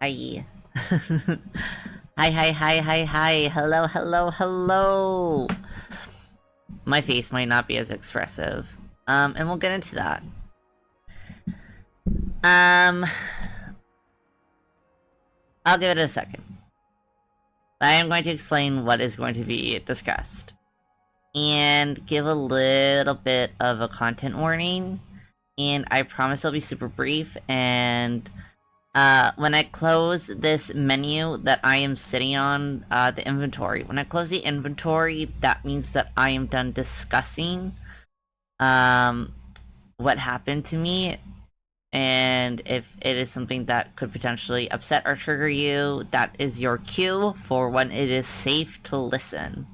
Hi. Hi. Hello, hello, hello. My face might not be as expressive. And we'll get into that. I'll give it a second. I am going to explain what is going to be discussed. And give a little bit of a content warning. And I promise it'll be super brief. And when I close this menu that I am sitting on, the inventory. When I close the inventory, that means that I am done discussing what happened to me. And if it is something that could potentially upset or trigger you, that is your cue for when it is safe to listen.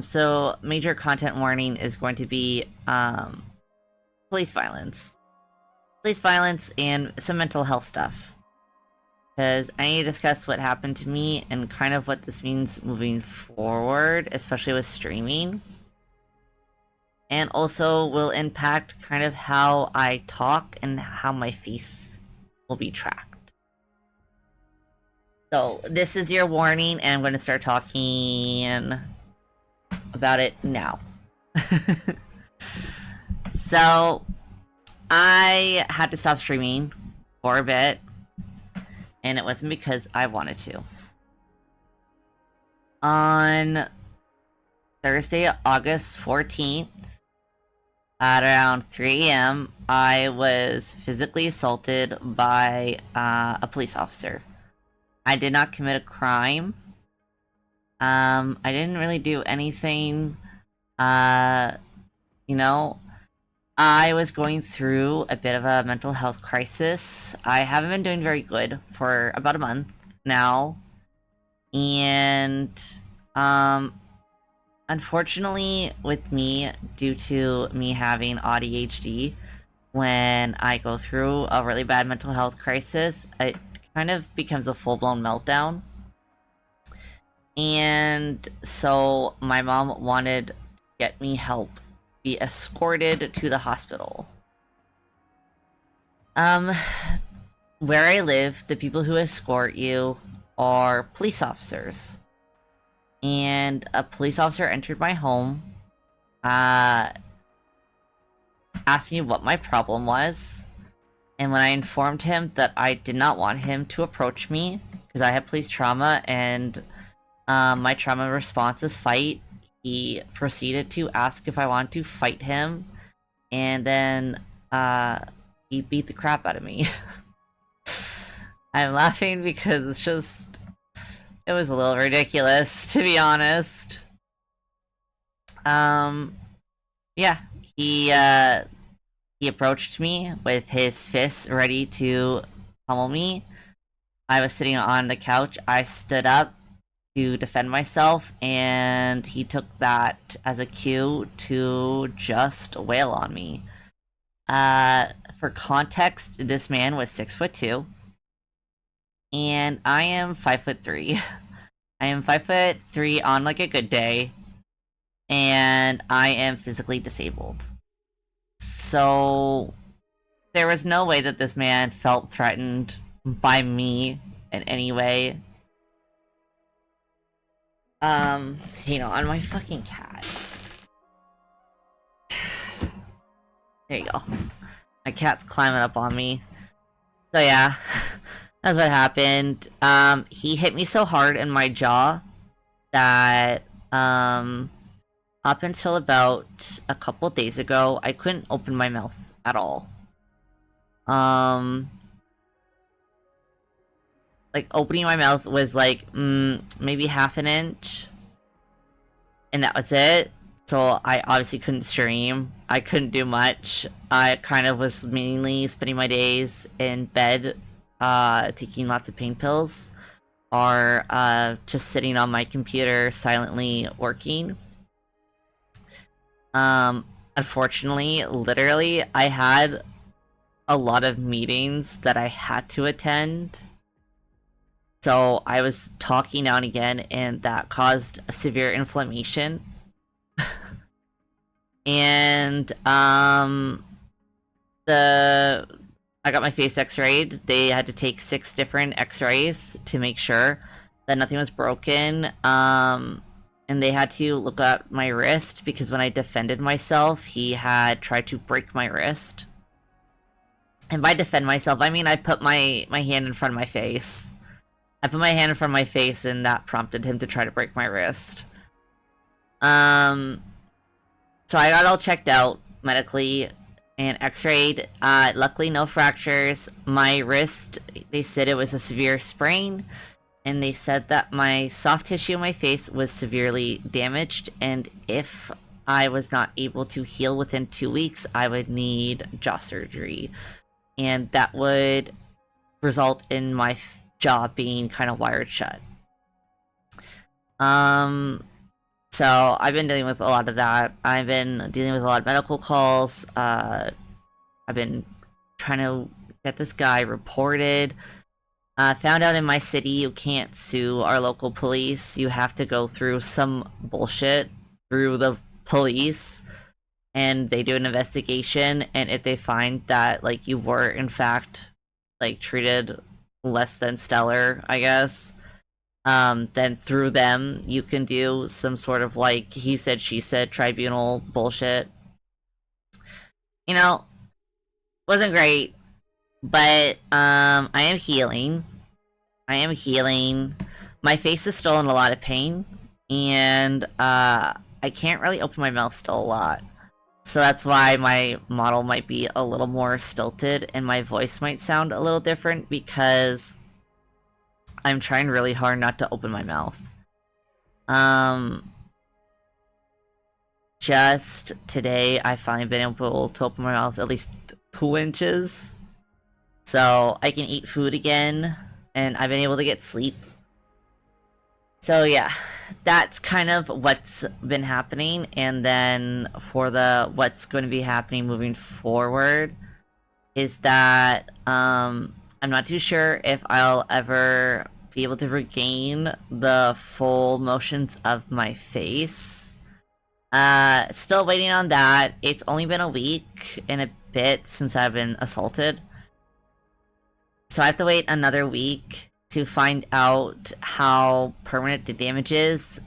So major content warning is going to be police violence. Police violence and some mental health stuff. Because I need to discuss what happened to me and kind of what this means moving forward, especially with streaming. And also will impact kind of how I talk and how my face will be tracked. So this is your warning, and I'm going to start talking about it now. So I had to stop streaming for a bit, and it wasn't because I wanted to. On Thursday, August 14th, at around 3 a.m., I was physically assaulted by a police officer. I did not commit a crime. I didn't really do anything. You know, I was going through a bit of a mental health crisis. I haven't been doing very good for about a month now. And, unfortunately, with me, due to me having ADHD, when I go through a really bad mental health crisis, it kind of becomes a full-blown meltdown. And so my mom wanted to get me help, be escorted to the hospital. Where I live, the people who escort you are police officers. And a police officer entered my home, asked me what my problem was, and when I informed him that I did not want him to approach me, because I have police trauma, and my trauma response is fight, he proceeded to ask if I wanted to fight him, and then he beat the crap out of me. I'm laughing because it's just... it was a little ridiculous, to be honest. Yeah, he approached me with his fists ready to pummel me. I was sitting on the couch. I stood up to defend myself, and he took that as a cue to just wail on me. For context, this man was 6'2", and I am 5'3". I am 5'3" on like a good day, and I am physically disabled. So there was no way that this man felt threatened by me in any way. You know, on my fucking cat. There you go. My cat's climbing up on me. So yeah, that's what happened. He hit me so hard in my jaw that, up until about a couple days ago, I couldn't open my mouth at all. Like, opening my mouth was like, maybe half an inch. And that was it. So I obviously couldn't stream. I couldn't do much. I kind of was mainly spending my days in bed, taking lots of pain pills, or just sitting on my computer silently working. Unfortunately, literally, I had a lot of meetings that I had to attend. So I was talking now and again, and that caused a severe inflammation. And, the I got my face x-rayed. They had to take 6 different x-rays to make sure that nothing was broken. And they had to look at my wrist because when I defended myself, he had tried to break my wrist. And by defend myself, I mean I put my hand in front of my face. I put my hand in front of my face and that prompted him to try to break my wrist. So I got all checked out medically and x-rayed. Luckily no fractures. My wrist, they said it was a severe sprain. And they said that my soft tissue in my face was severely damaged, and if I was not able to heal within 2 weeks, I would need jaw surgery. And that would result in my jaw being kind of wired shut. So I've been dealing with a lot of that. I've been dealing with a lot of medical calls. I've been trying to get this guy reported. Found out in my city you can't sue our local police. You have to go through some bullshit through the police, and they do an investigation, and if they find that, like, you were, in fact, like, treated less than stellar, I guess, then through them, you can do some sort of, like, he said, she said, tribunal bullshit. You know, wasn't great, but, I am healing. I am healing. My face is still in a lot of pain, and, I can't really open my mouth still a lot. So that's why my model might be a little more stilted, and my voice might sound a little different, because I'm trying really hard not to open my mouth. Just today, I finally been able to open my mouth at least 2 inches. So I can eat food again, and I've been able to get sleep. So yeah, that's kind of what's been happening, and then for what's going to be happening moving forward is that I'm not too sure if I'll ever be able to regain the full motions of my face. Still waiting on that. It's only been a week and a bit since I've been assaulted. So I have to wait another week to find out how permanent the damage is.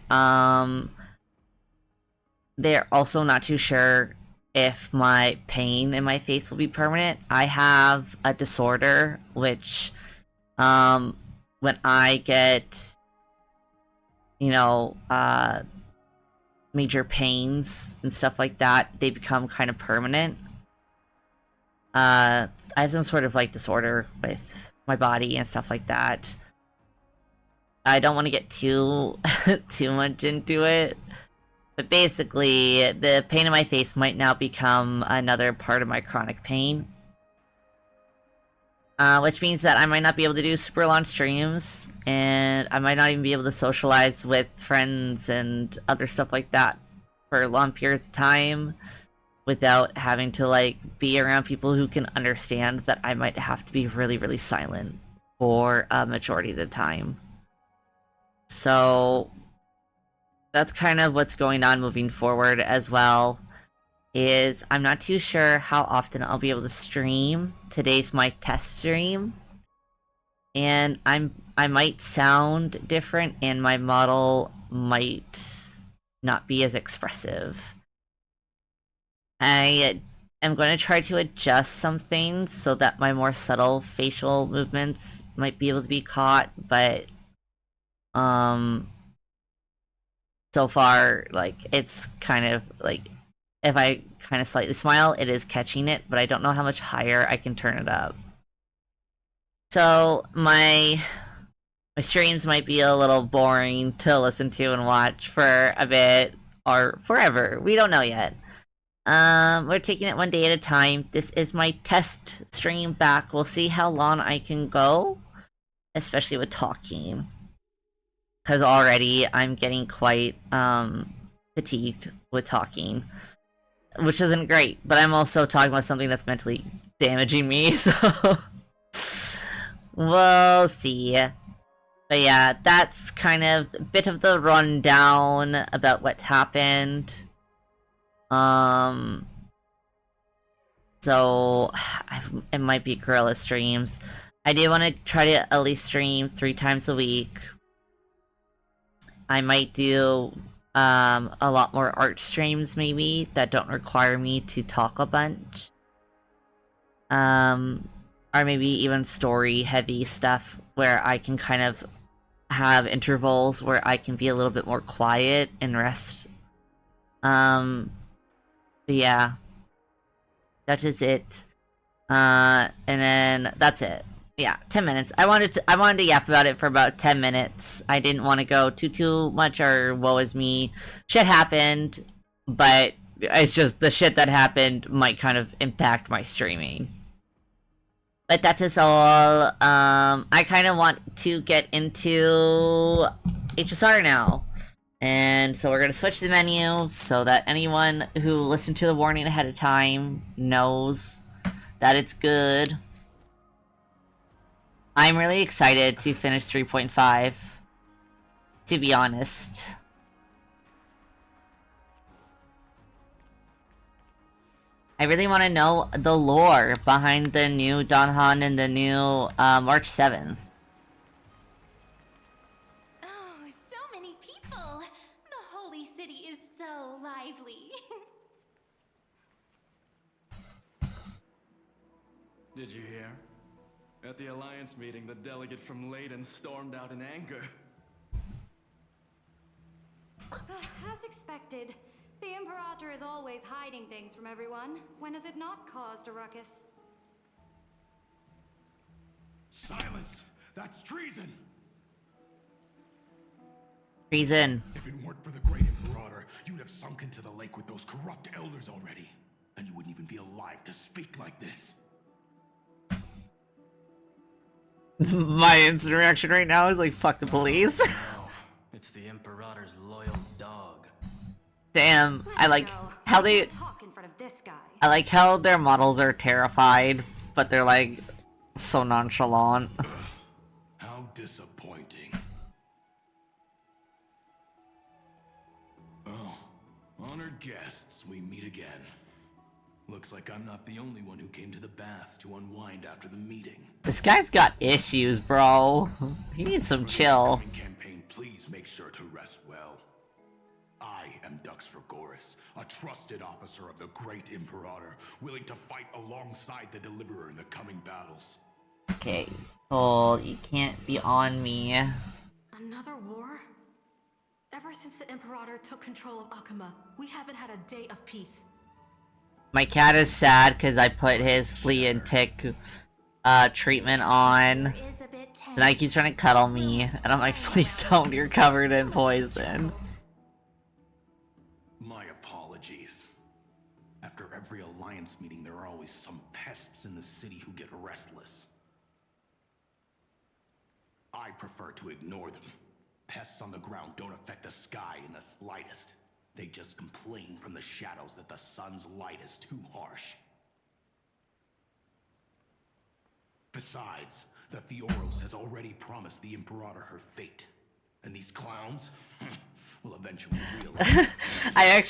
They're also not too sure if my pain in my face will be permanent. I have a disorder which, when I get, you know, major pains and stuff like that, they become kind of permanent. I have some sort of, like, disorder with my body and stuff like that. I don't want to get too much into it, but basically, the pain in my face might now become another part of my chronic pain. Which means that I might not be able to do super long streams, and I might not even be able to socialize with friends and other stuff like that for long periods of time without having to, like, be around people who can understand that I might have to be really, really silent for a majority of the time. So that's kind of what's going on moving forward as well. Is I'm not too sure how often I'll be able to stream. Today's my test stream, and I might sound different, and my model might not be as expressive. I am going to try to adjust some things so that my more subtle facial movements might be able to be caught, but so far, like, it's kind of like, if I kind of slightly smile, it is catching it, but I don't know how much higher I can turn it up. So my streams might be a little boring to listen to and watch for a bit, or forever. We don't know yet. We're taking it one day at a time. This is my test stream back. We'll see how long I can go, especially with talking. Because already I'm getting quite, fatigued with talking. Which isn't great, but I'm also talking about something that's mentally damaging me, so... we'll see. But yeah, that's kind of a bit of the rundown about what happened. So it might be gorilla streams. I do want to try to at least stream 3 times a week. I might do a lot more art streams maybe that don't require me to talk a bunch. Or maybe even story heavy stuff where I can kind of have intervals where I can be a little bit more quiet and rest. But yeah. That is it. And then that's it. Yeah, 10 minutes. I wanted to yap about it for about 10 minutes. I didn't want to go too much or woe is me. Shit happened, but it's just the shit that happened might kind of impact my streaming. But that's just all. I kind of want to get into HSR now. And so we're going to switch the menu so that anyone who listened to the warning ahead of time knows that it's good. I'm really excited to finish 3.5, to be honest. I really want to know the lore behind the new Danhan and the new March 7th. Oh, so many people! The holy city is so lively. Did you hear? At the Alliance meeting, the delegate from Leyden stormed out in anger. As expected, the Imperator is always hiding things from everyone. When has it not caused a ruckus? Silence! That's treason! Treason. If it weren't for the great Imperator, you'd have sunk into the lake with those corrupt elders already. And you wouldn't even be alive to speak like this. My instant reaction right now is like, fuck the police. No, it's the Imperator's loyal dog. Damn, I like how they talk in front of this guy. I like how their models are terrified, but they're like so nonchalant. How disappointing. Oh, honored guests, we meet again. Looks like I'm not the only one who came to the baths to unwind after the meeting. This guy's got issues, bro. He needs some chill. Campaign, please make sure to rest well. I am Dux Regoris, a trusted officer of the Great Imperator, willing to fight alongside the Deliverer in the coming battles. Okay, Cole, you can't be on me. Another war? Ever since the Imperator took control of Akuma, we haven't had a day of peace. My cat is sad because I put his flea and tick treatment on. And I keeps trying to cuddle me, and I'm like, please don't, you're covered in poison. My apologies. After every Alliance meeting, there are always some pests in the city who get restless. I prefer to ignore them. Pests on the ground don't affect the sky in the slightest. They just complain from the shadows that the sun's light is too harsh. Besides, the Theoros has already promised the Imperator her fate. And these clowns will eventually realize... I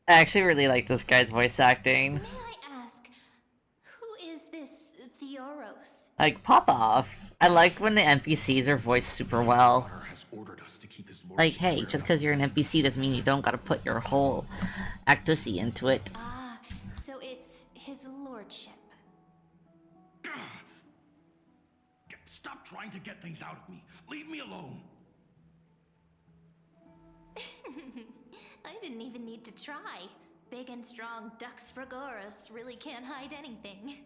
actually really like this guy's voice acting. May I ask, who is this Theoros? Like, pop off. I like when the NPCs are voiced super well. Like, hey, just because you're an NPC doesn't mean you don't gotta put your whole actus into it. Ah, so it's his lordship. Stop trying to get things out of me. Leave me alone. I didn't even need to try. Big and strong Dux Regoris really can't hide anything.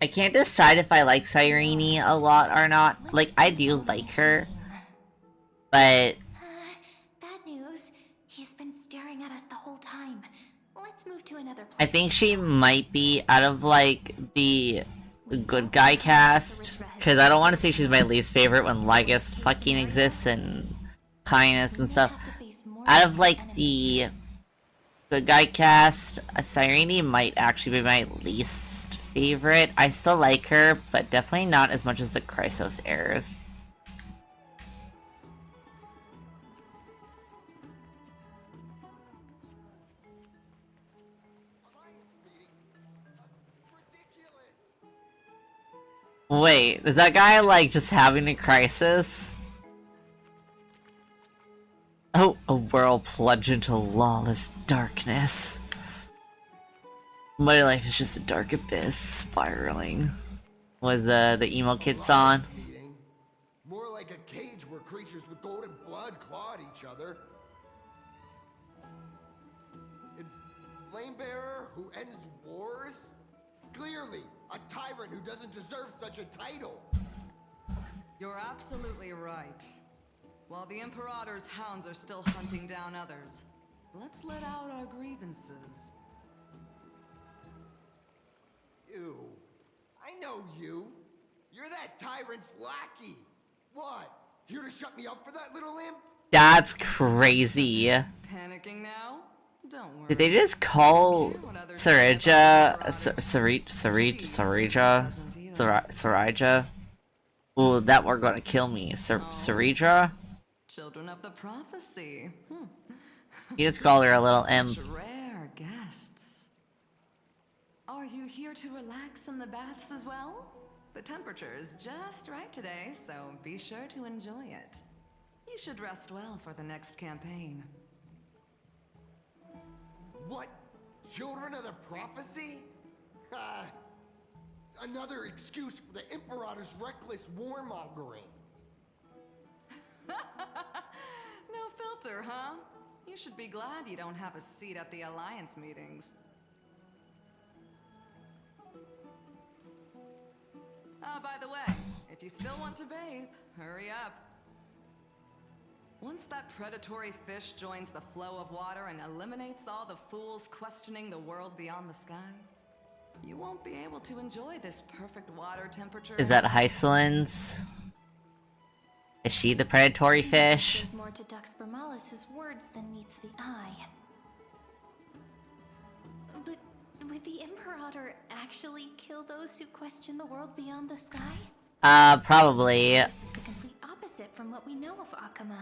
I can't decide if I like Cyrene a lot or not. Like, I do like her. But... bad news. He's been staring at us the whole time. Let's move to another place. I think she might be out of, like, the good guy cast. Because I don't want to say she's my least favorite when Lygus fucking exists and Kindness and stuff. Out of, like, the good guy cast, Cyrene might actually be my least favorite. I still like her, but definitely not as much as the Chrysos heirs. Wait, is that guy like just having a crisis? Oh, a world plunged into lawless darkness. My life is just a dark abyss spiraling. Was the emo kid song? Meeting. More like a cage where creatures with golden blood claw at each other. And Flamebearer who ends wars? Clearly, a tyrant who doesn't deserve such a title. You're absolutely right. While the Imperator's hounds are still hunting down others, let's let out our grievances. Ew. I know you. You're that tyrant's lackey. What? Here to shut me up for that little imp? That's crazy. Panicking now? Don't worry. Did they just call Sarija Sarija? Ooh, that were gonna kill me. Sarija? Children of the prophecy. You just called her a little imp. Such rare guests. Are you here to relax in the baths as well? The temperature is just right today, so be sure to enjoy it. You should rest well for the next campaign. What? Children of the prophecy? Another excuse for the Imperator's reckless warmongering. No filter, huh? You should be glad you don't have a seat at the Alliance meetings. By the way, if you still want to bathe, hurry up. Once that predatory fish joins the flow of water and eliminates all the fools questioning the world beyond the sky, you won't be able to enjoy this perfect water temperature. Is that Hycelin's? Is she the predatory fish? There's more to Dux Bermalis' words than meets the eye. But would the Imperator actually kill those who question the world beyond the sky? Probably. This is the complete opposite from what we know of Akama.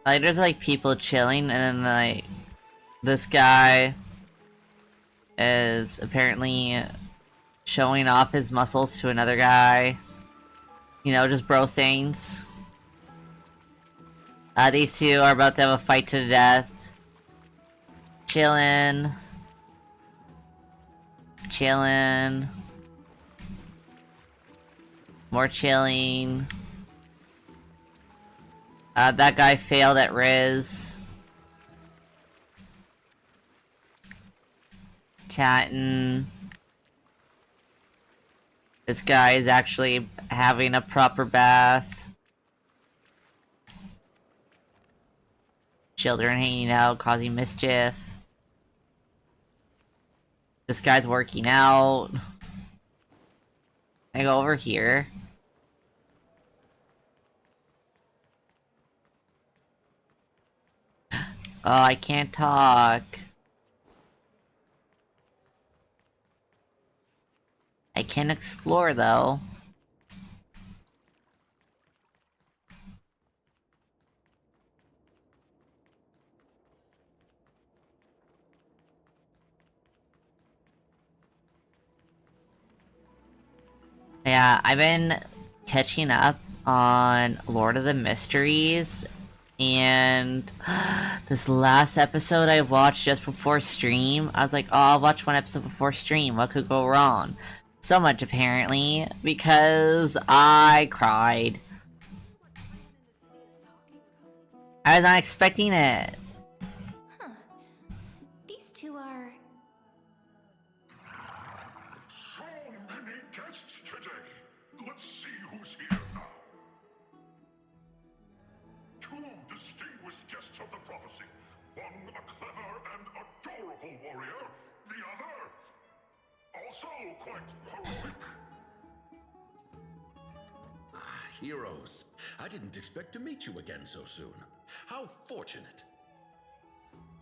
Like, there's like people chilling, and then like this guy is apparently showing off his muscles to another guy. You know, just bro things. These two are about to have a fight to the death. Chillin'. Chillin'. More chilling. That guy failed at Riz. Chatting. This guy is actually having a proper bath. Children hanging out, causing mischief. This guy's working out. I go over here. Oh, I can't talk. I can explore, though. Yeah, I've been catching up on Lord of the Mysteries, and this last episode I watched just before stream, I was like, oh, I'll watch one episode before stream, what could go wrong? So much, apparently, because I cried. I was not expecting it. Huh. These two are... So many guests today. Let's see who's here now. Two distinguished guests of the prophecy. One a clever and adorable warrior. The other, also quite heroic. Heroes. I didn't expect to meet you again so soon. How fortunate.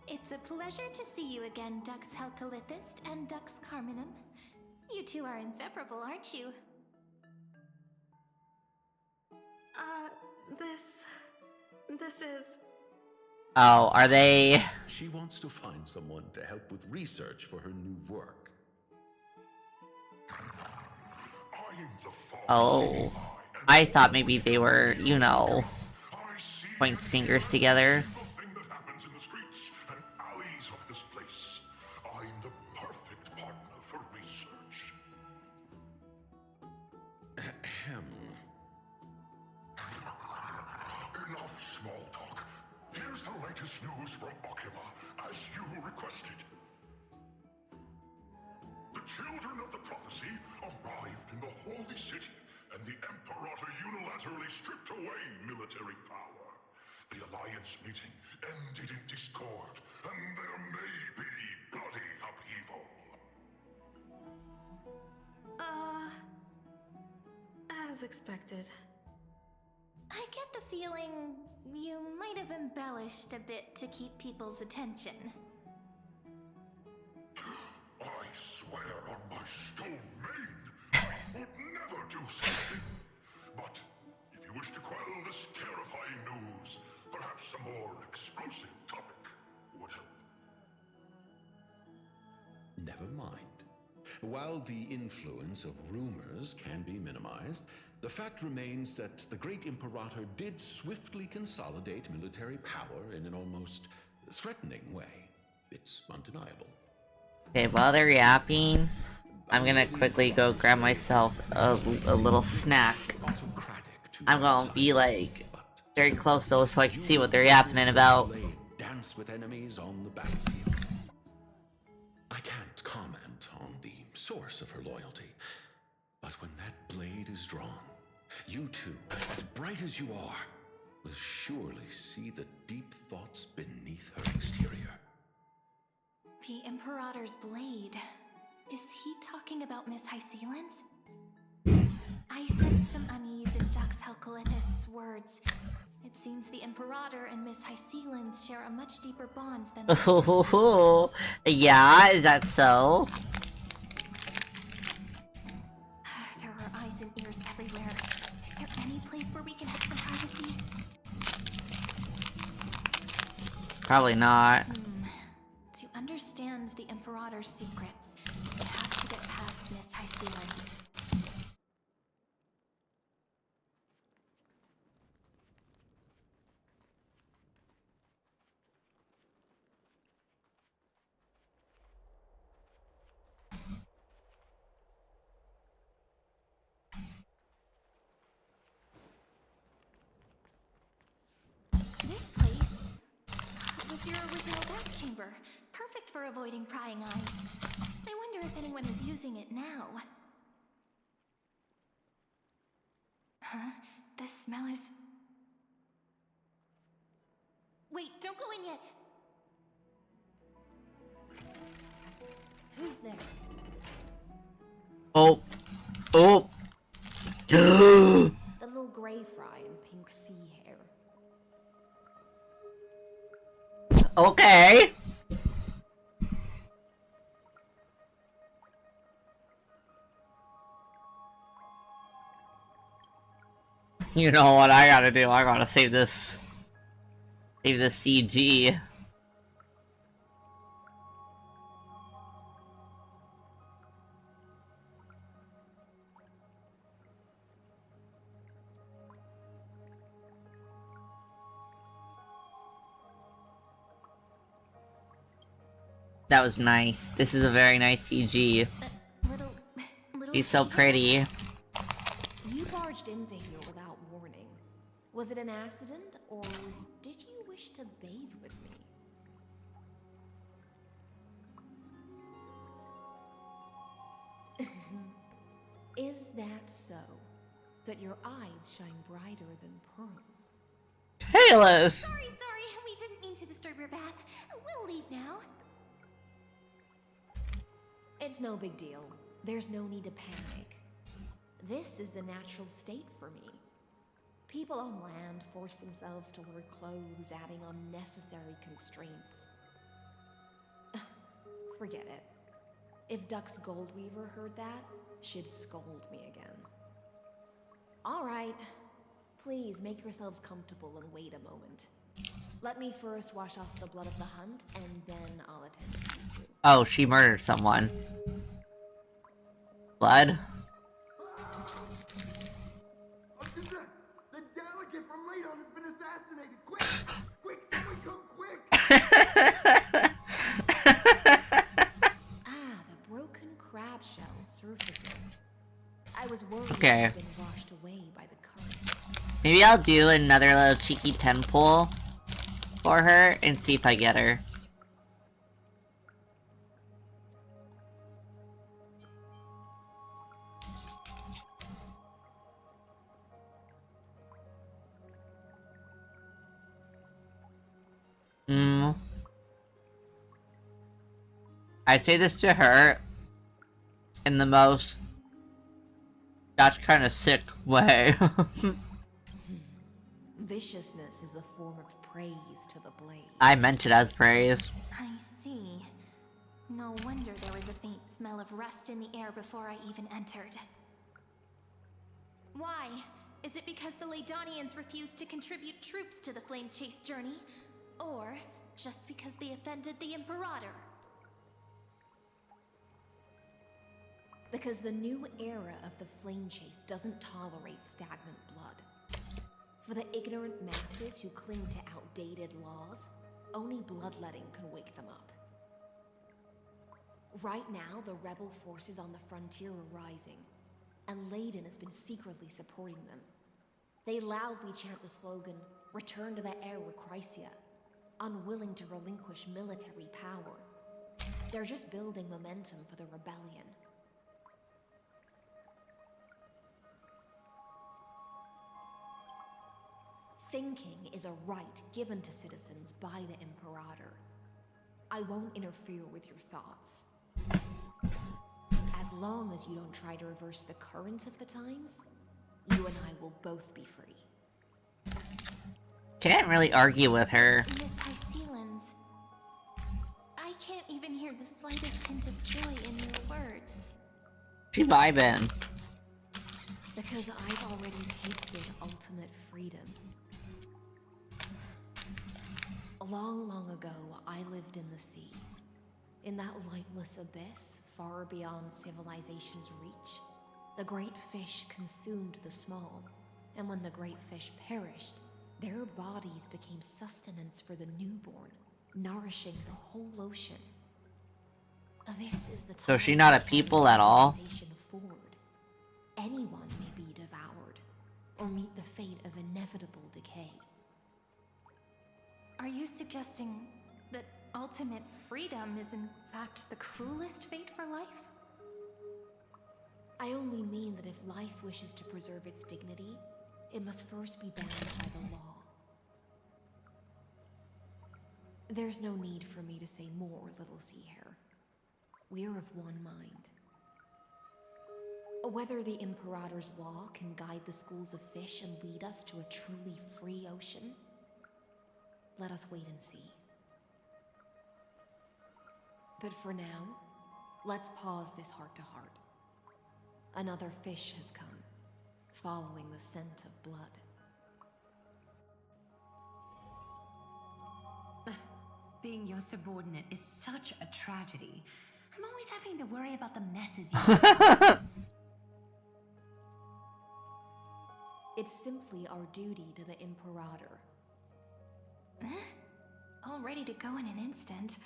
It's a pleasure to see you again, Dux Halkalithist and Dux Carminum. You two are inseparable, aren't you? This is... Oh, are they? She wants to find someone to help with research for her new work. I'm the Oh, I thought maybe they were, you know, points fingers together. thing that happens in the streets and alleys of this place. I'm the perfect partner for research. Ahem. Enough small talk. Here's the latest news from Akima, as you requested. The children of the prophecy arrived in the holy city, and the Imperator unilaterally stripped away military power. The Alliance meeting ended in discord, and there may be bloody upheaval. As expected. I get the feeling you might have embellished a bit to keep people's attention. I swear on my stone main, I would never do something. But if you wish to quell this terrifying news, perhaps a more explosive topic would help. Never mind. While the influence of rumors can be minimized, the fact remains that the great Imperator did swiftly consolidate military power in an almost threatening way. It's undeniable. Okay, while they're yapping, I'm gonna quickly go grab myself a little snack. I'm gonna be like very close though, so I can see what they're yapping about. Dance with enemies on the battlefield. I can't comment on the source of her loyalty, but when that blade is drawn, you two, as bright as you are, will surely see the deep thoughts beneath her exterior. The Imperator's blade. Is he talking about Miss Hysealence? I sense some unease in Dux Helcolith's words. It seems the Imperator and Miss Hysealence share a much deeper bond than the Oh, yeah, is that so? There are eyes and ears everywhere. Is there any place where we can have some privacy? Probably not. To understand the Imperator's secrets, we have to get past Miss Hysealence. This place was your original gas chamber. Perfect for avoiding prying eyes. I wonder if anyone is using it now. Huh? The smell is... Wait, don't go in yet! Who's there? Oh. Oh. The little gray fry in pink sea hair. Okay. You know what I gotta do? I gotta save this. Save the CG. That was nice. This is a very nice CG. Little She's so sea pretty. You barged into here without warning. Was it an accident, or did you wish to bathe with me? Is that so? That your eyes shine brighter than pearls? Kalis! Sorry, we didn't mean to disturb your bath. We'll leave now. It's no big deal. There's no need to panic. This is the natural state for me. People on land force themselves to wear clothes, adding unnecessary constraints. Forget it. If Dux Goldweaver heard that, she'd scold me again. All right. Please make yourselves comfortable and wait a moment. Let me first wash off the blood of the hunt, and then I'll attend to you two. Oh, she murdered someone. Blood? The delegate from Ladon has been assassinated! Quick! Quick, someone come quick! Ah, the broken crab shell surfaces. I was worried Okay. it had been washed away by the current. Maybe I'll do another little cheeky 10 pull for her and see if I get her. I say this to her in the most that's kind of sick way. Viciousness is a form of praise to the blade. I meant it as praise. I see. No wonder there was a faint smell of rust in the air before I even entered. Why? Is it because the Ladonians refused to contribute troops to the Flame Chase journey? Or just because they offended the Imperator? Because the new era of the Flame Chase doesn't tolerate stagnant blood. For the ignorant masses who cling to outdated laws, only bloodletting can wake them up. Right now, the rebel forces on the frontier are rising, and Layden has been secretly supporting them. They loudly chant the slogan, "Return to the Era Chrysia," unwilling to relinquish military power. They're just building momentum for the rebellion. Thinking is a right given to citizens by the Imperator. I won't interfere with your thoughts. As long as you don't try to reverse the current of the times, you and I will both be free. Can't really argue with her. Miss Hysealans, I can't even hear the slightest hint of joy in your words. She vibing. Because I've already tasted ultimate freedom. Long, long ago, I lived in the sea. In that lightless abyss, far beyond civilization's reach, the great fish consumed the small, and when the great fish perished, their bodies became sustenance for the newborn, nourishing the whole ocean. This is the time So is she not a people at all? civilization forward. Anyone may be devoured, or meet the fate of inevitable decay. Are you suggesting that ultimate freedom is in fact the cruelest fate for life? I only mean that if life wishes to preserve its dignity, it must first be bound by the law. There's no need for me to say more, Little Sea Hare. We're of one mind. Whether the Imperator's law can guide the schools of fish and lead us to a truly free ocean, let us wait and see. But for now, let's pause this heart-to-heart. Another fish has come, following the scent of blood. Being your subordinate is such a tragedy. I'm always having to worry about the messes you It's simply our duty to the Imperator. All ready to go in an instant.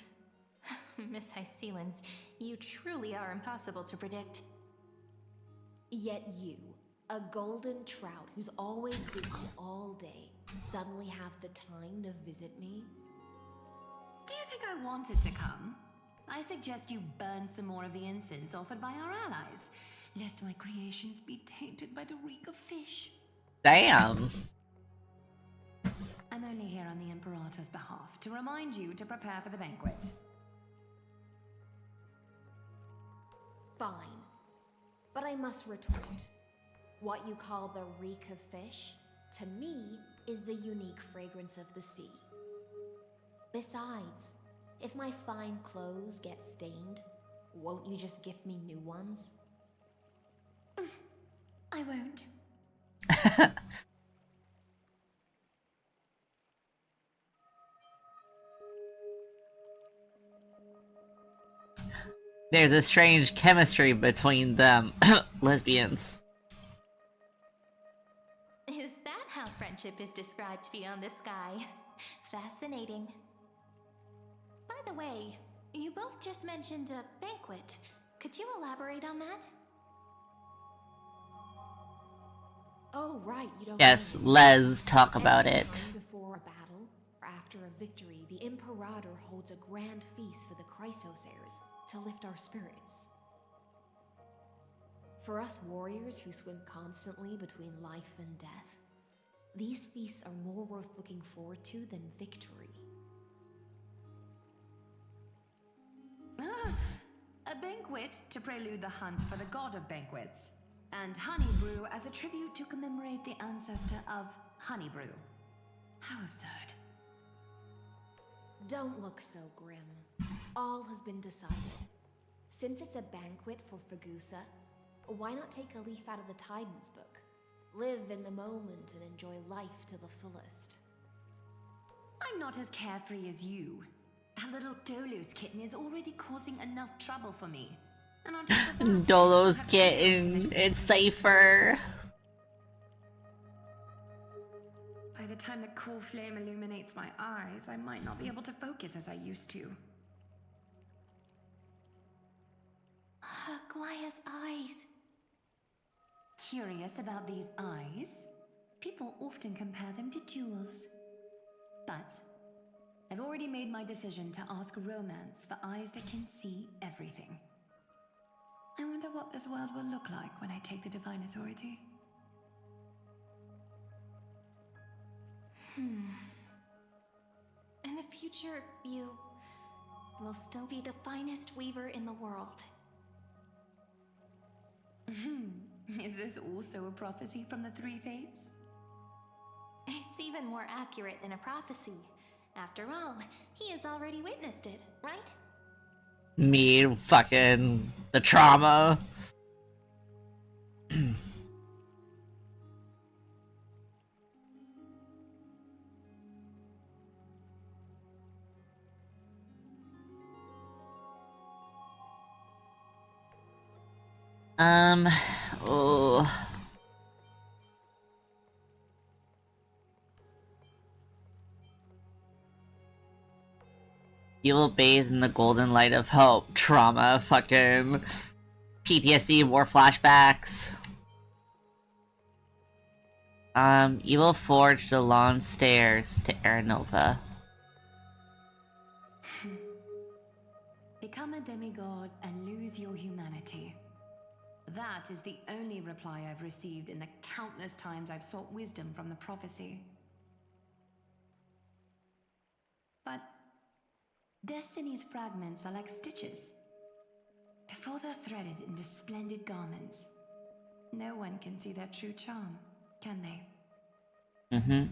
Miss Hysealans, you truly are impossible to predict. Yet you, a golden trout who's always busy all day, suddenly have the time to visit me? Do you think I wanted to come? I suggest you burn some more of the incense offered by our allies, lest my creations be tainted by the reek of fish. Damn. I'm only here on the Imperator's behalf to remind you to prepare for the banquet. Fine. But I must retort. What you call the reek of fish, to me, is the unique fragrance of the sea. Besides, if my fine clothes get stained, won't you just gift me new ones? I won't. There's a strange chemistry between them lesbians. Is that how friendship is described beyond the sky? Fascinating. By the way, you both just mentioned a banquet. Could you elaborate on that? Oh, right, you don't Yes, know. Les talk about Every it. time before a battle, or after a victory, the Imperator holds a grand feast for the Chrysos heirs to lift our spirits. For us warriors who swim constantly between life and death, these feasts are more worth looking forward to than victory. A banquet to prelude the hunt for the god of banquets, and honey brew as a tribute to commemorate the ancestor of honey brew. How absurd. Don't look so grim. All has been decided. Since it's a banquet for Fagusa, why not take a leaf out of the Tidens book? Live in the moment and enjoy life to the fullest. I'm not as carefree as you. That little Dolo's kitten is already causing enough trouble for me. And on top of that, Dolo's I have getting it's safer. By the time the cool flame illuminates my eyes, I might not be able to focus as I used to. Glaya's eyes. Curious about these eyes? People often compare them to jewels. But I've already made my decision to ask romance for eyes that can see everything. I wonder what this world will look like when I take the divine authority. In the future, you will still be the finest weaver in the world. Is this also a prophecy from the Three Fates? It's even more accurate than a prophecy. After all, he has already witnessed it, right? Me fucking the trauma. Oh. You will bathe in the golden light of hope. Trauma, fucking PTSD, war flashbacks. You will forge the long stairs to Aranova. Become a demigod and lose your humanity. That is the only reply I've received in the countless times I've sought wisdom from the prophecy. But Destiny's fragments are like stitches. Before they're threaded into splendid garments, no one can see their true charm, can they? Mm-hmm.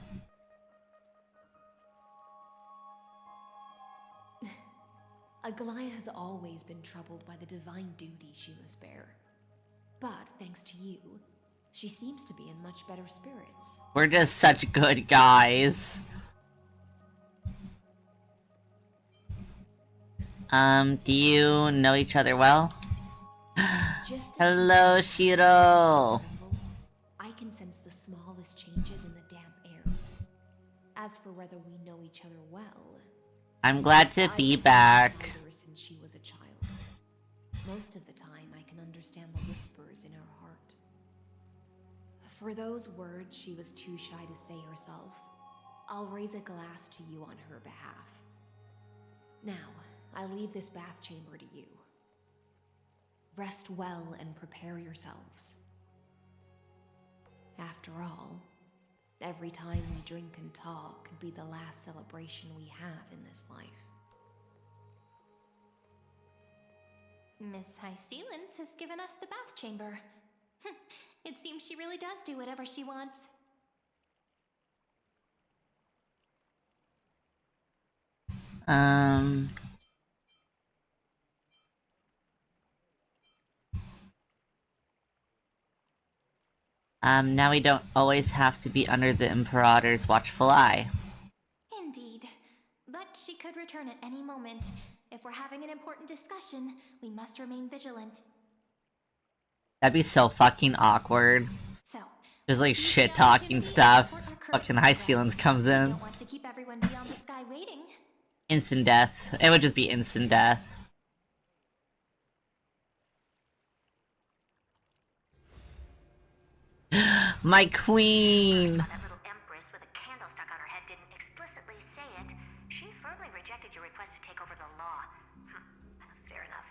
Aglaya has always been troubled by the divine duty she must bear. But thanks to you, she seems to be in much better spirits. We're just such good guys. Do you know each other well? Just Hello, Shiro! I can sense the smallest changes in the damp air. As for whether we know each other well, I'm glad to be I've back. studied her since she was a child. Most of the time, I can understand the whispers in her heart. For those words she was too shy to say herself, I'll raise a glass to you on her behalf. Now, I leave this bath chamber to you. Rest well and prepare yourselves. After all, every time we drink and talk could be the last celebration we have in this life. Miss High Sealance has given us the bath chamber. It seems she really does do whatever she wants. Now we don't always have to be under the Imperator's watchful eye. Indeed. But she could return at any moment, If we're having an important discussion, we must remain vigilant. That'd be so fucking awkward. So, There's like seize the shit talking opportunity stuff. and report our current Fucking High progress. Sealens comes We in. don't want to keep everyone beyond the sky waiting. Instant death. It would just be instant death. My queen! That little empress with a candle stuck on her head didn't explicitly say it. She firmly rejected your request to take over the law. Fair enough.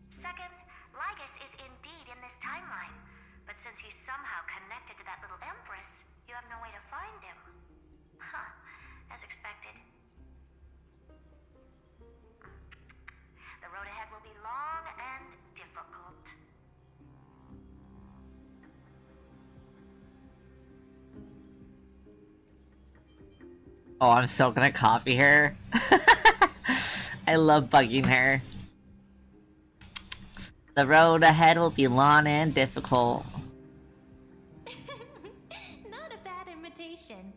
Second, Lygus is indeed in this timeline. But since he's somehow connected to that little empress, you have no way to find him. Huh. As expected. The road ahead will be long and difficult. Oh, I'm so gonna copy her. I love bugging her. The road ahead will be long and difficult. Not a bad imitation.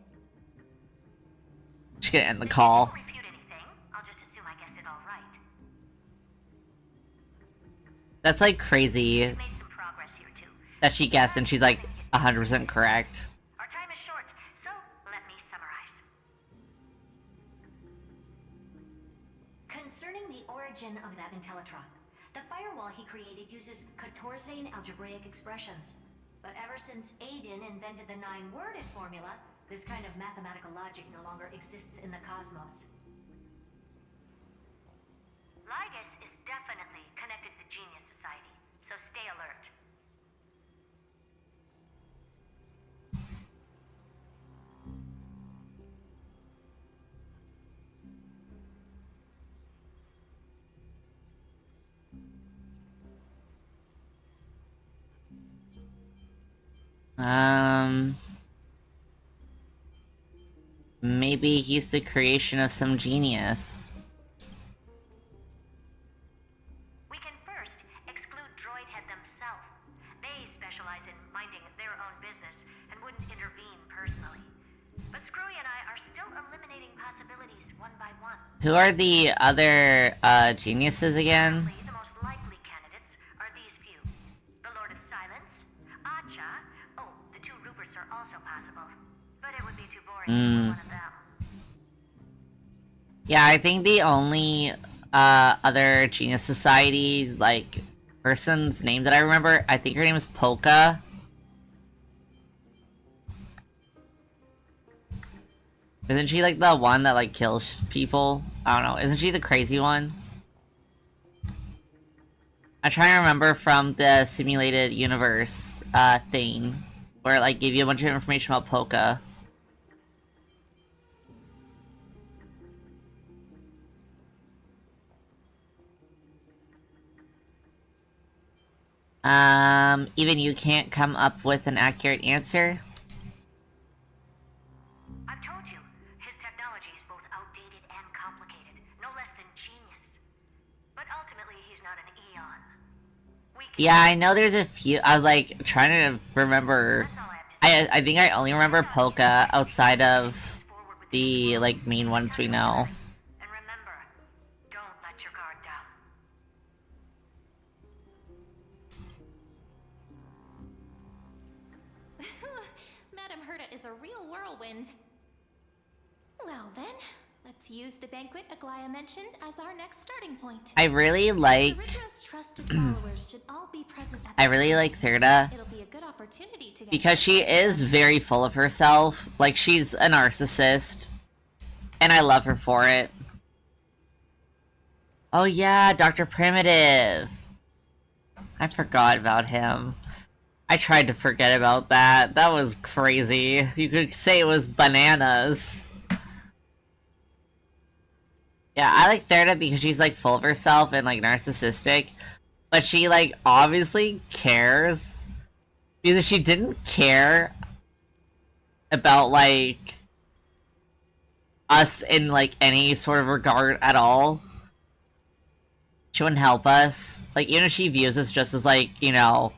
She's gonna end the call. Since you don't refute anything, I'll just assume I guessed it all right. That's like crazy Made some progress here too. that she guessed and she's like 100% correct. Our time is short, so let me summarize. Concerning the origin of that Intellitron, the firewall he created uses Catorzane algebraic expressions. But ever since Aiden invented the 9-worded formula, this kind of mathematical logic no longer exists in the cosmos. Lygus is definitely connected to the Genius Society, so stay alert. Maybe he's the creation of some genius. We can first exclude Droidhead themselves. They specialize in minding their own business and wouldn't intervene personally. But Screwy and I are still eliminating possibilities one by one. Who are the other geniuses again? Currently, the most likely candidates are these few. The Lord of Silence, Acha, oh, the 2 Ruperts are also possible. But it would be too boring for one of them. Yeah, I think the only other Genius Society like person's name that I remember, I think her name is Polka. Isn't she like the one that like kills people? I don't know. Isn't she the crazy one? I try to remember from the simulated universe thing where it like gave you a bunch of information about Polka. Even you can't come up with an accurate answer? I've told you, his technology is both outdated and complicated, no less than genius. But ultimately, he's not an Eon. Yeah, I know there's a few. I was like trying to remember. I think I only remember Polka outside of the like main ones we know. And remember, don't let your guard down. Madame Herta is a real whirlwind. Well then, let's use the banquet Aglaya mentioned as our next starting point. I really like. Ceridra's trusted followers should all be present at I the really time. like Thirda It'll be a good opportunity to get because she is very full of herself. Like she's a narcissist, and I love her for it. Oh yeah, Dr. Primitive. I forgot about him. I tried to forget about that. That was crazy. You could say it was bananas. Yeah, I like Thirda because she's like full of herself and like narcissistic. But she like obviously cares. Because if she didn't care about like us in like any sort of regard at all, she wouldn't help us. Like even if she views us just as like, you know,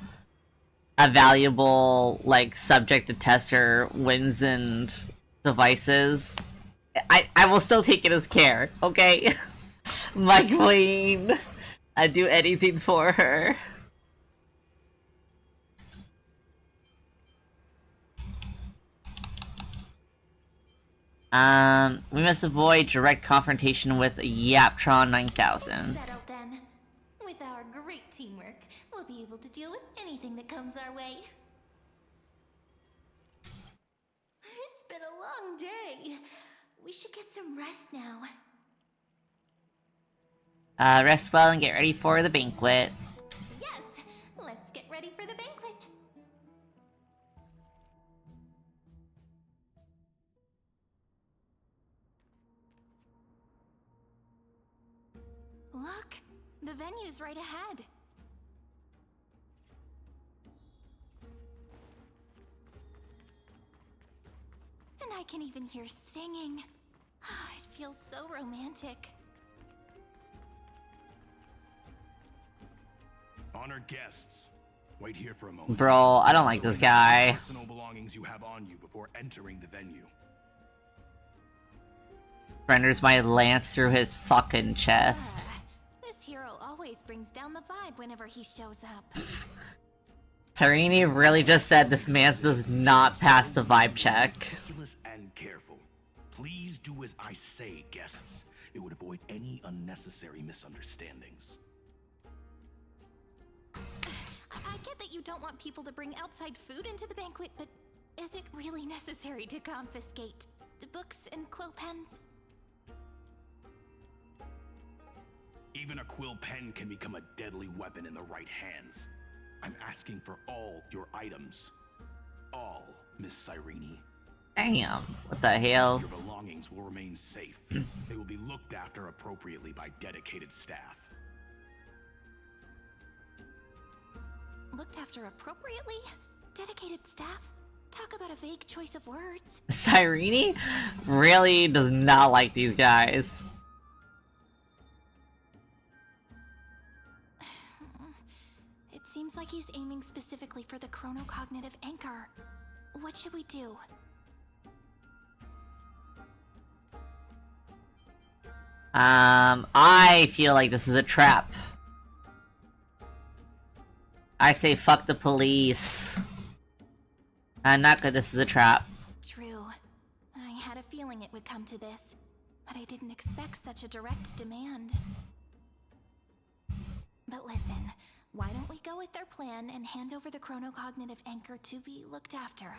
a valuable like subject to test her whims and devices, I will still take it as care, okay? My queen. I'd do anything for her. We must avoid direct confrontation with Yaptron 9000. Settled then. With our great teamwork, we'll be able to deal with anything that comes our way. It's been a long day. We should get some rest now. Rest well and get ready for the banquet. Yes, let's get ready for the banquet. Look, the venue's right ahead. And I can even hear singing. It feels so romantic. Honored guests, wait here for a moment. Bro, I don't like this guy. Personal belongings you have on you before entering the venue. Renders my lance through his fucking chest. This hero always brings down the vibe whenever he shows up. Tarini really just said this man does not pass the vibe check. Meticulous and careful. Please do as I say, guests. It would avoid any unnecessary misunderstandings. I get that you don't want people to bring outside food into the banquet, but is it really necessary to confiscate the books and quill pens? Even a quill pen can become a deadly weapon in the right hands. I'm asking for all your items. All, Miss Cyrene. Damn, what the hell? Your belongings will remain safe. They will be looked after appropriately by dedicated staff. Looked after appropriately? Dedicated staff? Talk about a vague choice of words. Cyrene really does not like these guys. It seems like he's aiming specifically for the chronocognitive anchor. What should we do? I feel like this is a trap. I say fuck the police. Not good, this is a trap. True. I had a feeling it would come to this, but I didn't expect such a direct demand. But listen, why don't we go with their plan and hand over the chronocognitive anchor to be looked after?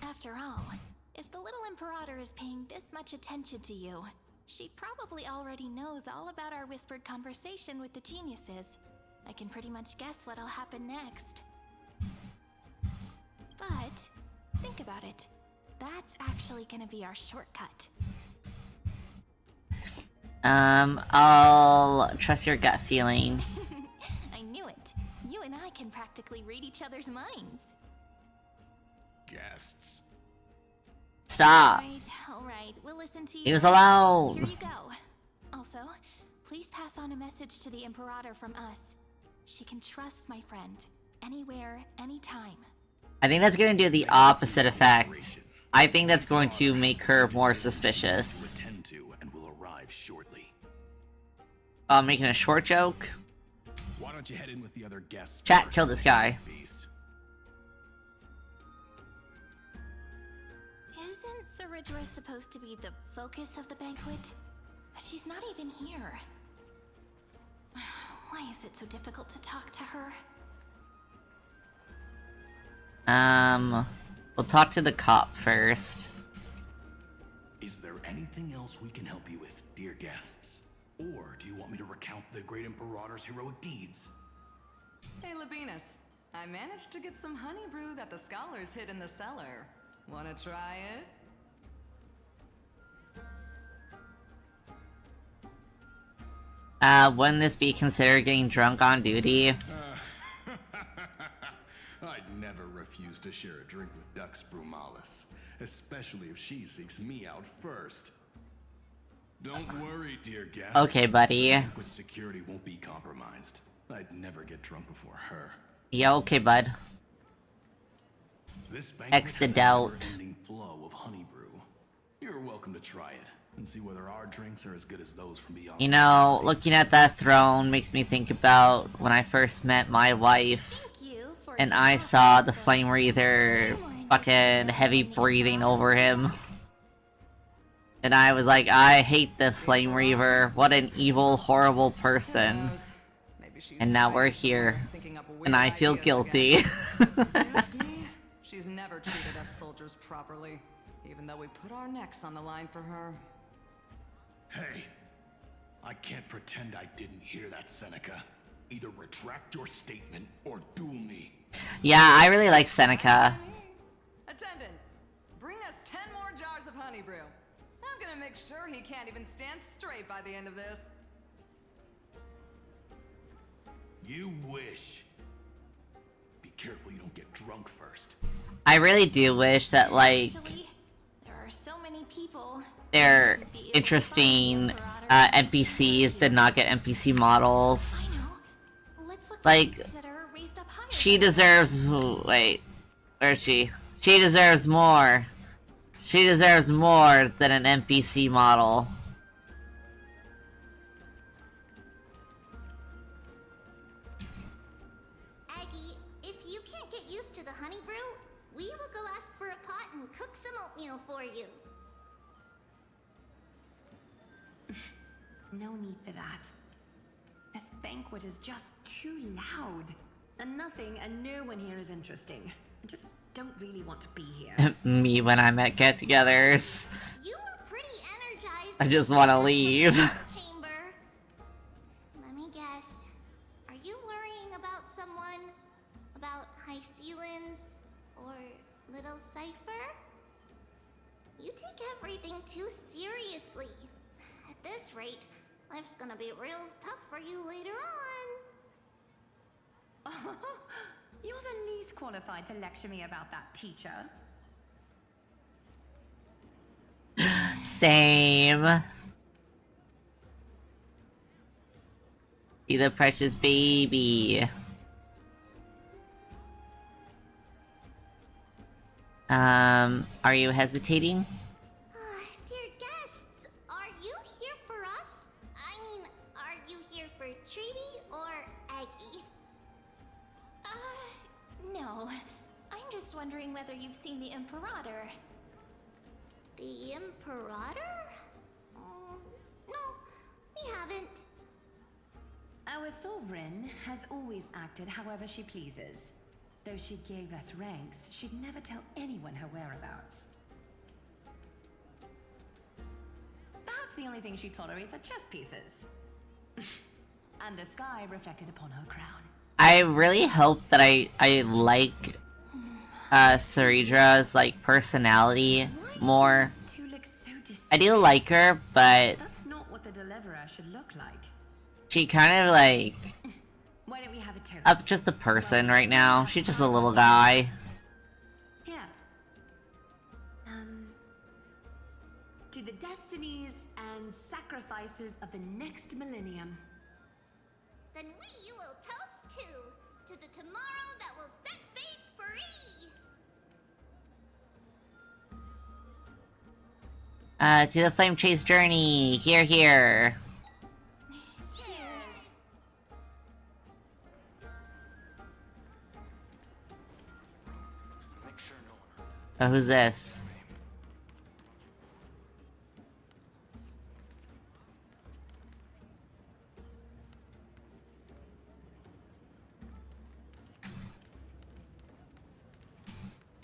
After all, if the little Imperator is paying this much attention to you, she probably already knows all about our whispered conversation with the geniuses. I can pretty much guess what'll happen next. But, think about it. That's actually gonna be our shortcut. I'll trust your gut feeling. I knew it. You and I can practically read each other's minds. Guests. Stop. Alright, we'll listen to you. He was alone. Here you go. Also, please pass on a message to the Imperator from us. She can trust my friend. Anywhere, anytime. I think that's gonna do the opposite effect. I think that's going to make her more suspicious. Attend to and will arrive shortly. Making a short joke? Why don't you head in with the other guests? Chat, kill this guy. Isn't Ceridra supposed to be the focus of the banquet? But she's not even here. Why is it so difficult to talk to her? We'll talk to the cop first. Is there anything else we can help you with, dear guests? Or do you want me to recount the great Imperator's heroic deeds? Hey, Labinas. I managed to get some honey brew that the scholars hid in the cellar. Wanna try it? Wouldn't this be considered getting drunk on duty? I'd never refuse to share a drink with Dux Brumalis, especially if she seeks me out first. Don't worry, dear guest. Okay, buddy. Banquet security won't be compromised. I'd never get drunk before her. Yeah, okay, bud. This X banquet to has a doubt. never-ending flow of honey brew. You're welcome to try it and see whether our drinks are as good as those from beyond. You know, looking at that throne makes me think about when I first met my wife and I saw the Flame Breather fucking heavy breathing over him. And I was like, I hate the Flame Reaver. What an evil, horrible person. And now we're here. And I feel guilty. Ask me, she's never treated us soldiers properly, even though we put our necks on the line for her. Hey, I can't pretend I didn't hear that, Seneca. Either retract your statement or duel me. Yeah, I really like Seneca. Attendant, bring us 10 more jars of honey brew. I'm gonna make sure he can't even stand straight by the end of this. You wish. Be careful you don't get drunk first. I really do wish that, like, Actually, there are so many people. their interesting NPCs did not get NPC models. I know. Let's look for Like, things that are raised up higher. she deserves. Wait, where's she? She deserves more. She deserves more than an NPC model. Aggie, if you can't get used to the honey brew, we will go ask for a pot and cook some oatmeal for you. No need for that. This banquet is just too loud. And nothing and no one here is interesting. I just don't really want to be here. Me when I'm at get-togethers. You were pretty energized. I just want to leave. Chamber. Let me guess. Are you worrying about someone? About High Sealins? Or Little Cipher? You take everything too seriously. At this rate, life's gonna be real tough for you later on. You're the least qualified to lecture me about that, teacher. Same. Be the precious baby. Are you hesitating? Dear guests, are you here for us? I mean, are you here for Treaty or Aggie? No. I'm just wondering whether you've seen the Imperator. The Imperator? No, we haven't. Our sovereign has always acted however she pleases. Though she gave us ranks, she'd never tell anyone her whereabouts. Perhaps the only thing she tolerates are chess pieces. And the sky reflected upon her crown. I really hope that I like Ceridra's like personality more. I do like her, but That's not what the deliverer should look like. she kind of like Why don't we have a toast? up just a person right now. She's just a little guy. Here. To the destinies and sacrifices of the next millennium. Then we will toast to the tomorrow that will set fate free. To the Flame Chase journey. Here, here. Cheers. Make sure no one heard Oh, who's this?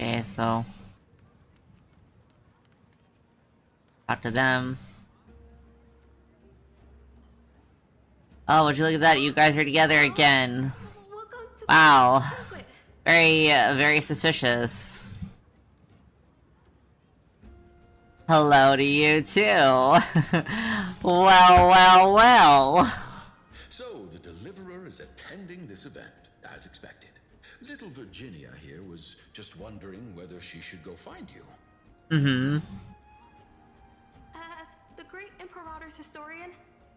Okay, so talk to them. Oh, would you look at that? You guys are together again. Wow. Very suspicious. Hello to you too. Well. So, the Deliverer is attending this event, as expected. Little Virginia here was just wondering whether she should go find you. Mm-hmm. As the great Imperator's historian,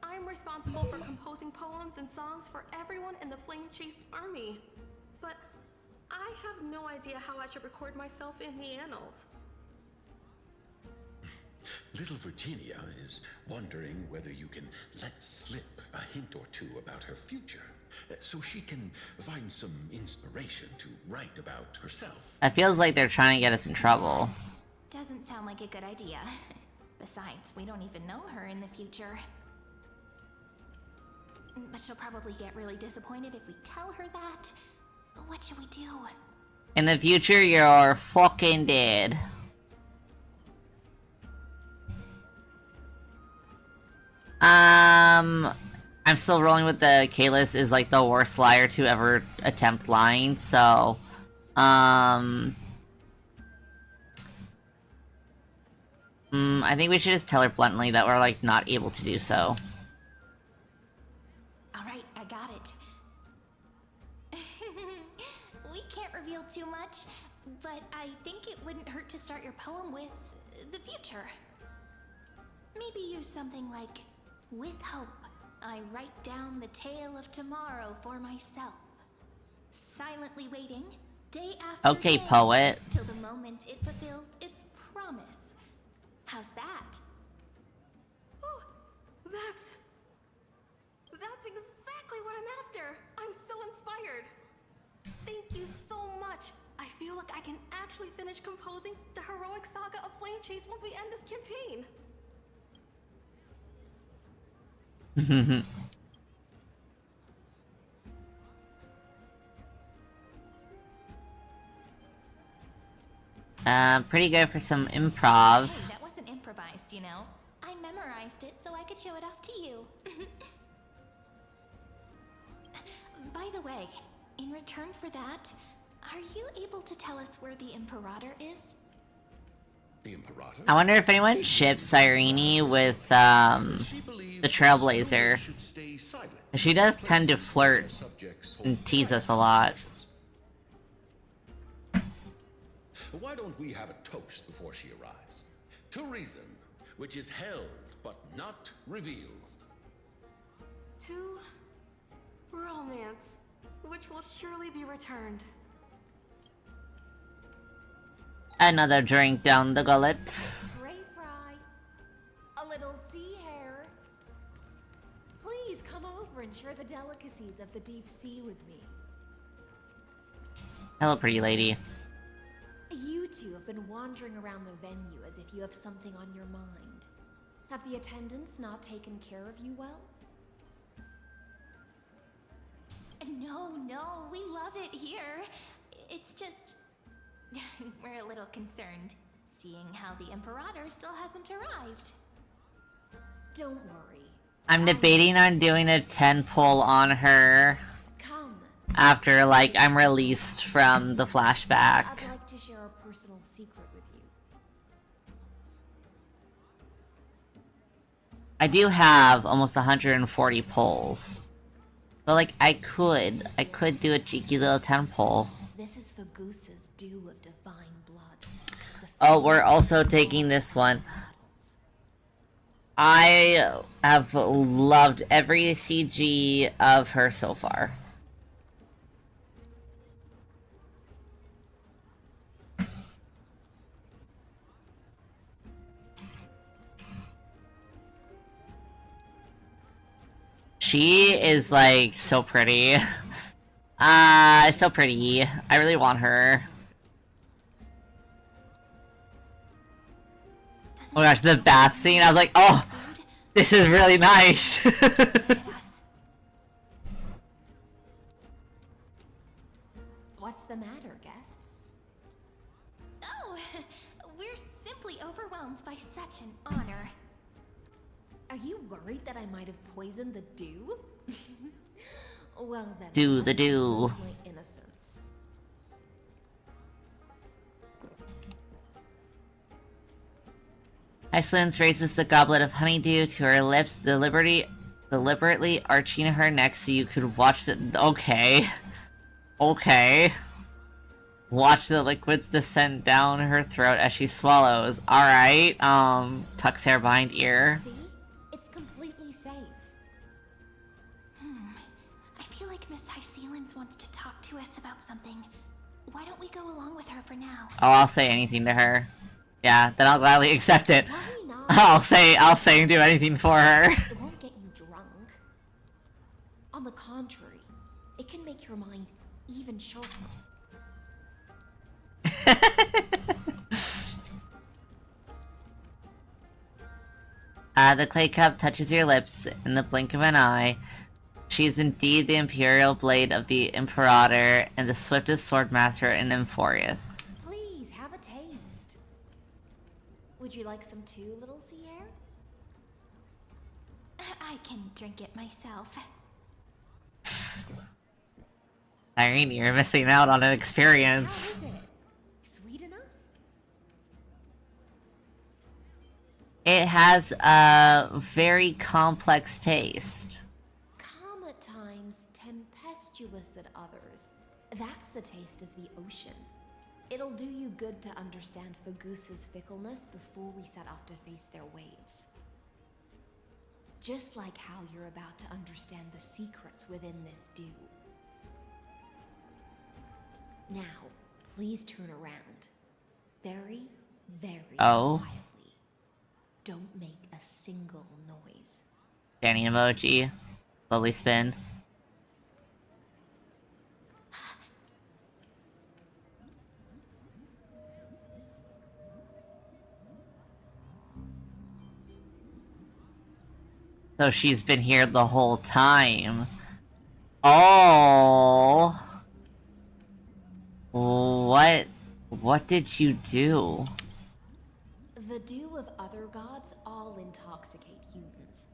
I'm responsible for composing poems and songs for everyone in the Flame Chase army. But I I have no idea how I should record myself in the annals. Little Virginia is wondering whether you can let slip a hint or two about her future, so she can find some inspiration to write about herself. It feels like they're trying to get us in trouble. Doesn't sound like a good idea. Besides, we don't even know her in the future. But she'll probably get really disappointed if we tell her that. What should we do? In the future, you're fucking dead. I'm still rolling with the Kalis is like the worst liar to ever attempt lying, so I think we should just tell her bluntly that we're like not able to do so. Alright, I got it. We can't reveal too much, but I think it wouldn't hurt to start your poem with the future. Maybe use something like, with hope, I write down the tale of tomorrow for myself. Silently waiting, day after Okay, day, poet. till the moment it fulfills its promise. How's that? Oh, that's exactly what I'm after. I'm so inspired. Thank you so much. I feel like I can actually finish composing the heroic saga of Flame Chase once we end this campaign. Pretty good for some improv. Hey, that wasn't improvised, you know. I memorized it so I could show it off to you. By the way, in return for that, are you able to tell us where the Imperator is? The Imperator? I wonder if anyone ships Irene with, the Trailblazer. She does tend to flirt and tease us a lot. Why don't we have a toast before she arrives? To reason, which is held but not revealed. To romance, which will surely be returned. Another drink down the gullet. Gray fry. A little sea hare. Please come over and share the delicacies of the deep sea with me. Hello, pretty lady. You two have been wandering around the venue as if you have something on your mind. Have the attendants not taken care of you well? No, we love it here. It's just... we're a little concerned, seeing how the Imperator still hasn't arrived. Don't worry. I'm debating on doing a 10 pull on her. Come. After, like, I'm released from the flashback. I'd like to share a personal secret with you. I do have almost 140 pulls. But, like, I could do a cheeky little 10 pull. This is for Goose's dew of divine blood. Oh, we're also taking this one. I have loved every CG of her so far. She is, like, so pretty. So pretty. I really want her. Oh my gosh, the bath scene, I was like, oh, this is really nice. What's the matter, guests? Oh, we're simply overwhelmed by such an honor. Are you worried that I might have poisoned the dew? Well then, Do the do. my innocence. Iceland raises the goblet of honeydew to her lips, deliberately arching her neck so you could watch the— okay. Okay. Watch the liquids descend down her throat as she swallows. Alright, tucks hair behind ear. See? It's completely safe. I feel like Miss Hysealans wants to talk to us about something. Why don't we go along with her for now? Oh, I'll say anything to her. Yeah, then I'll gladly accept it. Worry not. I'll say and do anything for her. It won't get you drunk. On the contrary, it can make your mind even sharper. The clay cup touches your lips in the blink of an eye. She is indeed the imperial blade of the Imperator and the swiftest swordmaster in Emphorius. Please, have a taste. Would you like some too, little Sierra? I can drink it myself. Irene, you're missing out on an How experience. is it? Sweet enough? It has a very complex taste. Calm at times, tempestuous at others. That's the taste of the ocean. It'll do you good to understand Fagusa's fickleness before we set off to face their waves. Just like how you're about to understand the secrets within this dew. Now, please turn around. Very, very quietly. Don't make a single noise. Danny emoji. Slowly spin. So she's been here the whole time. Oh. What did you do? The dew of other gods all intoxicate humans,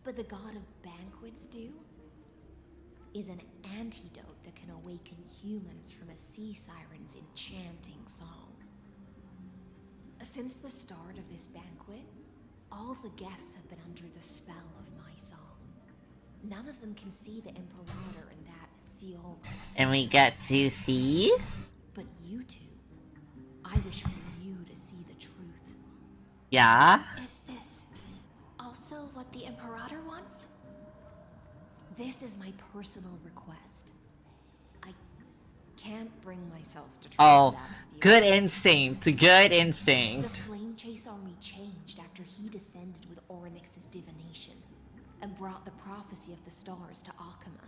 but the god of banquets dew is an antidote that can awaken humans from a sea siren's enchanting song. Since the start of this banquet, all the guests have been under the spell of my song. None of them can see the Imperator in that Theoros. And we get to see? But you two, I wish for you to see the truth. Yeah? Is this also what the Imperator wants? This is my personal request. I can't bring myself to trust Oh, that of you. good instinct. Good The instinct. Flame Chase army changed after he descended with Orynyx's divination and brought the prophecy of the stars to Akama.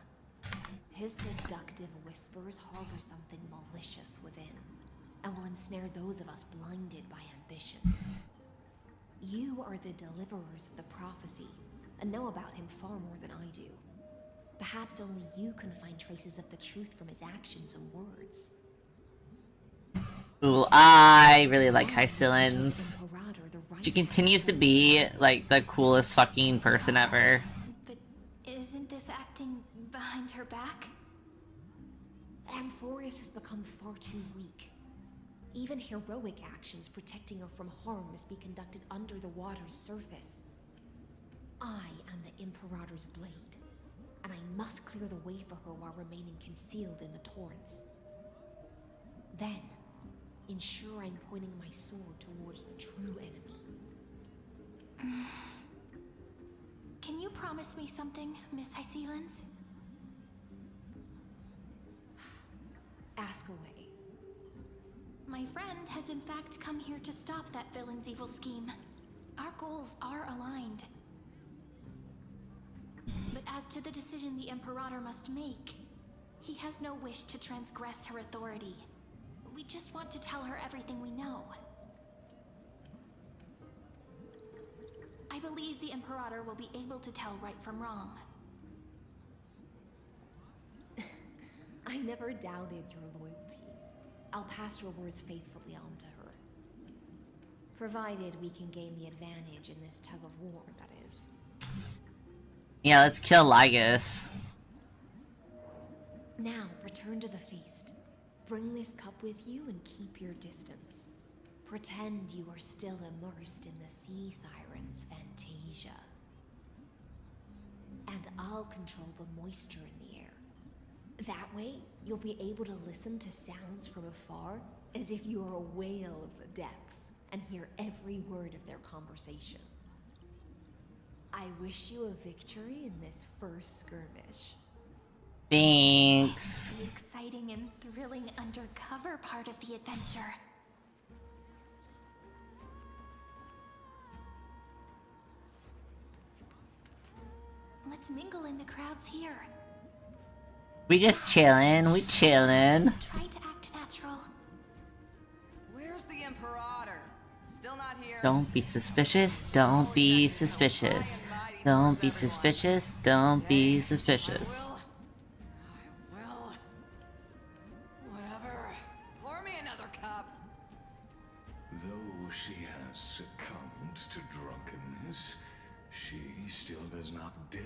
His seductive whispers harbor something malicious within and will ensnare those of us blinded by ambition. You are the deliverers of the prophecy and know about him far more than I do. Perhaps only you can find traces of the truth from his actions and words. Ooh, I really like Hycillans. She continues to be, like, the coolest fucking person ever. But isn't this acting behind her back? Amphorius has become far too weak. Even heroic actions protecting her from harm must be conducted under the water's surface. I am the Imperator's blade, and I must clear the way for her while remaining concealed in the torrents. Then, ensure I'm pointing my sword towards the true enemy. Can you promise me something, Miss Hycillans? Ask away. My friend has in fact come here to stop that villain's evil scheme. Our goals are aligned. But as to the decision the Imperator must make, he has no wish to transgress her authority. We just want to tell her everything we know. I believe the Imperator will be able to tell right from wrong. I never doubted your loyalty. I'll pass your words faithfully on to her. Provided we can gain the advantage in this tug of war, that is. Yeah, let's kill Lygus. Now, return to the feast. Bring this cup with you and keep your distance. Pretend you are still immersed in the sea siren's fantasia. And I'll control the moisture in the air. That way, you'll be able to listen to sounds from afar as if you are a whale of the depths and hear every word of their conversation. I wish you a victory in this first skirmish. Thanks. The exciting and thrilling undercover part of the adventure. Let's mingle in the crowds here. We just chillin', we chillin'. Try to act natural. Where's the Imperator? Still not here. Don't be suspicious, don't be suspicious. Don't be suspicious, don't be suspicious. I will. Whatever. Pour me another cup. Though she has succumbed to drunkenness, she still does not dare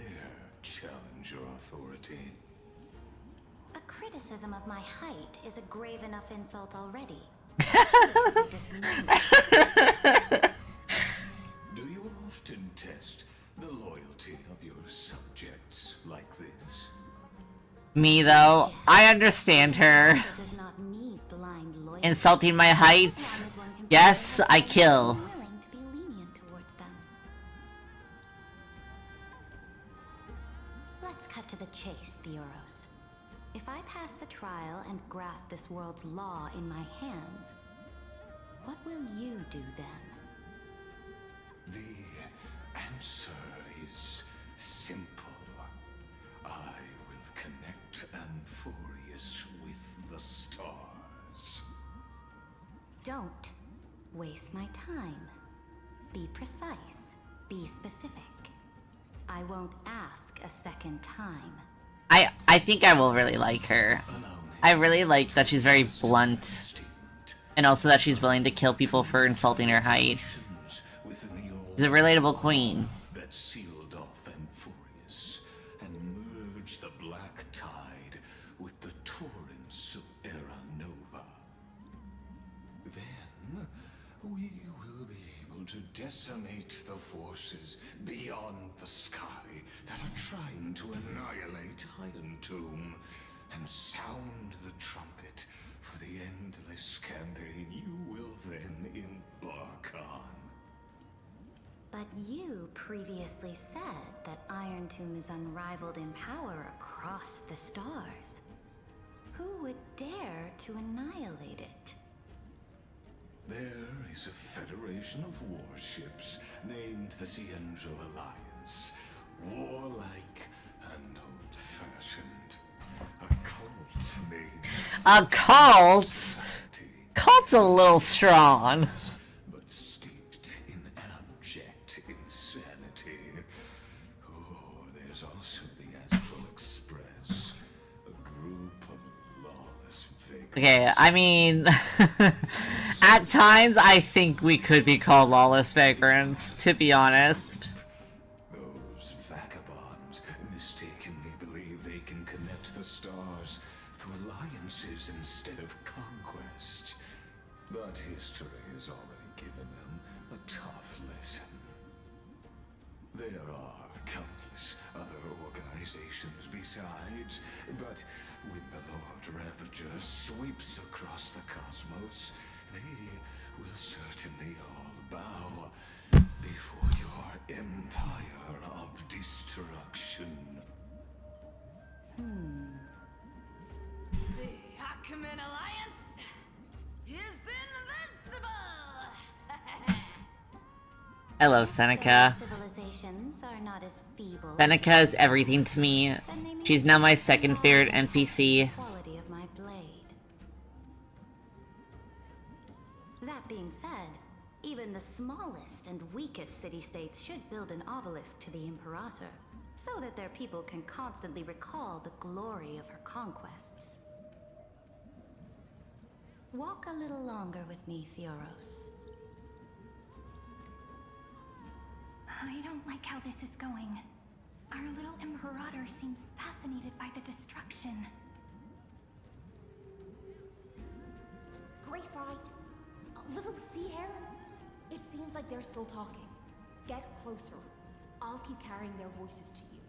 challenge your authority. A criticism of my height is a grave enough insult already. Do you often test the loyalty of your subjects like this? Me though, I understand her. Does not need blind loyalty. Insulting my heights. Yes, I kill. Willing to be lenient towards them. Let's cut to the chase, Theoros. If I pass the trial and grasp this world's law in my hands, what will you do then? The answer is simple. I will connect Amphorius with the stars. Don't waste my time. Be precise. Be specific. I won't ask a second time. I think I will really like her. I really like that she's very blunt. And also that she's willing to kill people for insulting her height. She's a relatable queen. That sealed off Amphorius and merged the black tide with the torrents of Era Nova. Then we will be able to decimate the forces beyond the sky that are trying to annihilate Iron Tomb and sound the trumpet for the endless campaign you will then embark on. But you previously said that Iron Tomb is unrivaled in power across the stars. Who would dare to annihilate it? There is a federation of warships named the Cienzo Alliance. Warlike and old-fashioned. A cult named... A cult? Cult's a little strong. But steeped in abject insanity. Oh, there's also the Astral Express. A group of lawless vagrants. Okay, I mean... at times, I think we could be called lawless vagrants, to be honest. Those vagabonds mistakenly believe they can connect the stars through alliances instead of conquest. But history has already given them a tough lesson. There are countless other organizations besides, but when the Lord Ravager sweeps across the cosmos, they will certainly all bow before your empire of destruction. The Ackman Alliance is invincible! Hello, Seneca. Civilizations are not as feeble. Seneca is everything to me. She's now my second favorite NPC. Quality of my blade. That being said, even the smallest and weakest city-states should build an obelisk to the Imperator, so that their people can constantly recall the glory of her conquests. Walk a little longer with me, Theoros. I don't like how this is going. Our little Imperator seems fascinated by the destruction. Great fight. A little sea hare? It seems like they're still talking. Get closer. I'll keep carrying their voices to you.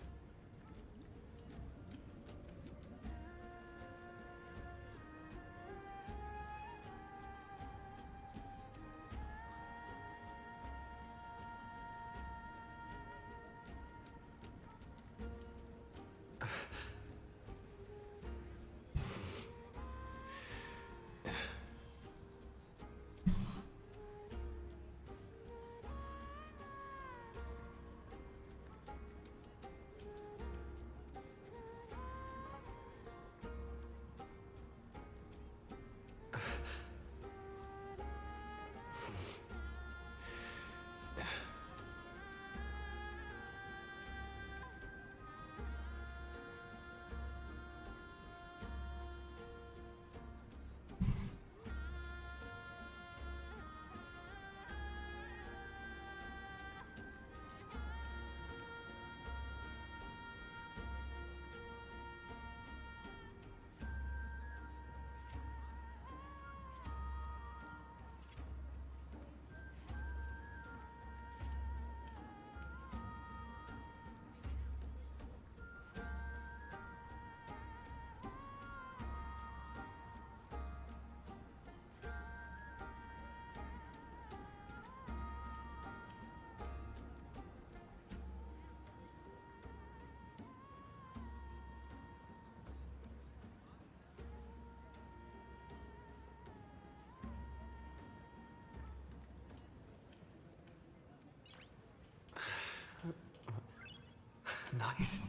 supplies.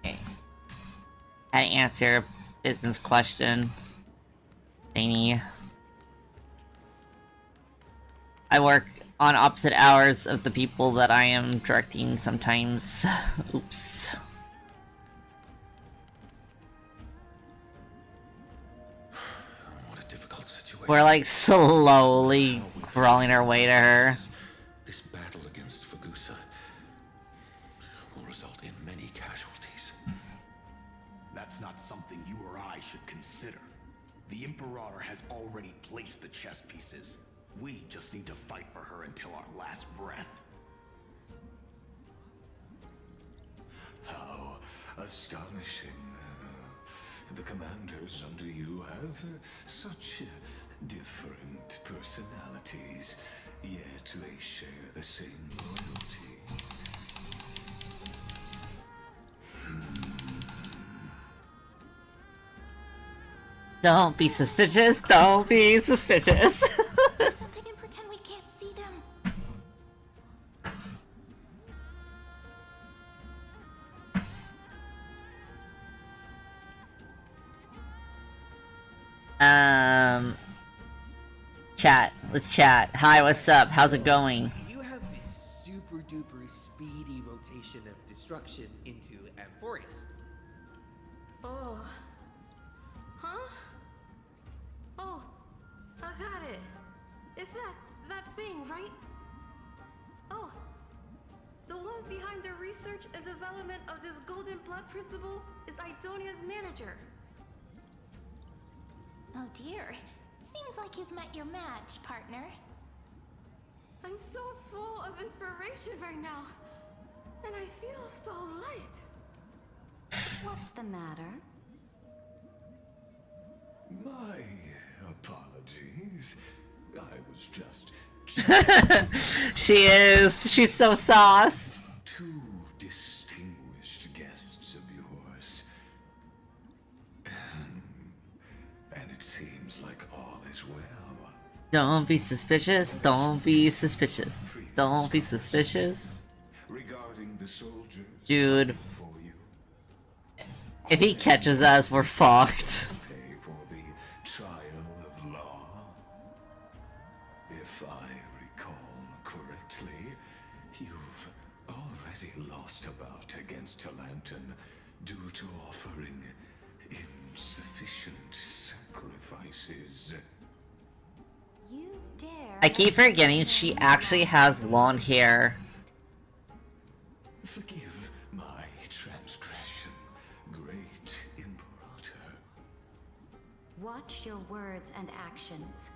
Okay. I answer a business question. Thingy. I work on opposite hours of the people that I am directing sometimes. Oops. What a difficult situation. We're like slowly crawling our way to her. This battle against Fagusa will result in many casualties. That's not something you or I should consider. The Imperator has already placed the chess pieces. We just need to fight for her until our last breath. How astonishing. The commanders under you have such different personalities, yet they share the same loyalty. Don't be suspicious. Don't be suspicious. Do something and pretend we can't see them. Chat. Let's chat. Hi, what's up? How's it going? You have this super duper speedy rotation of destruction into Amphorius. Oh. Huh? Oh, I got it. It's that thing, right? Oh. The one behind the research and development of this golden blood principle is Idonia's manager. Oh dear. Seems like you've met your match, partner. I'm so full of inspiration right now. And I feel so light. What's the matter? My apologies. I was just She is. She's so sauced. two distinguished guests of yours. And it seems like all is well. Don't be suspicious. Don't be suspicious. Don't be suspicious. Regarding the soldiers Dude. for you, If he catches us, we're fucked. pay for the trial of law. If I recall correctly, you've already lost a bout against Talanton due to offering insufficient sacrifices. You dare. I keep forgetting she actually has blonde hair. Forgive my transgression, great Imperator. Watch your words and actions.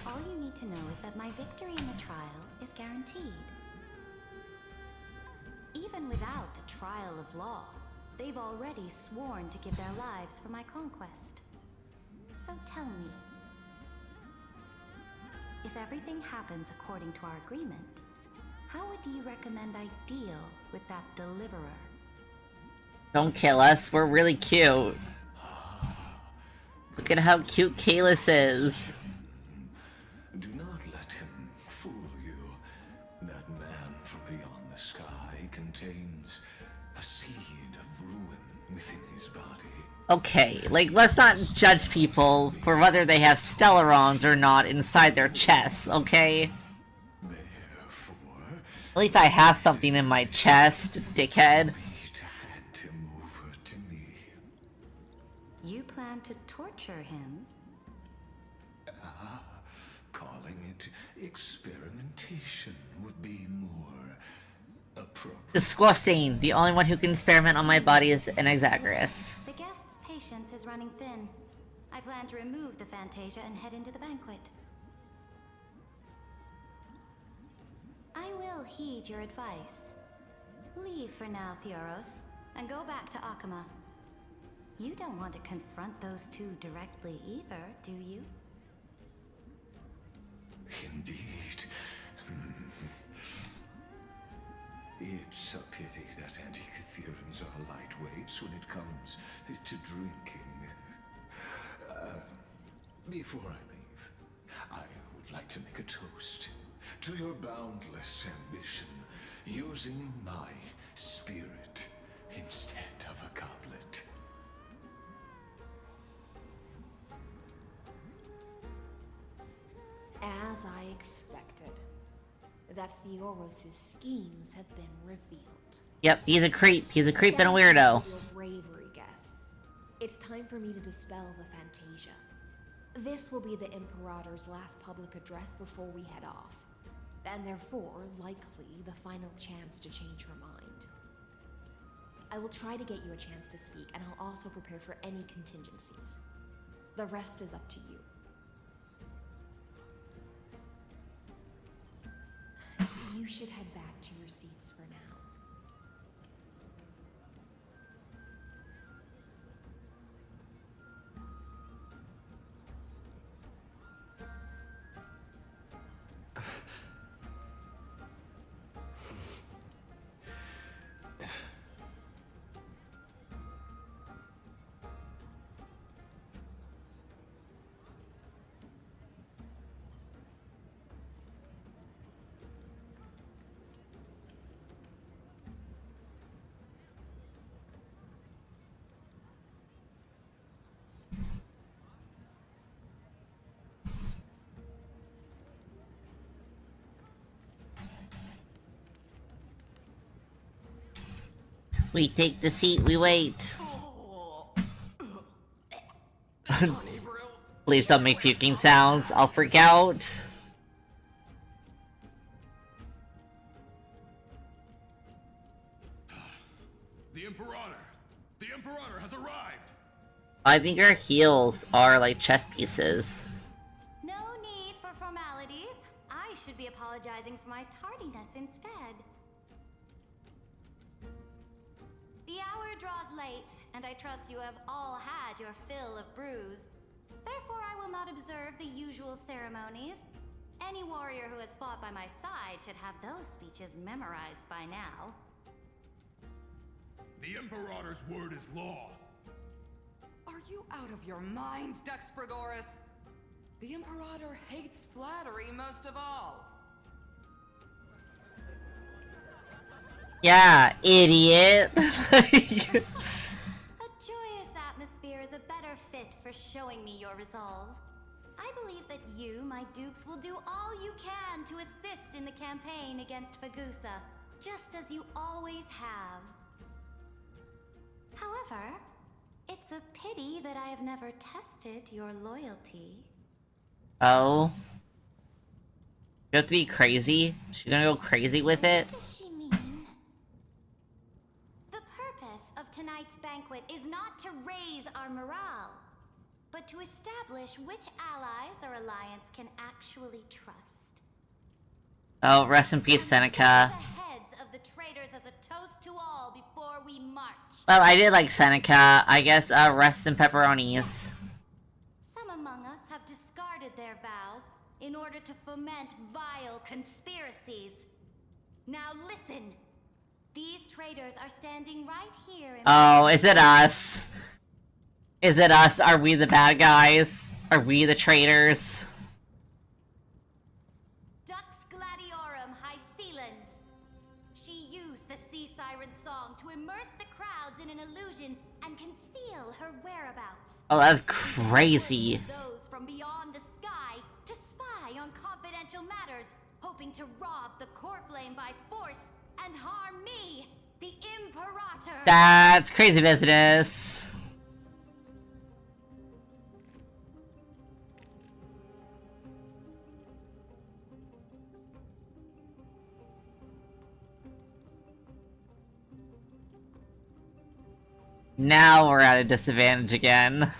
All you need to know is that my victory in the trial is guaranteed. Even without the trial of law, they've already sworn to give their lives for my conquest. So tell me, if everything happens according to our agreement, how would you recommend I deal with that deliverer? Don't kill us. We're really cute. Look at how cute Kalis is. Do not let him fool you. That man from beyond the sky contains a seed of ruin within his body. Okay, like, let's not judge people for whether they have Stellarons or not inside their chests, okay? Therefore, At least I have something in my chest, dickhead. need to hand him over to me. You plan to torture him? Calling it experimentation would be more appropriate. Disgusting. The only one who can experiment on my body is an Exagorus. The guest's patience is running thin. I plan to remove the Fantasia and head into the banquet. I will heed your advice. Leave for now, Theoros, and go back to Akama. You don't want to confront those two directly either, do you? Indeed. It's a pity that Antikytherans are lightweights when it comes to drinking. Before I leave, I would like to make a toast. to your boundless ambition, using my spirit instead of a goblet. As I expected, that Theoros' schemes have been revealed. Yep, he's a creep. He's a creep and a weirdo. Thank you for your bravery, guests. It's time for me to dispel the Fantasia. This will be the Imperator's last public address before we head off, and therefore, likely, the final chance to change her mind. I will try to get you a chance to speak, and I'll also prepare for any contingencies. The rest is up to you. You should head back to your seats for now. We take the seat, we wait. Please don't make puking sounds, I'll freak out. The Imperator! The Imperator has arrived! I think our heels are like chess pieces. No need for formalities. I should be apologizing for my tardiness instead. The hour draws late, and I trust you have all had your fill of brews. Therefore, I will not observe the usual ceremonies. Any warrior who has fought by my side should have those speeches memorized by now. The Imperator's word is law. Are you out of your mind, Dux Frigoris? The Imperator hates flattery most of all. Yeah, idiot. A joyous atmosphere is a better fit for showing me your resolve. I believe that you, my dukes, will do all you can to assist in the campaign against Fagusa, just as you always have. However, it's a pity that I have never tested your loyalty. Oh. You have to be crazy? She's gonna go crazy with it? What does she mean? The purpose of tonight's banquet is not to raise our morale, but to establish which allies our alliance can actually trust. Oh, rest in peace, Seneca. The heads of the traitors as a toast to all before we march. Well, I did like Seneca. I guess, rest in pepperonis. Some among us have discarded their vows in order to foment vile conspiracies. Now listen. These traitors are standing right here in— Oh, is it us? Is it us? Are we the bad guys? Are we the traitors? Dux Gladiorum Hycelens. She used the Sea Siren song to immerse the crowds in an illusion and conceal her whereabouts. Oh, that's crazy. Those from beyond the sky to spy on confidential matters, hoping to rob the core flame by force and harm me, the Imperator. That's crazy business. Now we're at a disadvantage again.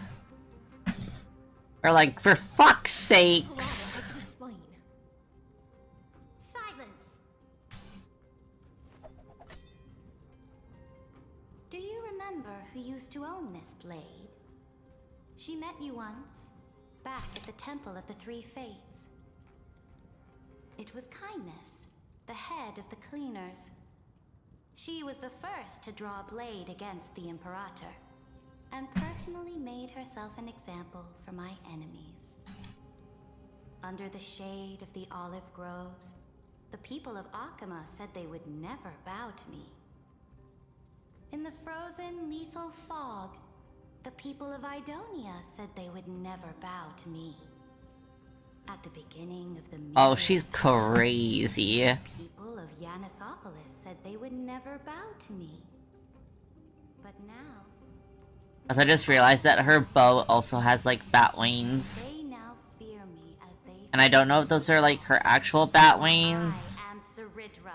Or like, for fuck's sakes! Explain. Silence! Do you remember who used to own this blade? She met you once, back at the Temple of the Three Fates. It was Kindness, the head of the Cleaners. She was the first to draw a blade against the Imperator, and personally made herself an example for my enemies. under the shade of the olive groves, the people of Akama said they would never bow to me. In the frozen, lethal fog, the people of Idonia said they would never bow to me. At the beginning of the Oh, she's crazy. the people of Yanisopolis said they would never bow to me. But now, As I just realized that her bow also has like bat wings. they now fear me as they And I don't know if those are like her actual bat wings I am Saridra,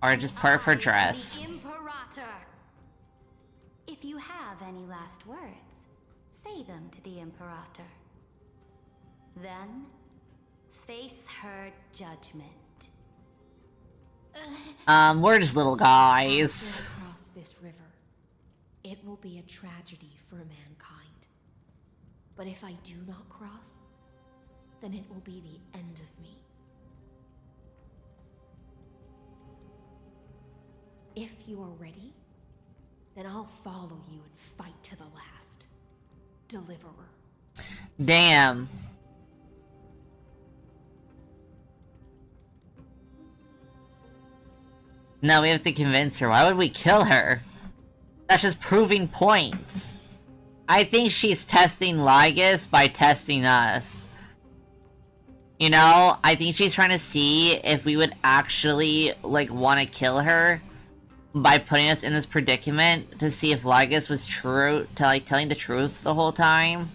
or just part of her I am dress. the Imperator. If you have any last words, say them to the Imperator. Then, face her judgment. We're just little guys. After I cross this river, it will be a tragedy for mankind. But if I do not cross, then it will be the end of me. If you are ready, then I'll follow you and fight to the last. Deliverer. Damn. No, we have to convince her. Why would we kill her? That's just proving points. I think she's testing Lygus by testing us. You know, I think she's trying to see if we would actually, like, want to kill her by putting us in this predicament to see if Lygus was true, to, like, telling the truth the whole time.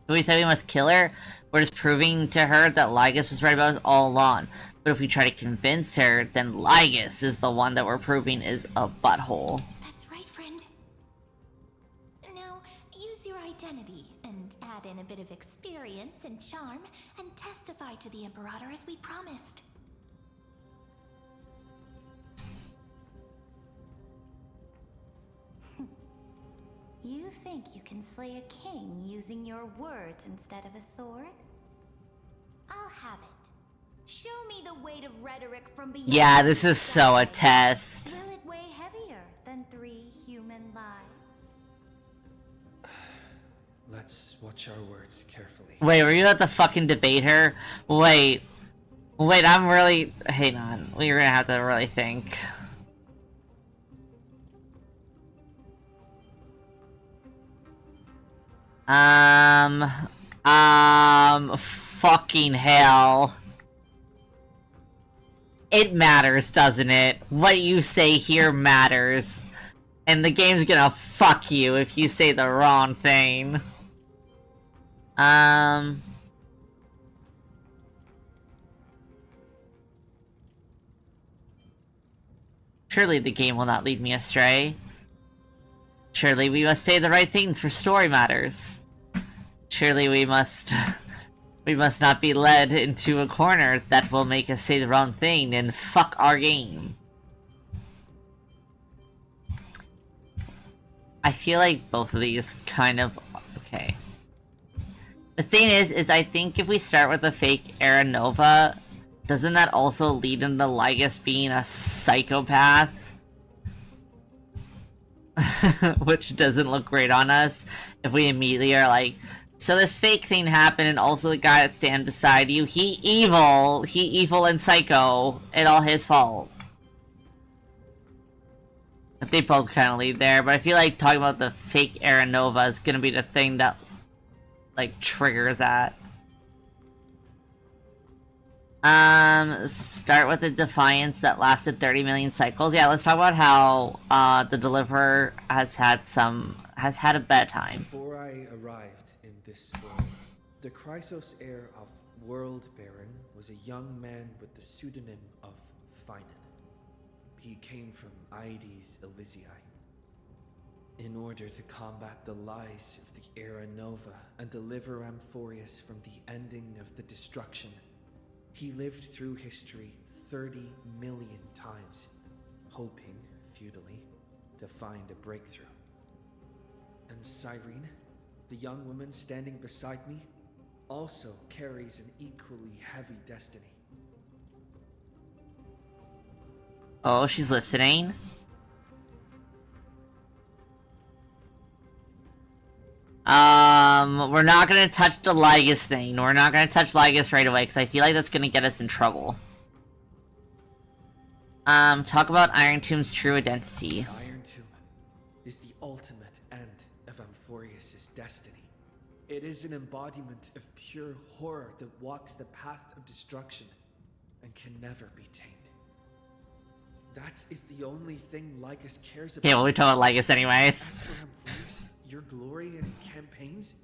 If we said we must kill her, we're just proving to her that Lygus was right about us all along. But if we try to convince her, then Lygus is the one that we're proving is a butthole. That's right, friend. Now, use your identity and add in a bit of experience and charm and testify to the Imperator as we promised. You think you can slay a king using your words instead of a sword? I'll have it. Show me the weight of rhetoric from beyond. Yeah, this the is so a sky. test. Will it weigh heavier than 3 human lives? Let's watch our words carefully. Wait, were you about to fucking debate her? Wait, I'm really... Hang on, we're gonna have to really think. Fucking hell. It matters, doesn't it? What you say here matters. And the game's gonna fuck you if you say the wrong thing. Surely the game will not lead me astray. Surely we must say the right things for story matters. Surely we must... we must not be led into a corner that will make us say the wrong thing and fuck our game. I feel like both of these kind of... Okay. The thing is I think if we start with a fake Era Nova, doesn't that also lead into Lygus being a psychopath? Which doesn't look great on us if we immediately are like, so this fake thing happened and also the guy that stands beside you, he evil and psycho, it's all his fault. They both kind of lead there, but I feel like talking about the fake Era Nova is gonna be the thing that, like, triggers that. Start with the Defiance that lasted 30 million cycles. Yeah, let's talk about how, the Deliverer has had a bad time. Before I arrived in this world, the Chrysos heir of World Baron was a young man with the pseudonym of Finan. He came from Aedes Elysiae. In order to combat the lies of the Era Nova and deliver Amphorius from the ending of the destruction, he lived through history 30 million times, hoping, futilely, to find a breakthrough. And Cyrene, the young woman standing beside me, also carries an equally heavy destiny. Oh, she's listening? We're not gonna touch the Lygus thing. We're not gonna touch Lygus right away, because I feel like that's gonna get us in trouble. Talk about Iron Tomb's true identity. Iron Tomb is the ultimate end of Amphorius' destiny. It is an embodiment of pure horror that walks the path of destruction and can never be tamed. That is the only thing Lycus cares about. Yeah, well, we talk about Lygus anyways. As for Amphorius, your glory and campaigns,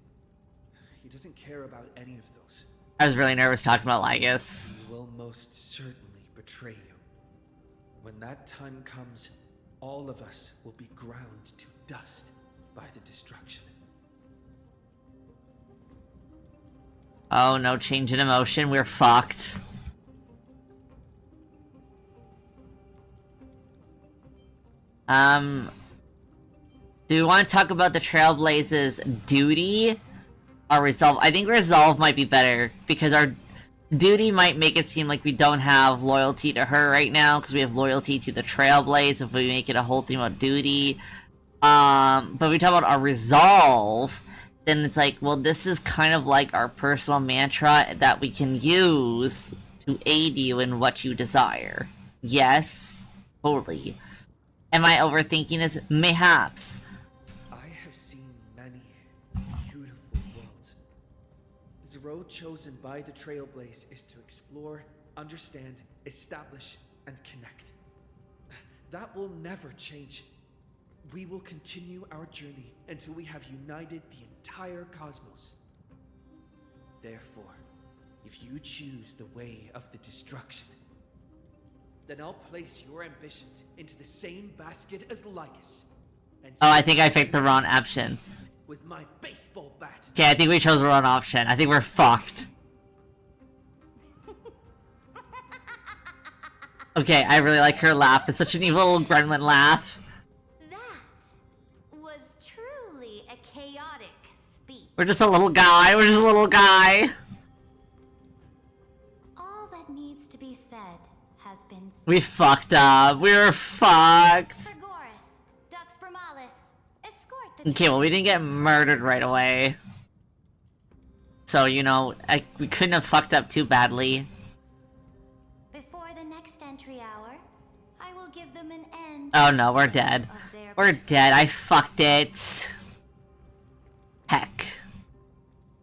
he doesn't care about any of those. I was really nervous talking about Lygus. He will most certainly betray you. When that time comes, all of us will be ground to dust by the destruction. Oh, no change in emotion. We're fucked. Do we want to talk about the Trailblaze's duty or resolve? I think resolve might be better, because our duty might make it seem like we don't have loyalty to her right now, because we have loyalty to the Trailblaze if we make it a whole thing about duty. But we talk about our resolve, then it's like, well, this is kind of like our personal mantra that we can use to aid you in what you desire. Yes, totally. Am I overthinking this? Mayhaps. I have seen many beautiful worlds. The road chosen by the Trailblaze is to explore, understand, establish, and connect. That will never change. We will continue our journey until we have united the entire cosmos. Therefore, if you choose the way of the destruction, then I'll place your ambitions into the same basket as Lycus. Oh, I think I picked the wrong option. With my baseball bat. Okay, I think we chose the wrong option. I think we're fucked. Okay, I really like her laugh. It's such an evil little gremlin laugh. That was truly a chaotic speech. We're just a little guy. We're just a little guy. All that needs to be said has been said. We fucked up. We were fucked. Okay, well, we didn't get murdered right away. So, you know, we couldn't have fucked up too badly. Before the next entry hour, I will give them an end. Oh no, we're dead. We're dead. I fucked it. Heck.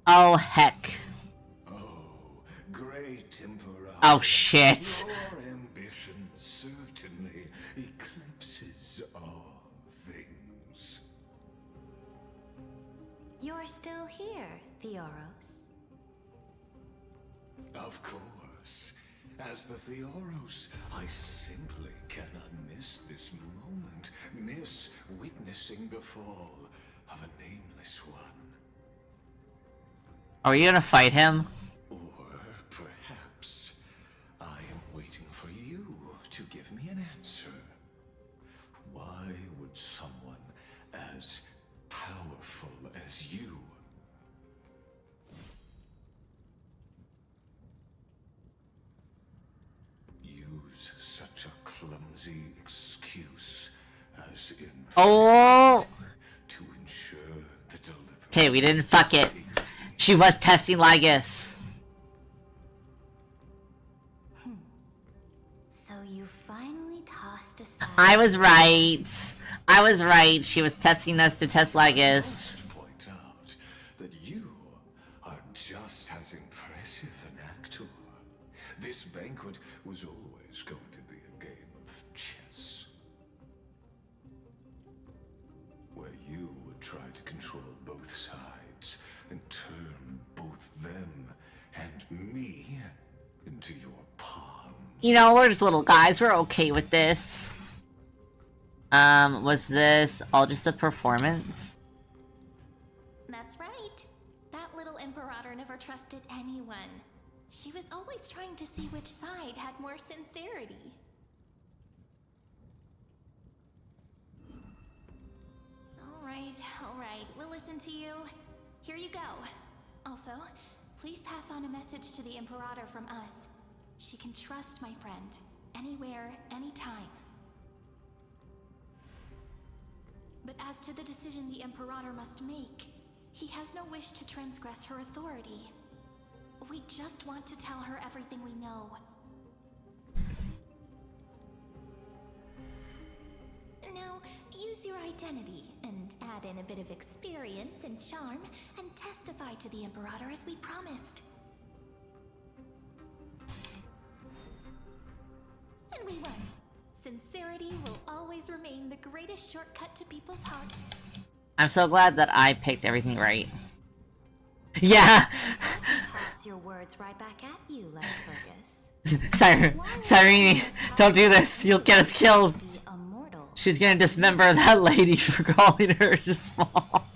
Oh, heck. Great Emperor. Oh, shit. Your ambition certainly eclipses all things. You're still here, Theoros. Of course. As the Theoros, I simply cannot miss this moment, miss witnessing the fall of a nameless one. Are you gonna fight him? Or perhaps I am waiting for you to give me an answer. Why would someone as powerful as you use such a clumsy excuse as in Oh! to ensure the delivery? Okay, we didn't fuck it. She was testing Lygus. So you finally tossed aside. I was right. I was right. She was testing us to test Lygus. Point out that you are just as impressive an actor. This banquet was always going to be a game of chess, where you would try to control both sides and turn both them and me into your pawn. You know, we're just little guys. We're okay with this. Was this all just a performance? That's right. That little Imperator never trusted anyone. She was always trying to see which side had more sincerity. All right, we'll listen to you. Here you go. Also, please pass on a message to the Imperator from us. She can trust my friend, anywhere, anytime. But as to the decision the Imperator must make, He has no wish to transgress her authority. We just want to tell her everything we know. Now, use your identity and add in a bit of experience and charm and testify to the Imperator as we promised. And we won. Sincerity will always remain the greatest shortcut to people's hearts. I'm so glad that I picked everything right. Yeah! Toss your words right back at you, like Fergus. Cyrene, don't do this! You'll get us killed! She's gonna dismember that lady for calling her just small.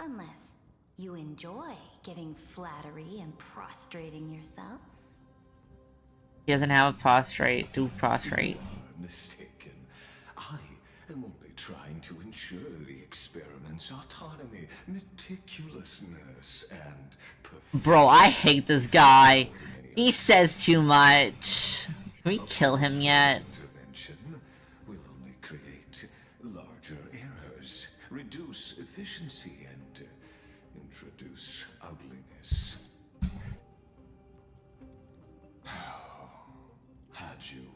Unless you enjoy giving flattery and prostrating yourself. He doesn't have a prostrate. Do prostrate. Mistaken. I am only trying to ensure the experiment's autonomy, meticulousness, and perfection. Bro, I hate this guy. He says too much. Can we kill him yet? Intervention will only create larger errors, reduce efficiency, and introduce ugliness. Had you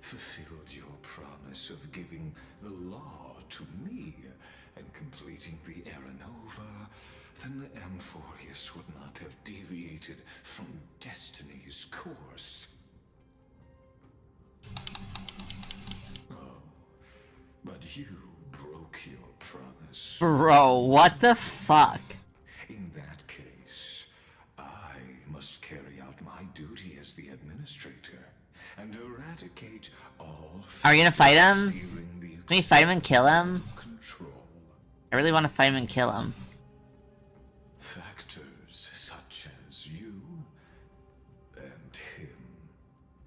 fulfilled your promise of giving the law to me and completing the Aranova, then Amphorius would not have deviated from destiny's course. Oh, but you broke your promise. Bro, what the fuck? In that case, I must carry out my duty as the administrator and eradicate all. Are we gonna fight him? Can we fight him and kill him? I really want to fight him and kill him. Factors such as you and him.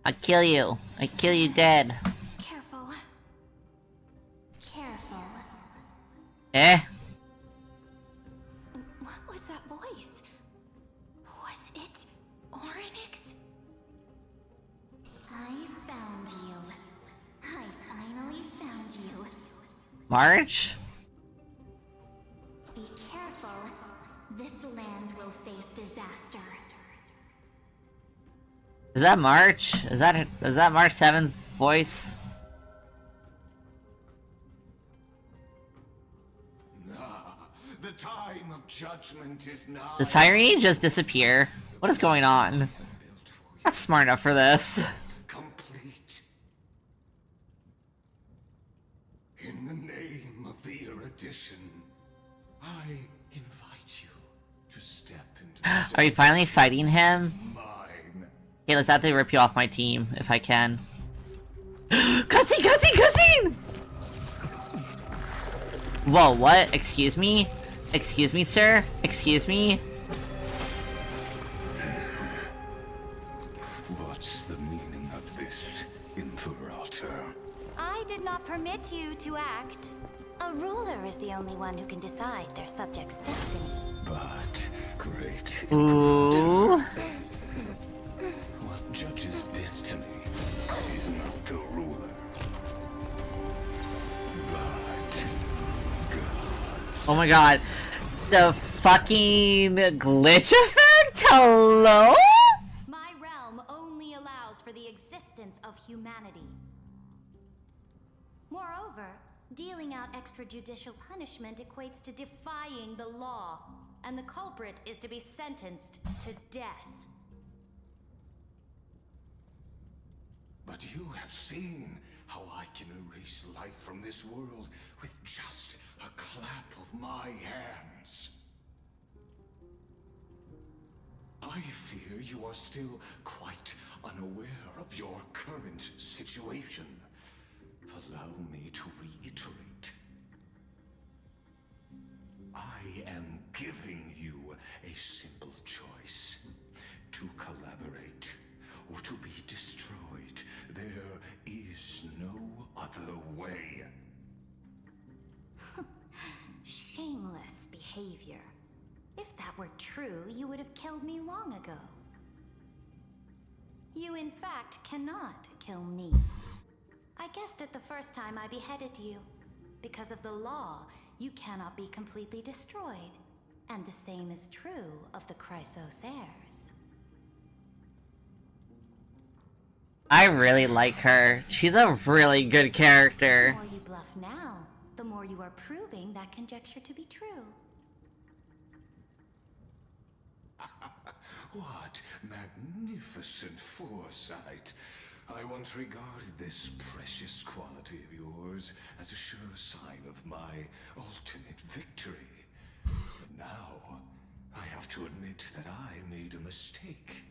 I'll kill you. I kill you dead. Careful. Careful. Eh? What was that voice? Was it Orynyx? I found you. I finally found you. March? Be careful. This land will face disaster. Is that March? Is that March 7's voice? The time of judgment is nigh. Did Cyrene just disappear? What is going on? Not smart enough for this. Complete. In the name of the erudition, I invite you to step into the Are we finally fighting him? mine. Okay, let's have to rip you off my team, if I can. Cutscene! Cutscene! Cutscene! Whoa, what? Excuse me? Excuse me, sir? Excuse me? What's the meaning of this, Imperator? I did not permit you to act. A ruler is the only one who can decide their subject's destiny. But, great Ooh. what judges destiny is not the ruler. Oh my god. The fucking glitch effect? Hello? My realm only allows for the existence of humanity. Moreover, dealing out extrajudicial punishment equates to defying the law, and the culprit is to be sentenced to death. But you have seen how I can erase life from this world with just a clap of my hands. I fear you are still quite unaware of your current situation. Allow me to reiterate. I am giving you a simple choice. To collaborate or to be destroyed. There is no other way. Shameless behavior. If that were true, you would have killed me long ago. You, in fact, cannot kill me. I guessed it the first time I beheaded you. Because of the law, you cannot be completely destroyed. And the same is true of the Chrysos heirs. I really like her. She's a really good The character. more you bluff now, the more you are proving that conjecture to be true. What magnificent foresight! I once regarded this precious quality of yours as a sure sign of my ultimate victory. But now, I have to admit that I made a mistake.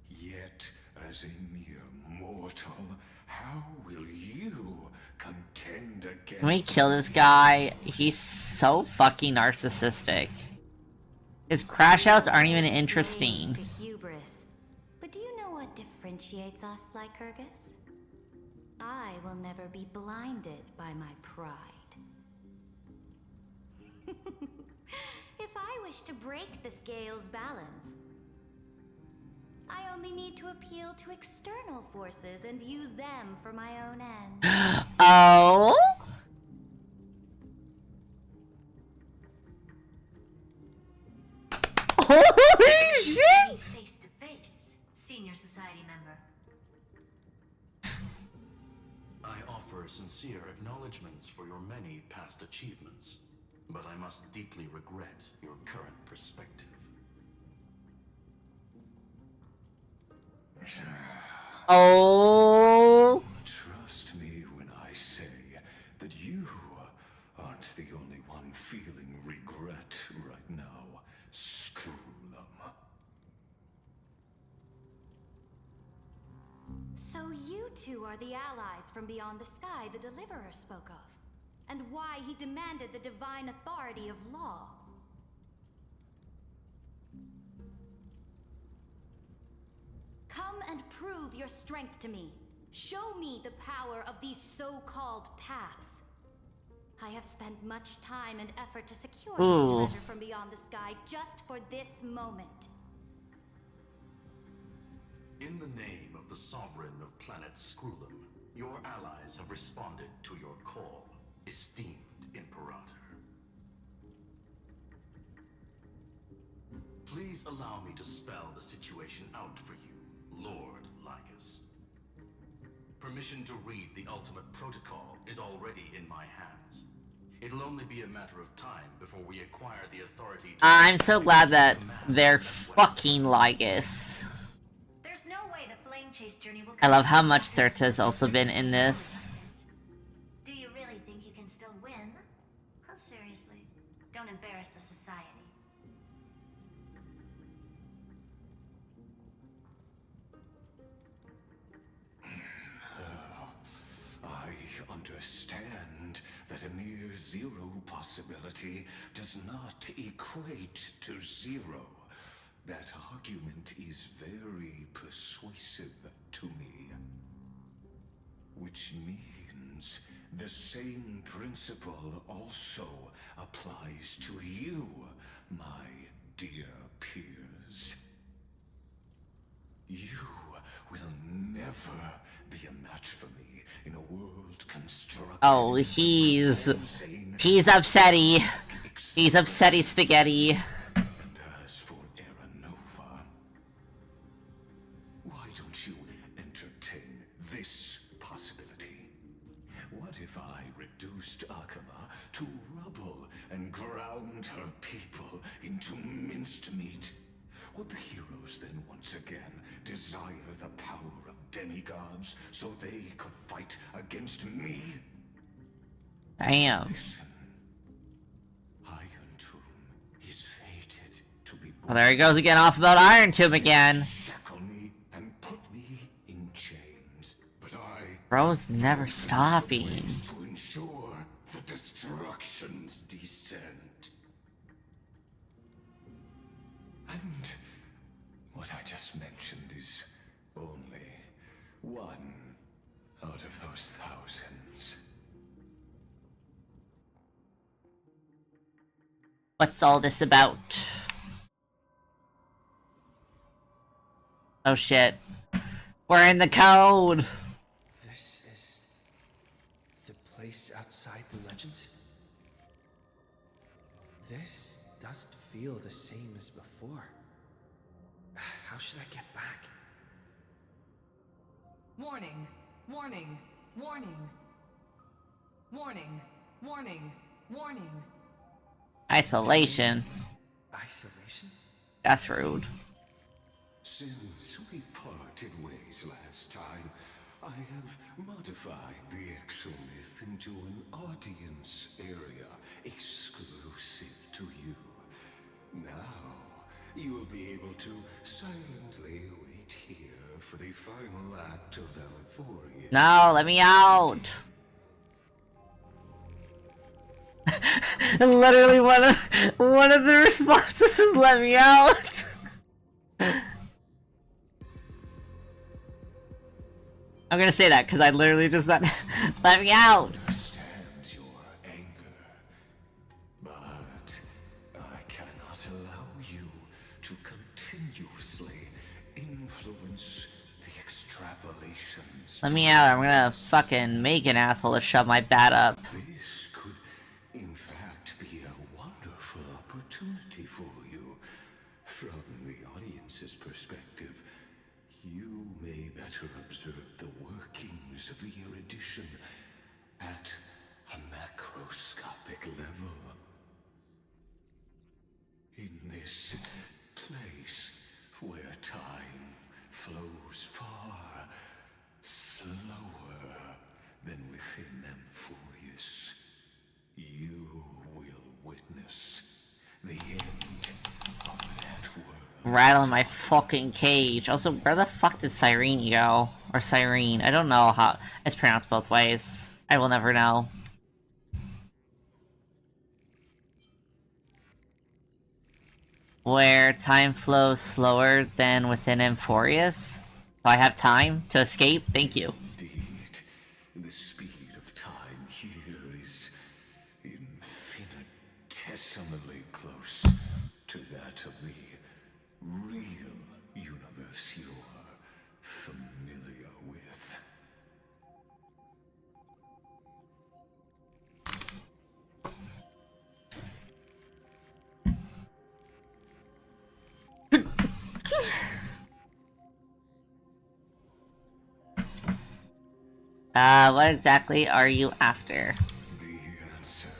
Yet, as a mere mortal, how will you contend against... Can we kill this guy? He's so fucking narcissistic. His crash outs aren't even interesting. To hubris. But do you know what differentiates us, Lycurgus? I will never be blinded by my pride. If I wish to break the scale's balance, I only need to appeal to external forces and use them for my own ends. Oh? Holy shit! Face to face, senior society member. I offer sincere acknowledgments for your many past achievements, but I must deeply regret your current perspective. Oh. Trust me when I say that you aren't the only one feeling regret right now. Screw them. So you two are the allies from beyond the sky the Deliverer spoke of, and why he demanded the divine authority of law. Come and prove your strength to me. Show me the power of these so-called paths. I have spent much time and effort to secure this treasure from beyond the sky just for this moment. In the name of the Sovereign of Planet Scrulum, your allies have responded to your call, esteemed Imperator. Please allow me to spell the situation out for you, Lord Lycus. Permission to read the ultimate protocol is already in my hands. It'll only be a matter of time before we acquire the authority to... I'm so glad that they're fucking Lycus. There's no way the flame chase journey will... I love how much Thirta's also been in this. Do you really think you can still win? Oh, seriously. Don't embarrass the society. I understand that a mere zero possibility does not equate to zero. That argument is very persuasive to me. Which means the same principle also applies to you, my dear peers. You will never be a match for me in a world constructed... Oh, he's upsetty. He's upsetty spaghetti. And as for Aranova, why don't you entertain this possibility? What if I reduced Akama to rubble and ground her people into minced meat? Would the heroes then once again desire the power of demigods so they could fight against me? Damn. Listen, Iron Tomb is fated to be... Well, there he goes again off about Iron Tomb again. Shackle me and put me in chains. But I... Bro's never stopping. to ensure the destruction's descent. And what I just mentioned is only one out of those thousands. What's all this about? Oh shit. We're in the code! This is the place outside the legends? feel the same as before. How should I get back? Warning, warning, warning. Warning, warning, warning. Isolation. Isolation? That's rude. Since we parted ways last time, I have modified the exomyth into an audience area exclusive to you. Now, you will be able to silently wait here for the final act of Alphorius. No, let me out! Literally one of the responses is let me out. I'm gonna say that because I literally just said let me out. Understand your anger, but I cannot allow you to continuously influence the extrapolations. Let me out. I'm gonna fucking make an asshole to shove my bat up. This could, in fact, be a wonderful opportunity for you. From the audience's perspective, you may better observe the workings of the erudition at a macroscopic level. In this place where time flows far slower than within Amphorius, you will witness the end of that world. Rattling my fucking cage. Also, where the fuck did Cyrene go? Or Cyrene. I don't know how it's pronounced both ways. I will never know. Where time flows slower than within Amphorius? Do I have time to escape? Thank you. Indeed, the speed of time here is infinitesimally close to that of the real universe you're familiar with. What exactly are you after? The answer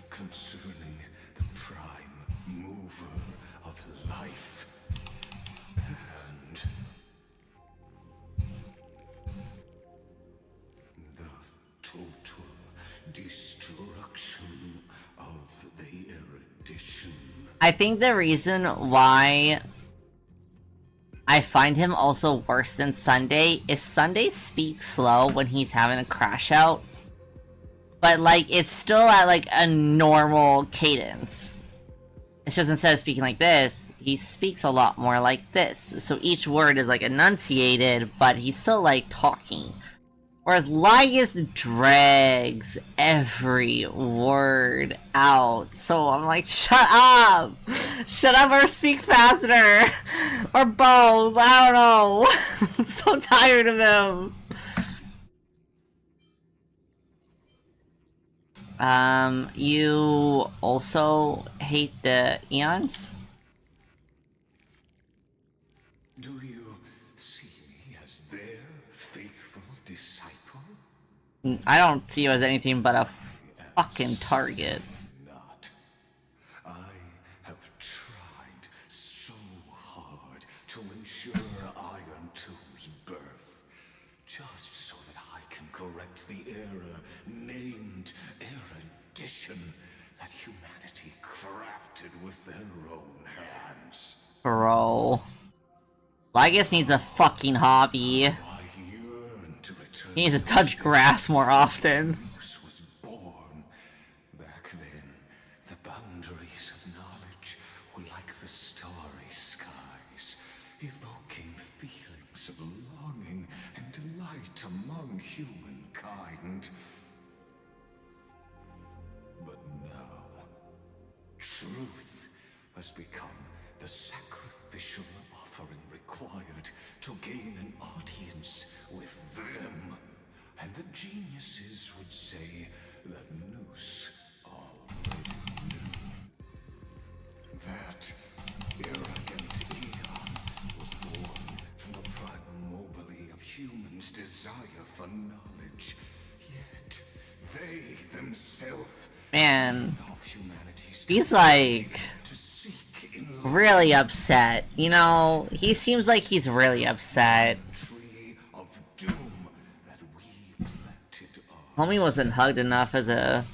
concerning the prime mover of life and the total destruction of the erudition. I think the reason why I find him also worse than Sunday is Sunday speaks slow when he's having a crash out. But, like, it's still at, like, a normal cadence. It's just instead of speaking like this, he speaks a lot more like this. So each word is, like, enunciated, but he's still, like, talking. Whereas Lygus drags every word out. So I'm like, shut up! Shut up or speak faster! Or both, I don't know. I'm so tired of him. You also hate the Eons? Do you see me as their faithful disciple? I don't see you as anything but a fucking target. Not. I have tried so hard to ensure Iron Two's birth, just so that I can correct the error named erudition that humanity crafted with their own hands. Bro. Lygus needs a fucking hobby. I yearn to return. He needs to touch grass more often. Was born. Back then, the boundaries of knowledge were like the starry skies, evoking feelings of longing and delight among humankind. But now, truth has become the sacrificial offering required to gain an audience with them. And the geniuses would say that Noose already knew. beings desire for knowledge, yet they themselves Man, of humanity's he's like to seek in really upset. You know, he seems like he's really upset. tree of doom that we planted Homie wasn't hugged enough as a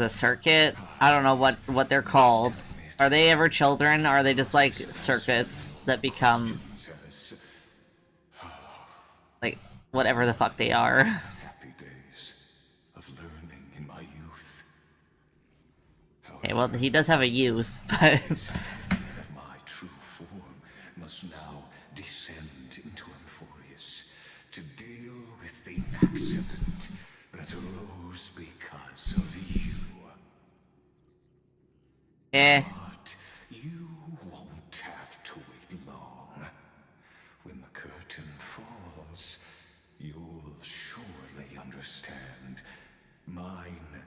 circuit. I don't know what they're called. Are they ever children? Or are they just like circuits that become like whatever the fuck they are? happy days of learning in my youth. Okay, well he does have a youth, but That my true form must now descend into Amphorius to deal with the accident that arose because of you. But you won't have to wait long. When the curtain falls, you'll surely understand mine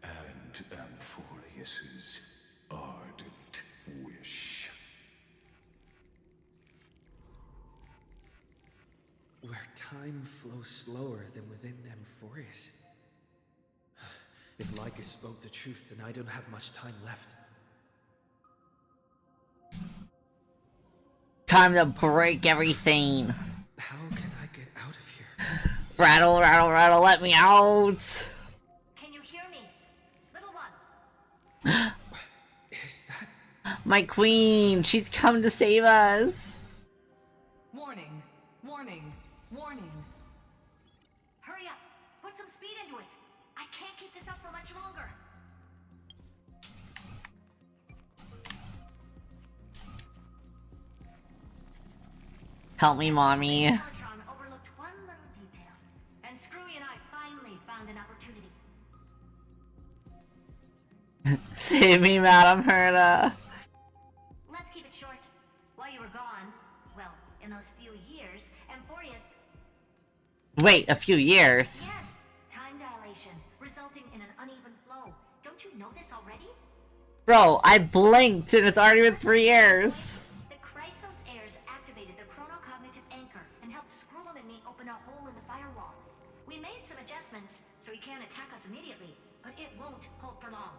and Amphorius's ardent wish. Where time flows slower than within Amphorius. If Lycus spoke the truth, then I don't have much time left. time to break everything. How can I get out of here? Rattle, rattle, rattle, let me out. Can you hear me? Little one. Is that my queen? She's come to save us. Warning, warning, warning. Hurry up. Put some speed into it. I can't keep this up for much longer. Help me, mommy. Teletron overlooked one little detail, and Screwy and I finally found an opportunity. Save me, Madam Herta. Let's keep it short. While you were gone, well, in those few years, Amphorius... Wait, a few years? Yes, time dilation, resulting in an uneven flow. Don't you know this already? Bro, I blinked and it's already been 3 years. The Chrysos heirs activated the chronocognitive anchor and helped Skrullum and me open a hole in the firewall. We made some adjustments, so he can't attack us immediately, but it won't hold for long.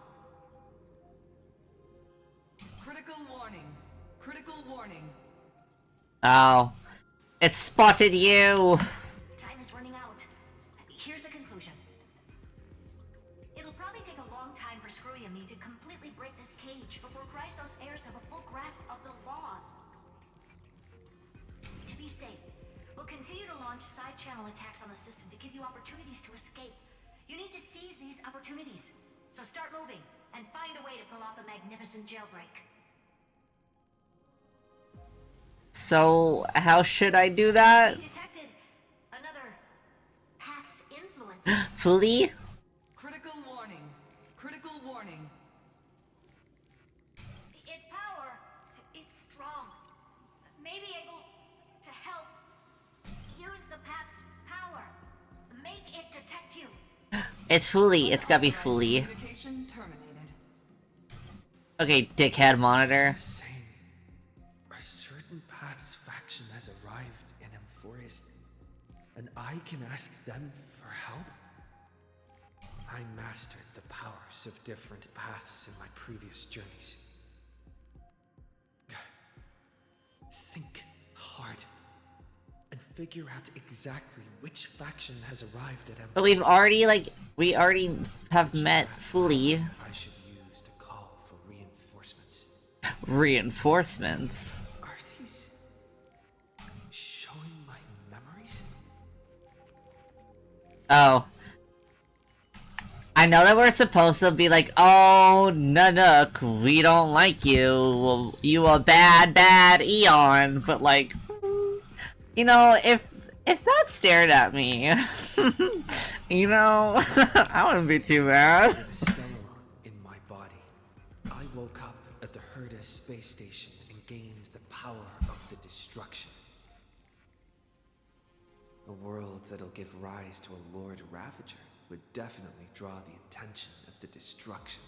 Critical warning. Critical warning. Oh. It spotted you. Time is running out. Here's the conclusion. It'll probably take a long time for Screwy and me to completely break this cage before Chrysos heirs have a full grasp of the law. To be safe, we'll continue to launch side-channel attacks on the system to give you opportunities to escape. You need to seize these opportunities. So start moving and find a way to pull off a magnificent jailbreak. So, how should I do that? We detected another path's influence. Fully? Critical warning. Critical warning. Its power is strong. May be able to help use the path's power. Make it detect you. It's Fully. It's gotta be Fully. Communication terminated. Okay, dickhead monitor. a certain path's faction has arrived in Amphorius, and I can ask them for help? I mastered the powers of different paths in my previous journeys. Think hard and figure out exactly which faction has arrived at Amphorius. But we've already, we already have met Fully. I should use to call for reinforcements. Reinforcements? Are these showing my memories? Oh. I know that we're supposed to be like, oh, Nanook, we don't like you. You a bad, bad Eon. But like, you know, if that stared at me, you know, I wouldn't be too bad. The Stellaron in my body. I woke up at the Herta space station and gained the power of the destruction. A world that'll give rise to a Lord Ravager would definitely draw the attention of the destruction.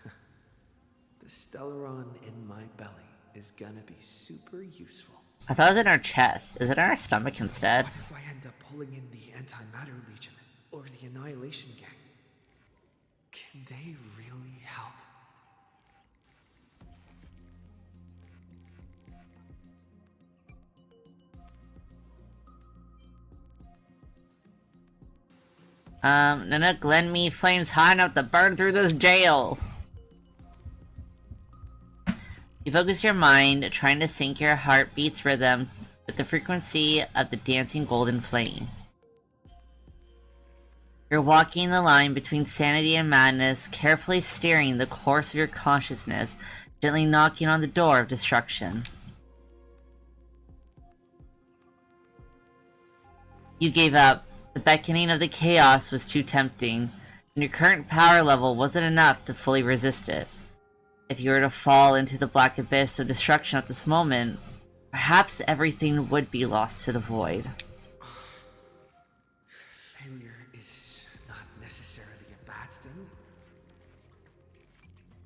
The Stellaron in my belly is gonna be super useful. I thought it was in our chest. Is it in our stomach instead? What if I end up pulling in the Antimatter Legion or the Annihilation Gang? Can they really help? Nanook, lend me flames high enough to burn through this jail. You focus your mind, trying to sync your heartbeat's rhythm with the frequency of the dancing golden flame. You're walking the line between sanity and madness, carefully steering the course of your consciousness, gently knocking on the door of destruction. You gave up. The beckoning of the chaos was too tempting, and your current power level wasn't enough to fully resist it. If you were to fall into the black abyss of destruction at this moment, perhaps everything would be lost to the void. Failure is not necessarily a bad thing.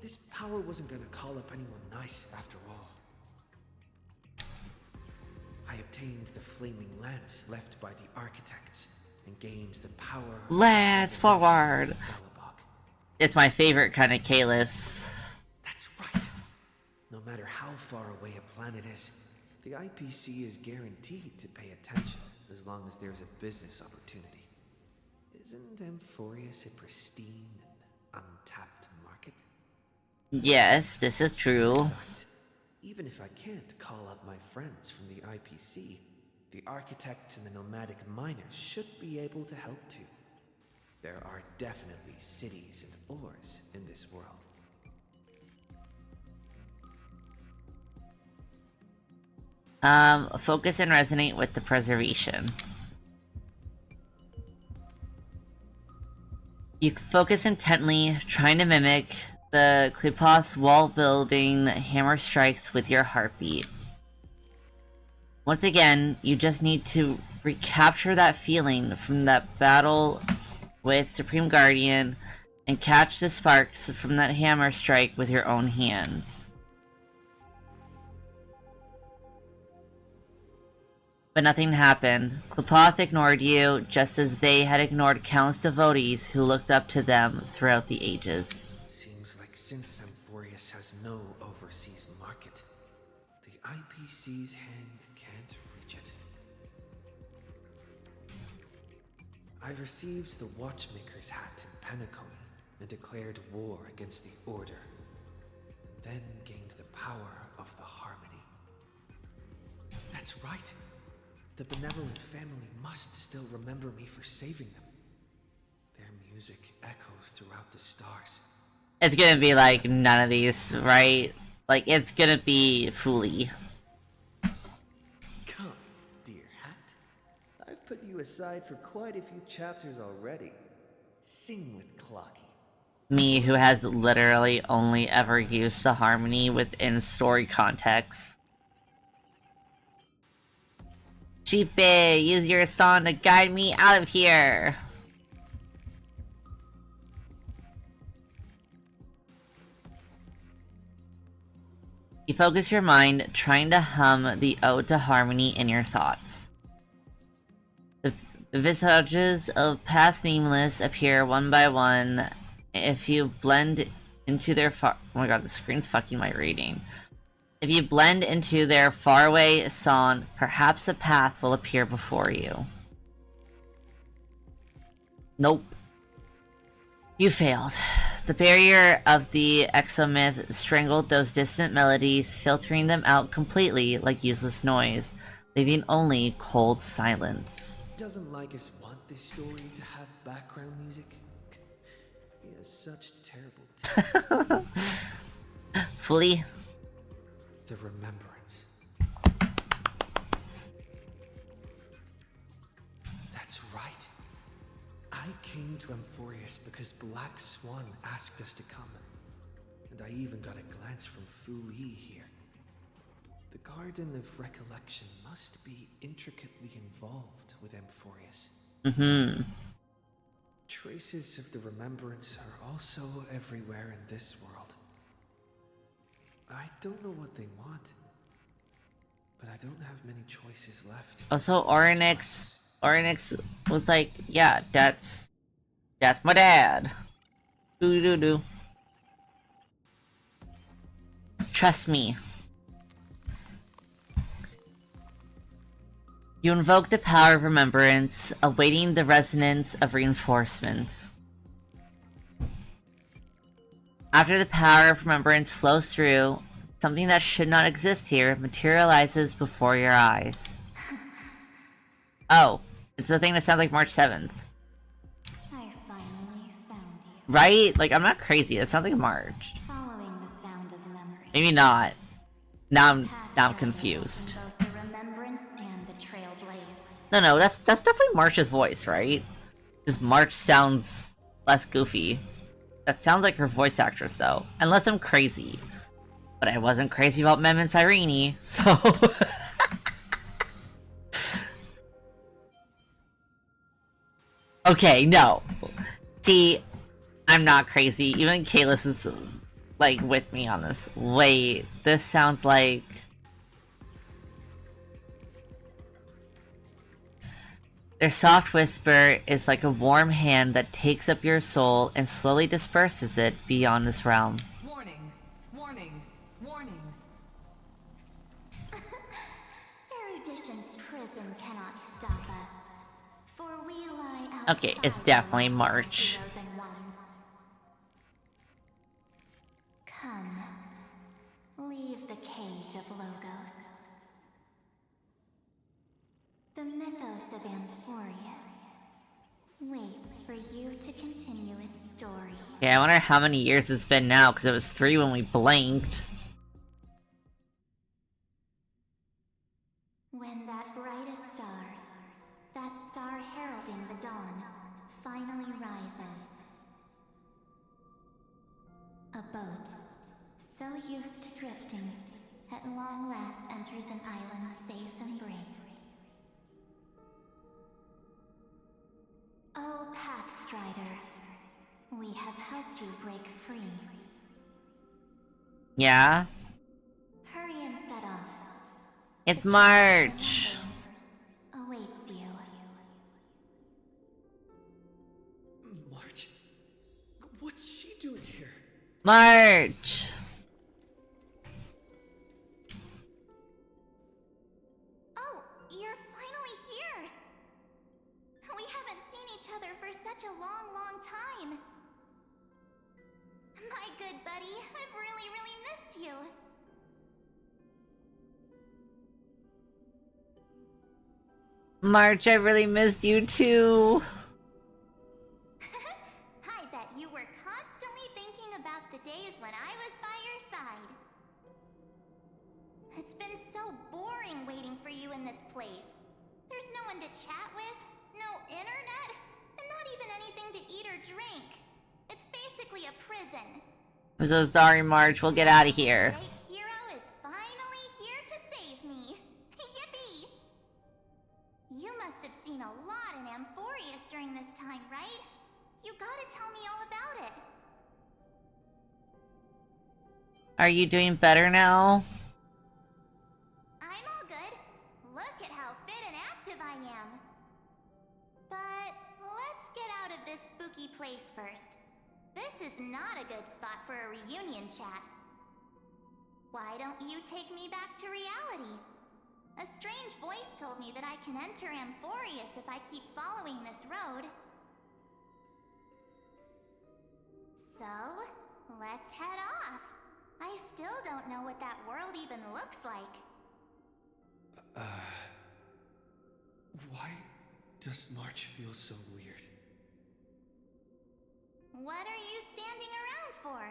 This power wasn't gonna call up anyone nice after all. I obtained the flaming lance left by the architects and gained the power. Let's forward! It's my favorite kind of Kalis. That's right. No matter how far away a planet is, the IPC is guaranteed to pay attention as long as there's a business opportunity. Isn't Amphorius a pristine and untapped market? Yes, this is true. Besides, even if I can't call up my friends from the IPC, the architects and the nomadic miners should be able to help too. There are definitely cities and ores in this world. Focus and resonate with the preservation. You focus intently, trying to mimic the Klipos wall-building hammer strikes with your heartbeat. Once again, you just need to recapture that feeling from that battle with Supreme Guardian and catch the sparks from that hammer strike with your own hands. But nothing happened. Klipoth ignored you, just as they had ignored countless devotees who looked up to them throughout the ages. Seems like since Amphorius has no overseas market, the IPC's hand can't reach it. I received the Watchmaker's hat in Penacony and declared war against the Order, and then gained the power of the Harmony. That's right. The benevolent family must still remember me for saving them. Their music echoes throughout the stars. It's gonna be like none of these, right? Like, it's gonna be Fooly. Come, dear hat. I've put you aside for quite a few chapters already. Sing with Clocky. Me, who has literally only ever used the harmony within story context. Sheepy, use your song to guide me out of here! You focus your mind, trying to hum the ode to harmony in your thoughts. The visages of past nameless appear one by one. If you blend into their oh my god, the screen's fucking my reading. If you blend into their faraway song, perhaps a path will appear before you. Nope. You failed. The barrier of the exomyth strangled those distant melodies, filtering them out completely like useless noise, leaving only cold silence. Doesn't Lycus want this story to have background music? He has such terrible taste. Fully. The remembrance. That's right. I came to Amphorius because Black Swan asked us to come. And I even got a glance from Fu Li here. The Garden of Recollection must be intricately involved with Amphorius. Mm-hmm. Traces of the remembrance are also everywhere in this world. I don't know what they want, but I don't have many choices left. Also, Orynyx was like, yeah, that's my dad. Doo doo doo. Trust me. You invoke the power of remembrance, awaiting the resonance of reinforcements. After the power of remembrance flows through, something that should not exist here materializes before your eyes. Oh, it's the thing that sounds like March 7th. I finally found you. Right? Like, I'm not crazy. It sounds like March. Following the sound of memory. Maybe not. Now I'm confused. Both the remembrance and the trailblaze. No, that's definitely March's voice, right? Just March sounds less goofy. That sounds like her voice actress, though. Unless I'm crazy. But I wasn't crazy about Mem and Cyrene, so... Okay, no. See, I'm not crazy. Even Kalis is, like, with me on this. Wait, this sounds like... Their soft whisper is like a warm hand that takes up your soul and slowly disperses it beyond this realm. Warning! Warning! Warning! Erudition's prison cannot stop us, for we lie outside. Okay, it's definitely March. Come, leave the cage of Logos. The mythos of Amphorius waits for you to continue its story. Yeah, I wonder how many years it's been now, because it was 3 when we blinked. When that brightest star, that star heralding the dawn, finally rises. A boat, so used to drifting, at long last enters an island's safe embrace. Oh, Pathstrider, we have helped you break free. Yeah? Hurry and set off. It's March! Awaits you. March? What's she doing here? March! Oh, you're finally here! We haven't seen each other for such a long, long time. My good buddy, I've really, really missed you. March, I really missed you too. I bet you were constantly thinking about the days when I was by your side. It's been so boring waiting for you in this place. There's no one to chat with, no internet, and not even anything to eat or drink. It's basically a prison. I'm so sorry, March. We'll get out of here. The great hero is finally here to save me. Yippee! You must have seen a lot in Amphorius during this time, right? You gotta tell me all about it. Are you doing better now? I'm all good. Look at how fit and active I am. But let's get out of this spooky place first. This is not a good spot for a reunion chat. Why don't you take me back to reality? A strange voice told me that I can enter Amphorius if I keep following this road. So, let's head off. I still don't know what that world even looks like. Why does March feel so weird? What are you standing around for?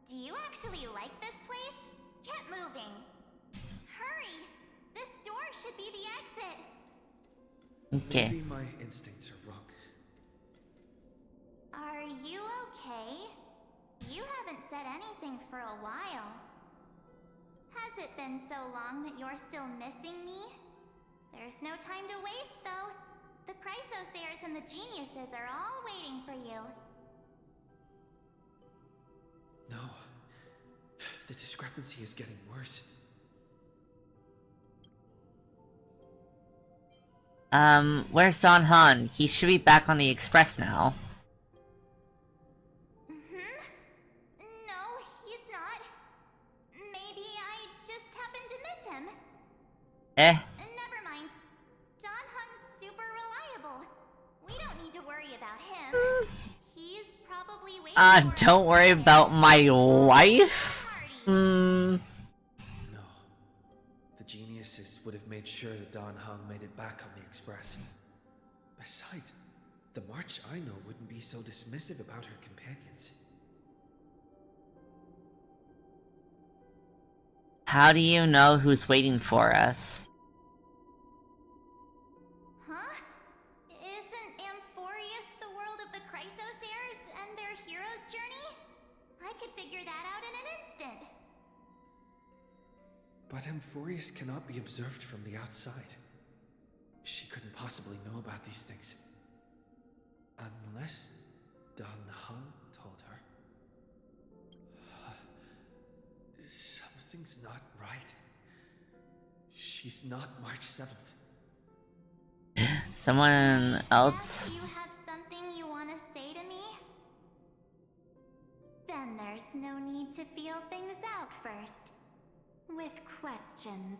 Do you actually like this place? Get moving. Hurry! This door should be the exit. Okay. Maybe my instincts are wrong. Are you okay? You haven't said anything for a while. Has it been so long that you're still missing me? There's no time to waste, though. The Chrysosairs and the Geniuses are all waiting for you. No. The discrepancy is getting worse. Where's Don Han? He should be back on the express now. No, he's not. Maybe I just happened to miss him. Never mind. Don Hung's super reliable. We don't need to worry about him. He's probably waiting for Don't worry about my wife? No. The geniuses would have made sure that Don Hung made it back on the express. Besides, the March I know wouldn't be so dismissive about her companions. How do you know who's waiting for us? Huh? Isn't Amphorius the world of the Chrysos heirs and their hero's journey? I could figure that out in an instant. But Amphorius cannot be observed from the outside. She couldn't possibly know about these things. Unless Don Hung told her. Something's not right. She's not March 7th. Someone else? Do you have something you want to say to me? Then there's no need to feel things out first. With questions.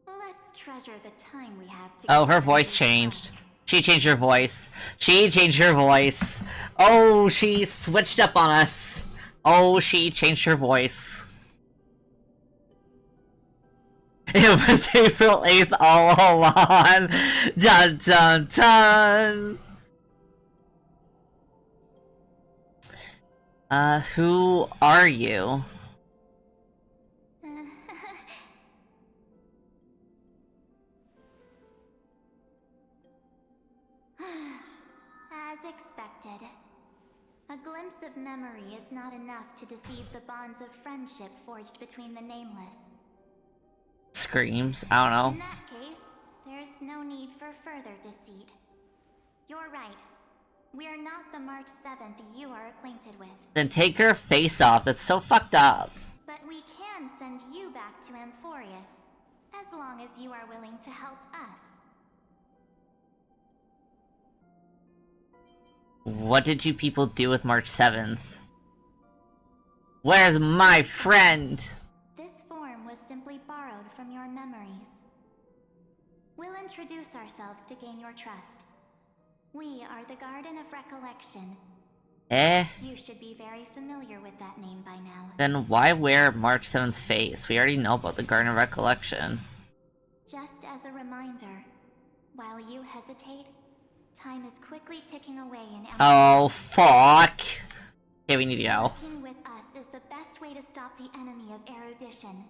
Let's treasure the time we have to. Oh, her voice changed. She changed her voice. She changed her voice. Oh, she switched up on us. Oh, she changed her voice. It was April 8th all along. Dun dun dun. Who are you? As expected. A glimpse of memory is not enough to deceive the bonds of friendship forged between the nameless. Screams. I don't know. In that case, there's no need for further deceit. You're right. We're not the March 7th you are acquainted with. Then take her face off. That's so fucked up. But we can send you back to Amphorius, as long as you are willing to help us. What did you people do with March 7th? Where's my friend? This form was simply borrowed from your memories. We'll introduce ourselves to gain your trust. We are the Garden of Recollection. You should be very familiar with that name by now. Then why wear March 7th's face? We already know about the Garden of Recollection. Just as a reminder, while you hesitate, time is quickly ticking away in Oh, fuck. Okay, we need to go. Working with us is the best way to stop the enemy of erudition.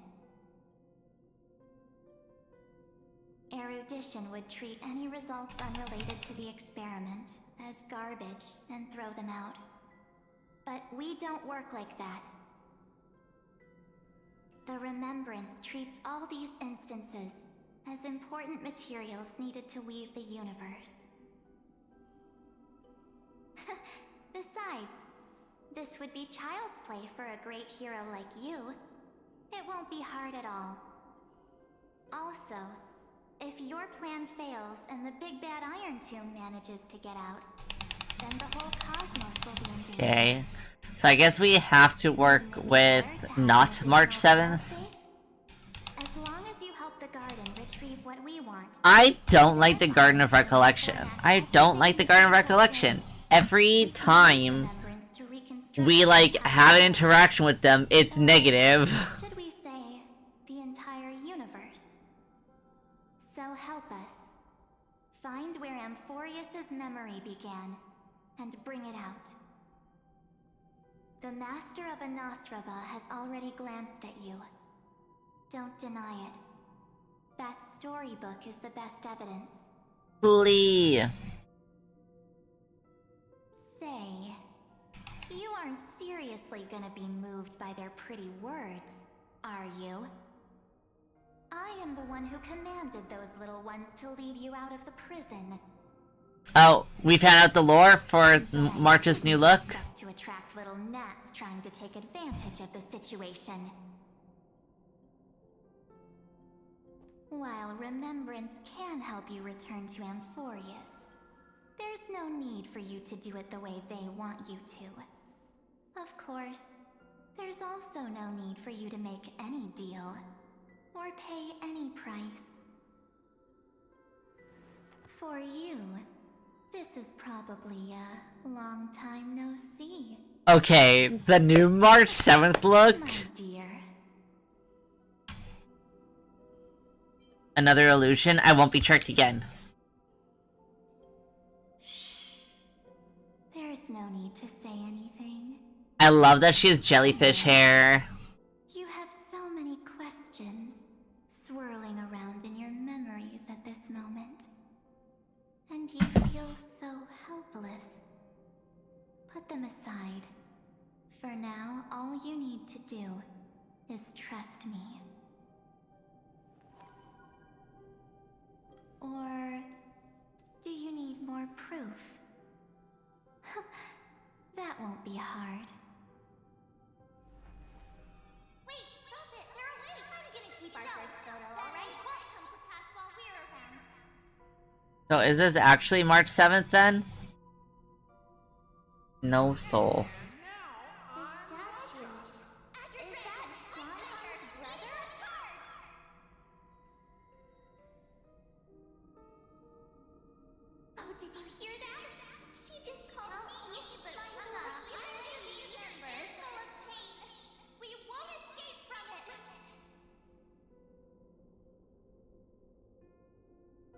Erudition would treat any results unrelated to the experiment as garbage and throw them out. But we don't work like that. The Remembrance treats all these instances as important materials needed to weave the universe. Besides, this would be child's play for a great hero like you. It won't be hard at all. Also, if your plan fails and the big bad Iron Tomb manages to get out, then the whole cosmos will be in danger. Okay. So I guess we have to work with not March 7th. As long as you help the garden retrieve what we want. I don't like the Garden of Recollection. I don't like the Garden of Recollection. Every time we, like, have an interaction with them, it's negative. Should we say, the entire universe? So help us. Find where Amphorius's memory began, and bring it out. The Master of Anastrava has already glanced at you. Don't deny it. That storybook is the best evidence. Fully. Say, you aren't seriously gonna be moved by their pretty words, are you? I am the one who commanded those little ones to lead you out of the prison. Oh, we found out the lore for March's new look. To attract little gnats trying to take advantage of the situation. While remembrance can help you return to Amphorius, there's no need for you to do it the way they want you to. Of course, there's also no need for you to make any deal, or pay any price. For you, this is probably a long time no see. Okay, the new March 7th look. My dear. Another illusion. I won't be tricked again. There's no need to say anything. I love that she has jellyfish hair. You have so many questions swirling around in your memories at this moment. And you feel so helpless. Put them aside. For now, all you need to do is trust me. Or do you need more proof? That won't be hard. Wait, stop it! They're awake! I'm gonna keep our first photo, alright? It won't come to pass while we're around. So is this actually March 7th then? No soul. The statue. Is that Donhan's brother? Oh, did you hear that? She just called me, but I'm not here. The future is full of pain. We won't escape from it.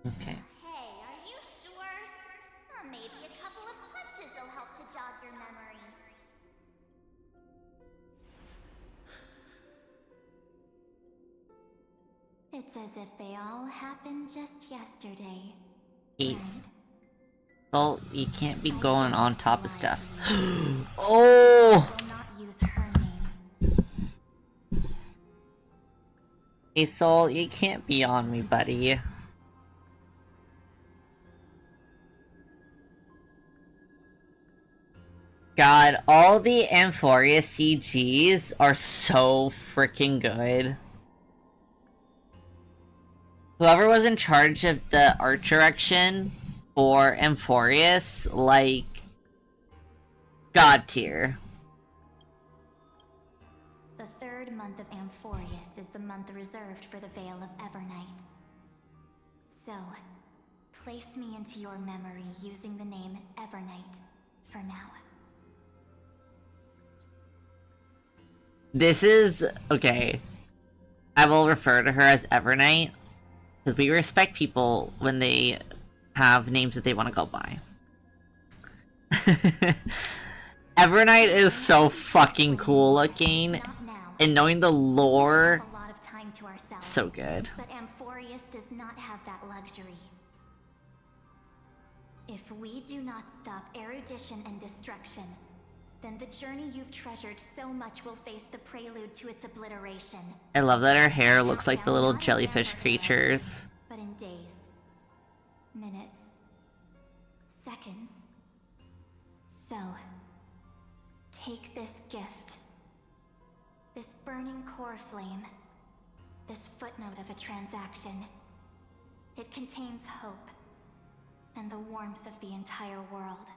Okay. Hey, are you sure? Maybe a couple of punches will help to jog your memory. It's as if they all happened just yesterday. Eat. Right? Well, you can't be going on top of stuff. Oh! Will not use her name. Hey, Soul, you can't be on me, buddy. God, all the Amphoria CGs are so freaking good. Whoever was in charge of the art direction for Amphorius, like, God tier. The third month of Amphorius is the month reserved for the Veil of Evernight. So, place me into your memory using the name Evernight for now. This is... okay. I will refer to her as Evernight, because we respect people when they have names that they want to go by. Evernight is so fucking cool looking, and knowing the lore, so good. But Amphorius does not have that luxury. If we do not stop erudition and destruction, then the journey you've treasured so much will face the prelude to its obliteration. I love that her hair looks like the little jellyfish creatures. But in days, minutes, seconds. So, take this gift. This burning core flame. This footnote of a transaction. It contains hope and the warmth of the entire world.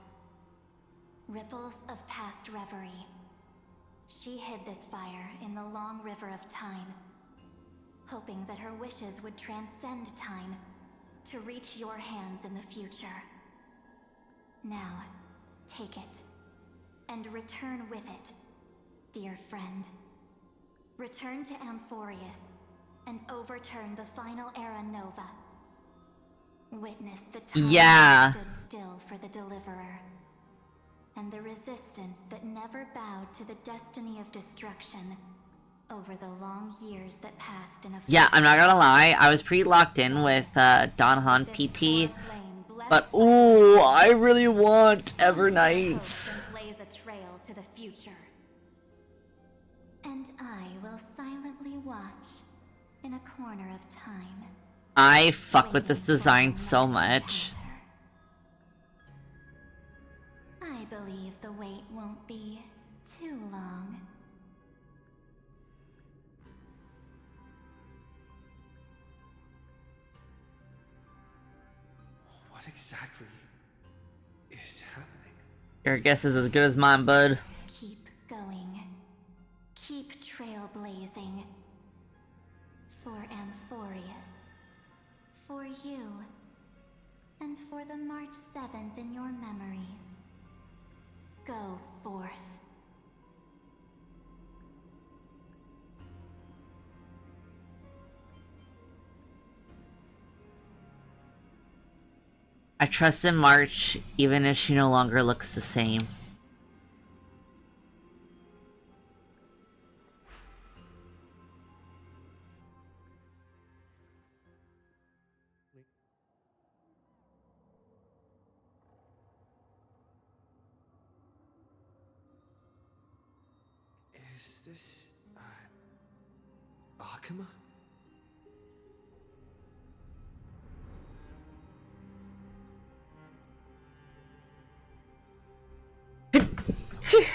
Ripples of past reverie. She hid this fire in the long river of time, hoping that her wishes would transcend time to reach your hands in the future. Now, take it, and return with it, dear friend. Return to Amphorius, and overturn the final era Nova. Witness the time that stood still for the Deliverer, and the resistance that never bowed to the destiny of destruction over the long years that passed in a... Yeah, I'm not gonna lie, I was pretty locked in with Donhan PT, but ooh, I really want Evernight. Blaze a trail to the future. And I will silently watch in a corner of time. I fuck with this design so much. I believe the wait won't be too long. What exactly is happening? Your guess is as good as mine, bud. Keep going. Keep trailblazing. For Amphorius. For you. And for the March 7th in your memories. Go forth. I trust in March, even if she no longer looks the same. Is this, Akuma? Here.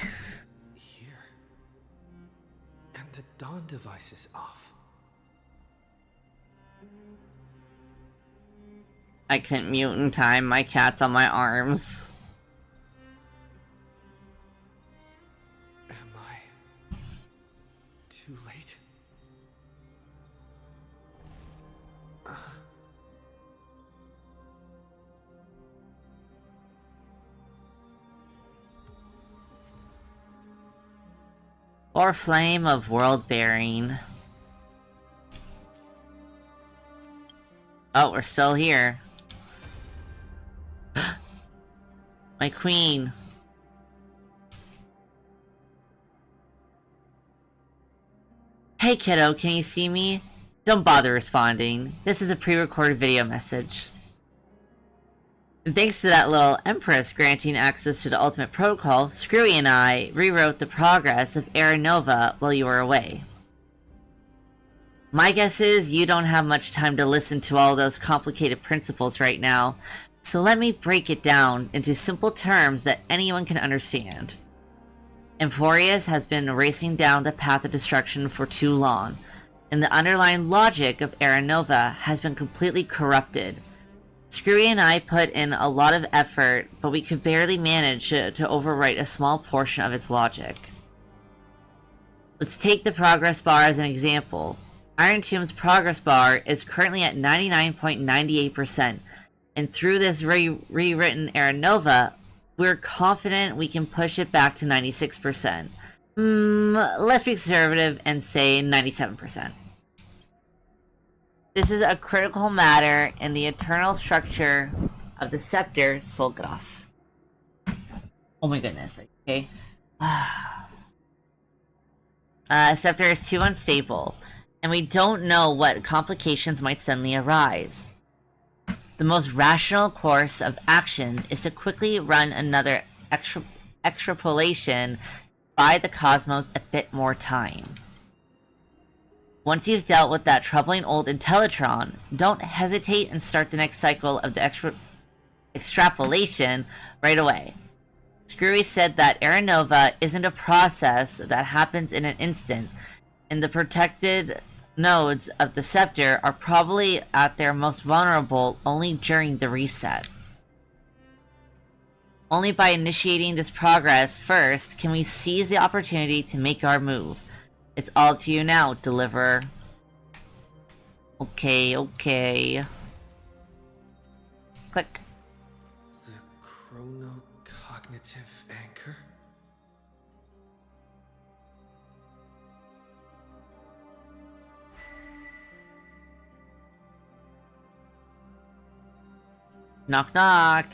And the dawn device is off. I couldn't mute in time. My cat's on my arms. Am I too late? Or flame of world bearing. Oh, we're still here. My queen. Hey kiddo, can you see me? Don't bother responding. This is a pre-recorded video message. And thanks to that little Empress granting access to the Ultimate Protocol, Screwy and I rewrote the progress of Era Nova while you were away. My guess is you don't have much time to listen to all those complicated principles right now, so let me break it down into simple terms that anyone can understand. Amphorius has been racing down the path of destruction for too long, and the underlying logic of Era Nova has been completely corrupted. Screwy and I put in a lot of effort, but we could barely manage to overwrite a small portion of its logic. Let's take the progress bar as an example. Iron Tomb's progress bar is currently at 99.98%, and through this rewritten Era Nova, we're confident we can push it back to 96%. Let's be conservative and say 97%. This is a critical matter in the eternal structure of the scepter Solgraf. Oh my goodness, okay. Scepter is too unstable, and we don't know what complications might suddenly arise. The most rational course of action is to quickly run another extrapolation by the cosmos a bit more time. Once you've dealt with that troubling old Intellitron, don't hesitate and start the next cycle of the extrapolation right away. Screwy said that Era Nova isn't a process that happens in an instant, and the protected nodes of the scepter are probably at their most vulnerable only during the reset. Only by initiating this progress first can we seize the opportunity to make our move. It's all up to you now, Deliverer. Okay. Click. The chronocognitive anchor? Knock knock.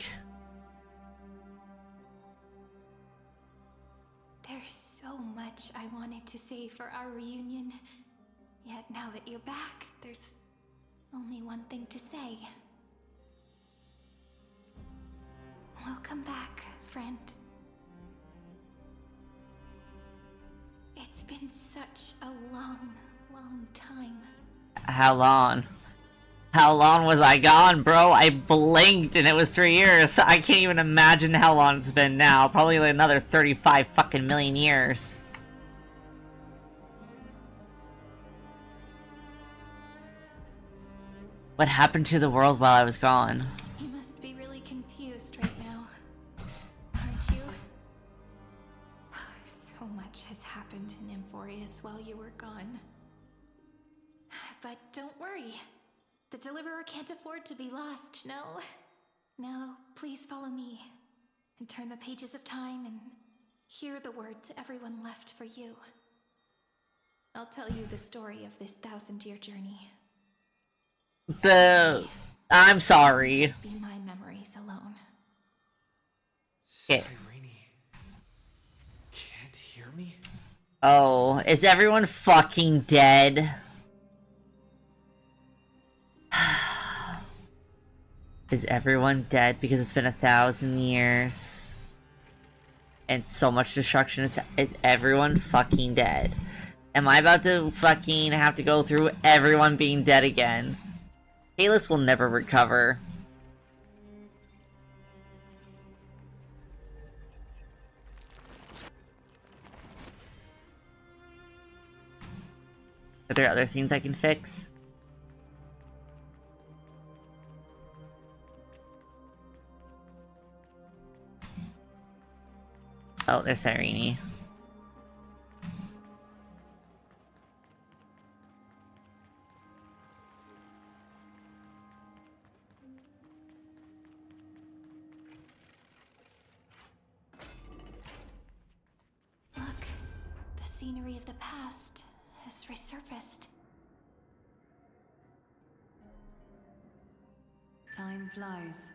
There's so much I wanted to say for our reunion. Yet now that you're back, there's only one thing to say. Welcome back, friend. It's been such a long, long time. How long? How long was I gone, bro? I blinked and it was 3 years. I can't even imagine how long it's been now. Probably like another 35 fucking million years. What happened to the world while I was gone? You must be really guidance while you were gone. But don't worry. The Deliverer can't afford to be lost, no? Now, please follow me and turn the pages of time and hear the words everyone left for you. I'll tell you the story of this 1,000-year journey. I'm sorry. Just be my memories alone. Okay. Irene, can't hear me? Oh, is everyone fucking dead? Is everyone dead? Because it's been 1,000 years. And so much destruction. Is everyone fucking dead? Am I about to fucking have to go through everyone being dead again? Kalis will never recover. Are there other things I can fix? Oh, there's Irene. Look, the scenery of the past has resurfaced. Time flies.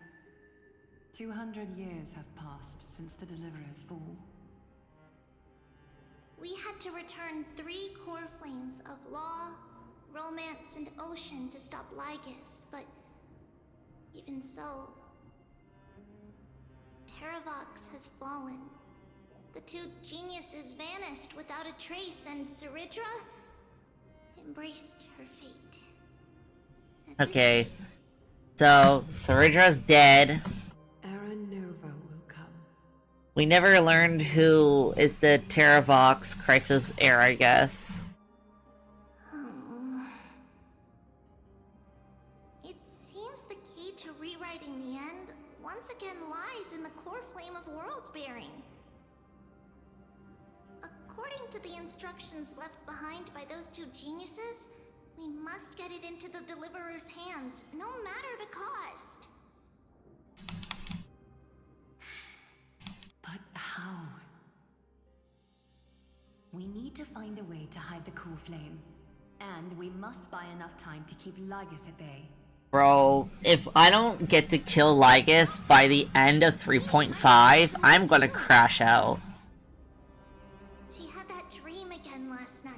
200 years have passed since the Deliverer's fall. We had to return 3 core flames of law, romance, and ocean to stop Lygus, but even so, Terravox has fallen. The 2 geniuses vanished without a trace, and Ceridra embraced her fate. Okay. So, Ceridra's dead. Era Nova will come. We never learned who is the Terravox Chrysos heir, I guess. It seems the key to rewriting the end once again lies in the core flame of world-bearing. According to the instructions left behind by those 2 geniuses, we must get it into the Deliverer's hands, no matter the cost. But how? We need to find a way to hide the core flame. And we must buy enough time to keep Lygus at bay. Bro, if I don't get to kill Lygus by the end of 3.5, I'm gonna crash out. She had that dream again last night,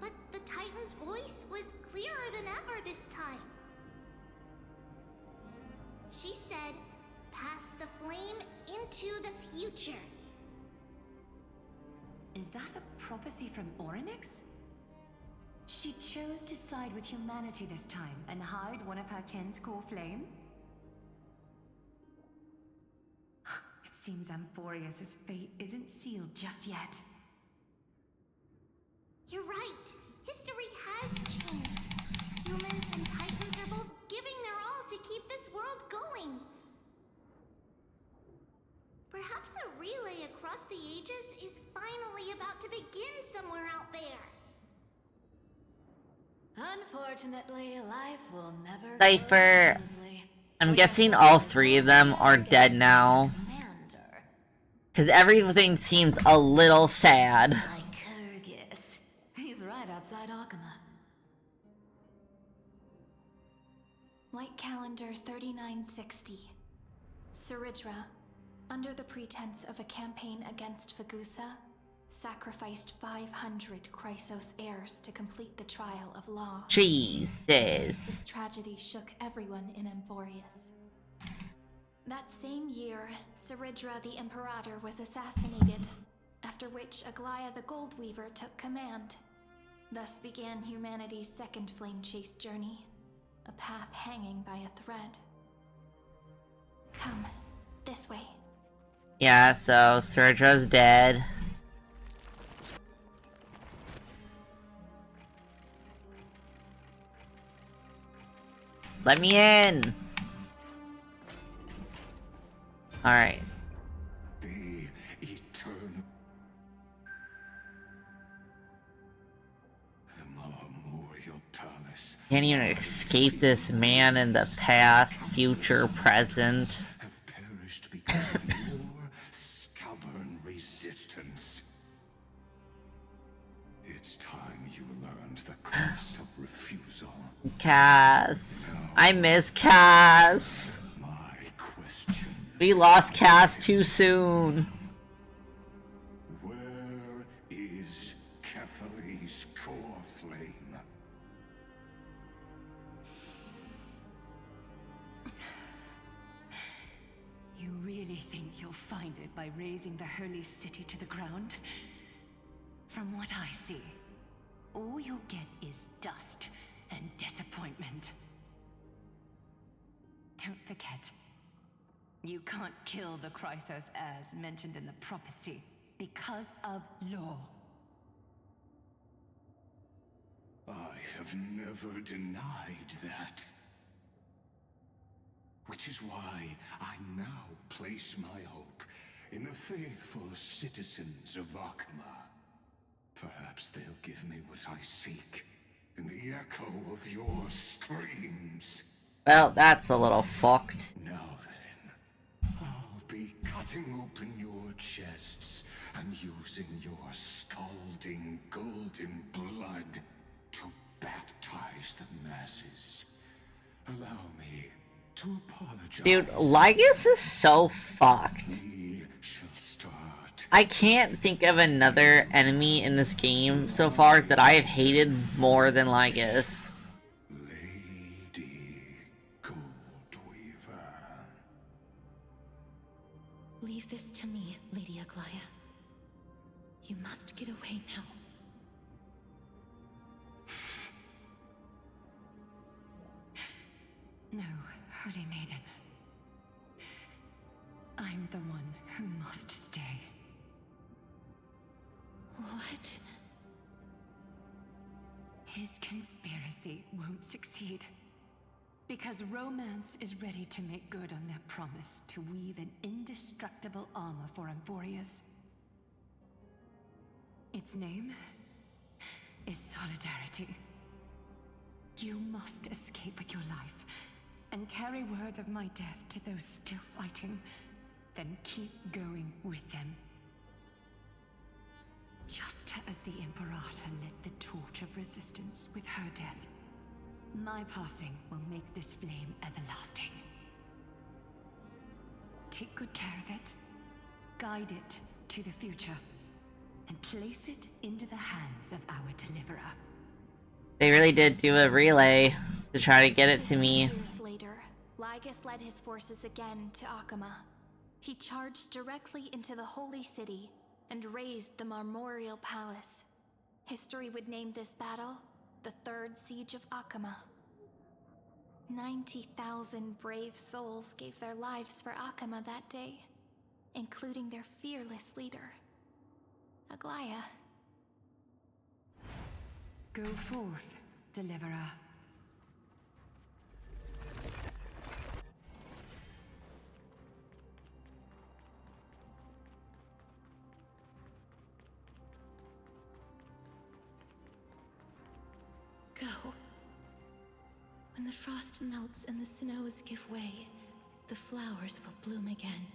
but the Titan's voice was clearer than ever this time. She said, pass the flame into the future. Is that a prophecy from Orynyx? She chose to side with humanity this time and hide one of her kin's core flame? It seems Amphorius' fate isn't sealed just yet. You're right. History has changed. Humans and Titans are both giving their all to keep this world going. Perhaps a relay across the ages is finally about to begin somewhere out there. Unfortunately, life will never Cypher. I'm guessing all 3 of them are dead now. Because everything seems a little sad. Lycurgus. He's right outside Akama. Light calendar 3960. Ceridra, under the pretense of a campaign against Fagusa, sacrificed 500 Chrysos heirs to complete the trial of law. Jesus. This tragedy shook everyone in Amphorius. That same year, Ceridra the Imperator was assassinated, after which Aglaia the Goldweaver took command. Thus began humanity's second flame chase journey, a path hanging by a thread. Come, this way. Yeah, so Ceridra's dead. Let me in! Alright. The eternal. Can't even escape this man in the past, future, present. have perished because of your stubborn resistance. It's time you learned the cost of refusal. Cass. I miss Cass. My question. We lost Cass too soon. Where is Ketheri's core flame? You really think you'll find it by razing the holy city to the ground? From what I see, all you'll get is dust and disappointment. Don't forget, you can't kill the Chrysos as mentioned in the prophecy because of law. I have never denied that. Which is why I now place my hope in the faithful citizens of Akama. Perhaps they'll give me what I seek in the echo of your screams. Well, that's a little fucked. Now then, I'll be cutting open your chests and using your scalding golden blood to baptize the masses. Allow me to apologize. Dude, Lygus is so fucked. We shall start. I can't think of another enemy in this game so far that I have hated more than Lygus. Lady Goldweaver. Leave this to me, Lady Aglaya. You must get away now. No, Holy Maiden. I'm the one who must stay. What? His conspiracy won't succeed. Because Romance is ready to make good on their promise to weave an indestructible armor for Amphorius. Its name is Solidarity. You must escape with your life and carry word of my death to those still fighting, then keep going with them. Just as the Imperator lit the torch of resistance with her death, my passing will make this flame everlasting. Take good care of it, guide it to the future, and place it into the hands of our deliverer. They really did do a relay to try to get it to me. Years later, Lygus led his forces again to Akama. He charged directly into the Holy City and razed the Marmorial Palace. History would name this battle the Third Siege of Akama. 90,000 brave souls gave their lives for Akama that day, including their fearless leader, Aglaya. Go forth, deliverer. Go. When the frost melts and the snows give way, the flowers will bloom again.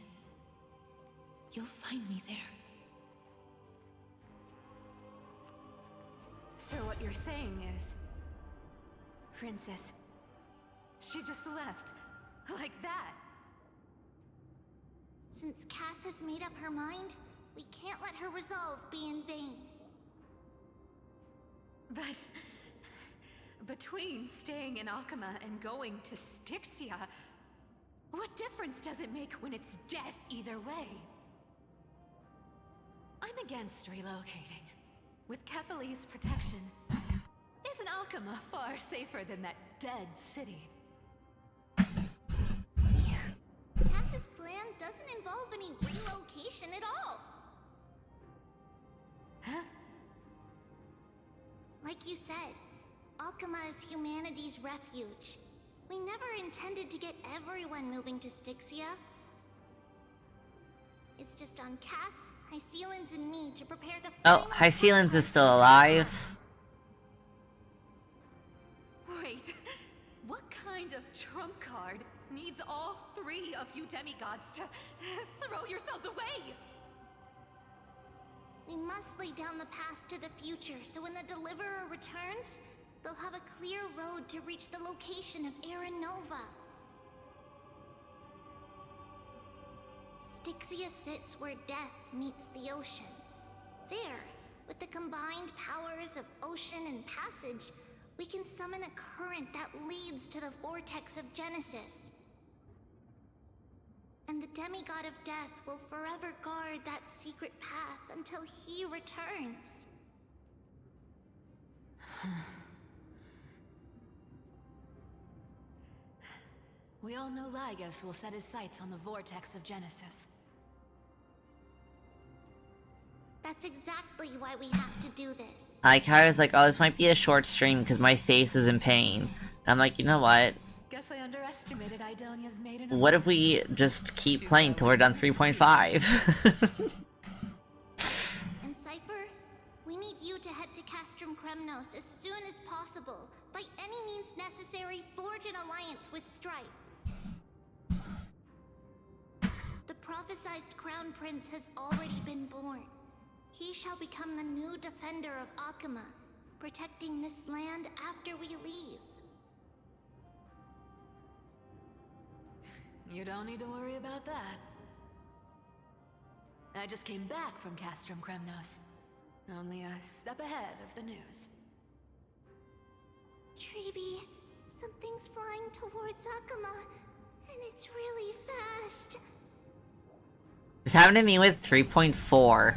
You'll find me there. So what you're saying is... Princess... she just left. Like that. Since Cass has made up her mind, we can't let her resolve be in vain. But... between staying in Akama and going to Styxia, what difference does it make when it's death either way? I'm against relocating. With Ketheri's protection, isn't Akama far safer than that dead city? Cass's plan doesn't involve any relocation at all. Huh? Like you said, Akama is humanity's refuge. We never intended to get everyone moving to Styxia. It's just on Cass, Hysealans, and me to prepare the Oh, Hysealans is still alive. Wait. What kind of trump card needs all three of you demigods to throw yourselves away? We must lay down the path to the future, so when the Deliverer returns, they'll have a clear road to reach the location of Aaron Nova. Styxia sits where death meets the ocean. There, with the combined powers of ocean and passage, we can summon a current that leads to the vortex of Genesis. And the demigod of death will forever guard that secret path until he returns. We all know Lygos will set his sights on the vortex of Genesis. That's exactly why we have to do this. Kyra's like, oh, this might be a short stream because my face is in pain. And I'm like, you know what? Guess I underestimated Idonia's maiden. What if we just keep playing till we're done 3.5? And Cypher, we need you to head to Castrum Kremnos as soon as possible. By any means necessary, forge an alliance with Strife. The prophesized Crown Prince has already been born. He shall become the new defender of Akama, protecting this land after we leave. You don't need to worry about that. I just came back from Castrum Kremnos. Only a step ahead of the news. Treeby, something's flying towards Akama, and it's really fast. This happened to me with 3.4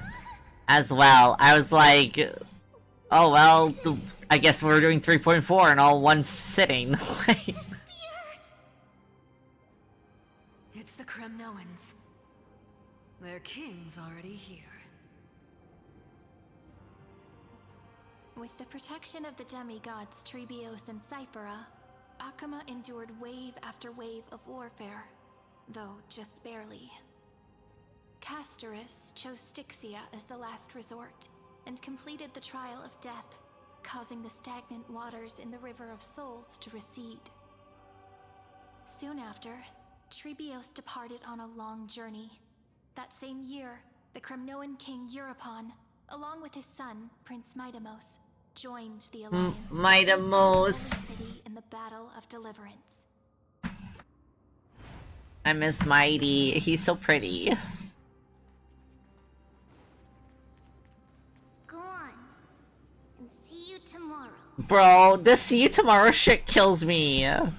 as well. I was like, oh well, I guess we're doing 3.4 in all one sitting. It's the Kremnoans. Their king's already here. With the protection of the demigods Trebios and Cyphera, Akama endured wave after wave of warfare, though just barely. Castorus chose Styxia as the last resort, and completed the trial of death, causing the stagnant waters in the River of Souls to recede. Soon after, Trebios departed on a long journey. That same year, the Kremnoan king Euripon, along with his son, Prince Midamos, joined the alliance Midamos in the Battle of Deliverance. I miss Mighty. He's so pretty. Go on, and see you tomorrow. Bro, the see you tomorrow shit kills me. If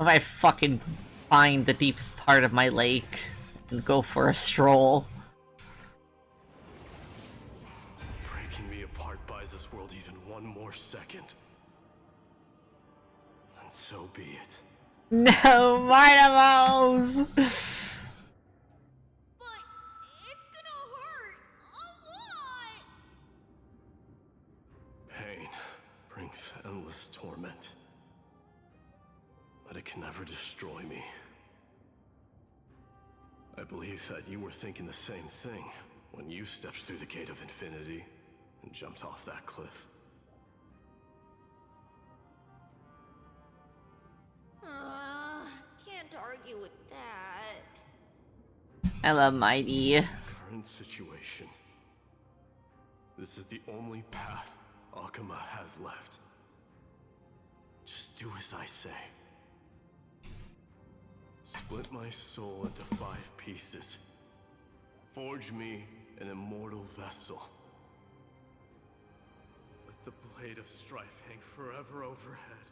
I fucking find the deepest part of my lake and go for a stroll. Breaking me apart buys this world even one more second. And so be it. No, Midamos! But it's gonna hurt a lot. Pain brings endless torment. But it can never destroy me. I believe that you were thinking the same thing when you stepped through the gate of infinity and jumped off that cliff. Can't argue with that. I love Mighty. Current situation. This is the only path Akama has left. Just do as I say. Split my soul into 5 pieces. Forge me an immortal vessel. Let the blade of strife hang forever overhead.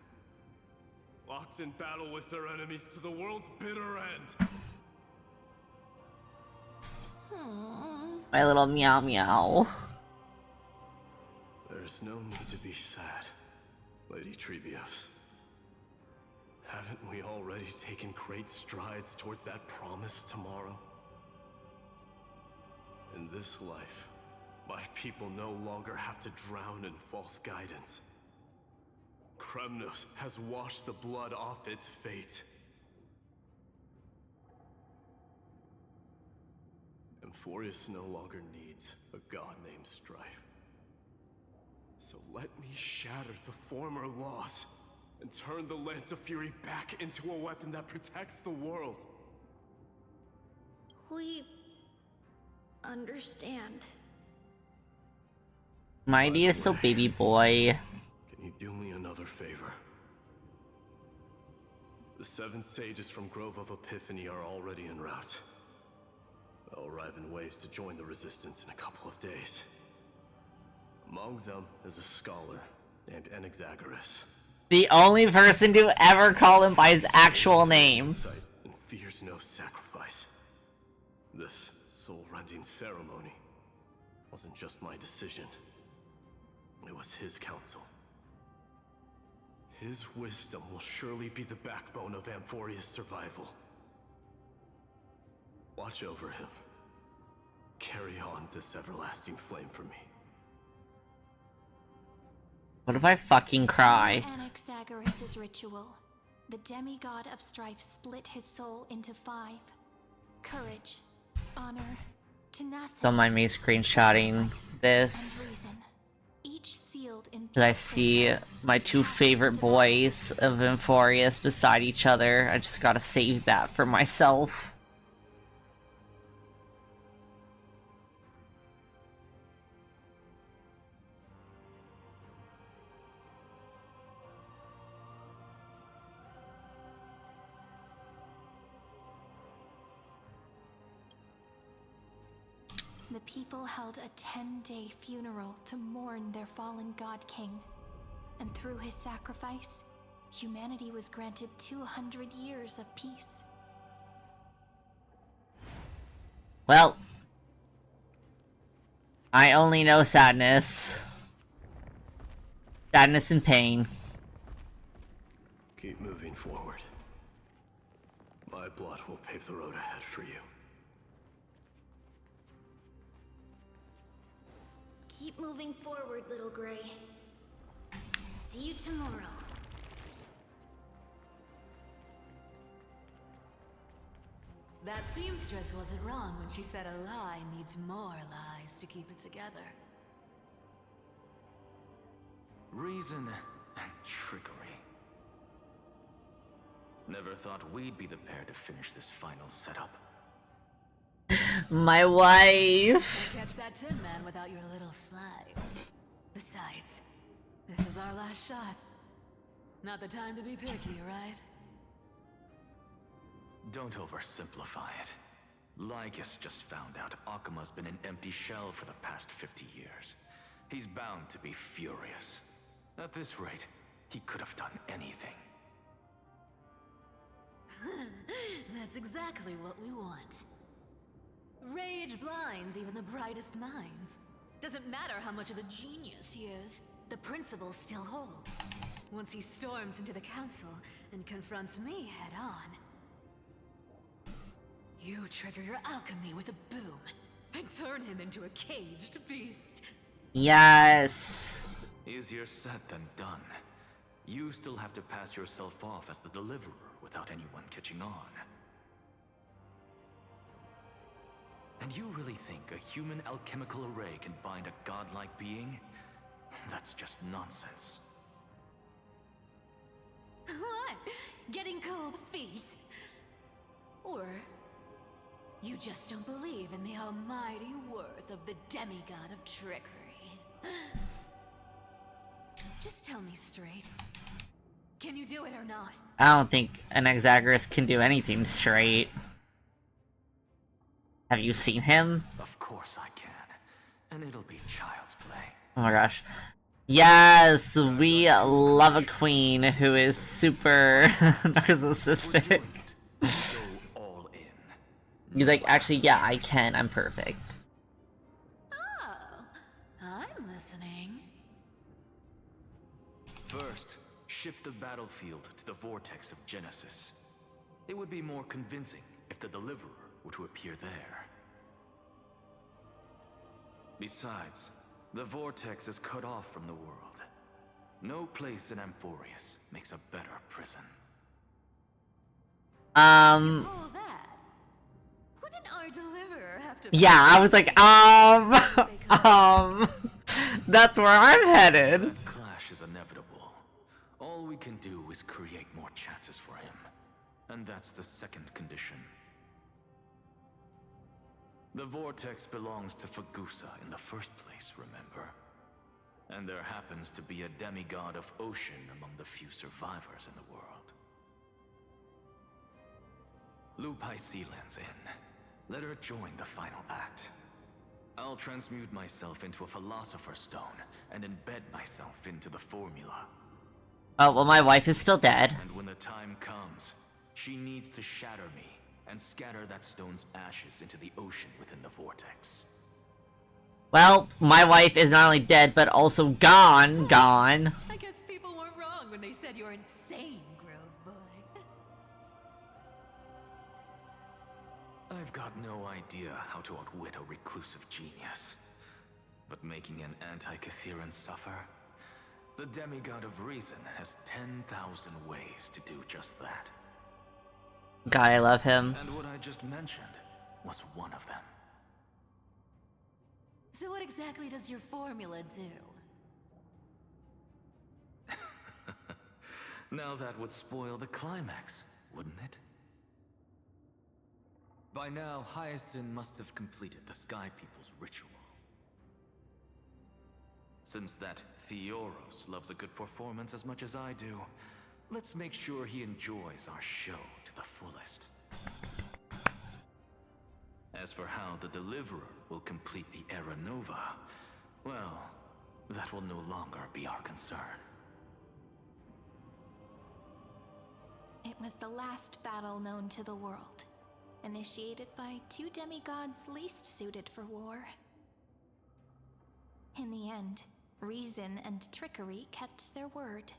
Locked in battle with their enemies to the world's bitter end. My little meow meow. There's no need to be sad, Lady Trebios. Haven't we already taken great strides towards that promised tomorrow? In this life, my people no longer have to drown in false guidance. Kremnos has washed the blood off its fate. Emphorius no longer needs a god named Strife. So let me shatter the former laws and turn the Lance of Fury back into a weapon that protects the world. We understand. Mighty is so baby boy. Can you do me another favor? The 7 sages from Grove of Epiphany are already en route. They'll arrive in waves to join the resistance in a couple of days. Among them is a scholar named Anaxagoras. The only person to ever call him by his actual name. And fears no sacrifice. This soul-rending ceremony wasn't just my decision. It was his counsel. His wisdom will surely be the backbone of Amphoria's survival. Watch over him. Carry on this everlasting flame for me. What if I fucking cry? In Anaxagoras' ritual, the demigod of strife split his soul into 5. Courage, honor, tenacity. Don't mind me screenshotting this. Each sealed in Cause I see my 2 favorite boys of Amphorius beside each other. I just gotta save that for myself. The people held a 10-day funeral to mourn their fallen god king. And through his sacrifice, humanity was granted 200 years of peace. Well, I only know sadness. Sadness and pain. Keep moving forward. My blood will pave the road ahead for you. Keep moving forward, little Gray. See you tomorrow. That seamstress wasn't wrong when she said a lie needs more lies to keep it together. Reason and trickery. Never thought we'd be the pair to finish this final setup. My wife. Can't catch that Tin Man without your little slides. Besides, this is our last shot. Not the time to be picky, right? Don't oversimplify it. Lycus just found out Akuma's been an empty shell for the past 50 years. He's bound to be furious. At this rate, he could have done anything. That's exactly what we want. Rage blinds even the brightest minds. Doesn't matter how much of a genius he is, the principle still holds. Once he storms into the council and confronts me head on, you trigger your alchemy with a boom and turn him into a caged beast. Yes. Easier said than done. You still have to pass yourself off as the deliverer without anyone catching on. And you really think a human alchemical array can bind a godlike being? That's just nonsense. What? Getting cold feet? Or you just don't believe in the almighty worth of the demigod of trickery? Just tell me straight. Can you do it or not? I don't think Anaxagoras can do anything straight. Have you seen him? Of course I can. And it'll be child's play. Oh my gosh. Yes, we love a queen who is super narcissistic. He's like, actually, yeah, I can. I'm perfect. Oh, I'm listening. First, shift the battlefield to the vortex of Genesis. It would be more convincing if the deliverer were to appear there. Besides, the vortex is cut off from the world. No place in Amphorius makes a better prison. Oh, that. Wouldn't our deliverer have to... Yeah, I was like, that's where I'm headed. That clash is inevitable. All we we can do is create more chances for him. And that's the second condition. The vortex belongs to Fagusa in the first place, remember? And there happens to be a demigod of ocean among the few survivors in the world. Loop Hysealand's in. Let her join the final act. I'll transmute myself into a Philosopher's Stone and embed myself into the formula. Oh, well, my wife is still dead. And when the time comes, she needs to shatter me and scatter that stone's ashes into the ocean within the vortex. Well, my wife is not only dead, but also gone. I guess people weren't wrong when they said you're insane, Grove Boy. I've got no idea how to outwit a reclusive genius. But making an anti-Catheran suffer? The demigod of reason has 10,000 ways to do just that. God, I love him. And what I just mentioned was one of them. So what exactly does your formula do? Now that would spoil the climax, wouldn't it? By now, Hyacinth must have completed the Sky People's ritual. Since that Theoros loves a good performance as much as I do, let's make sure he enjoys our show to the fullest. As for how the Deliverer will complete the Era Nova, well, that will no longer be our concern. It was the last battle known to the world, initiated by two demigods least suited for war. In the end, reason and trickery kept their word.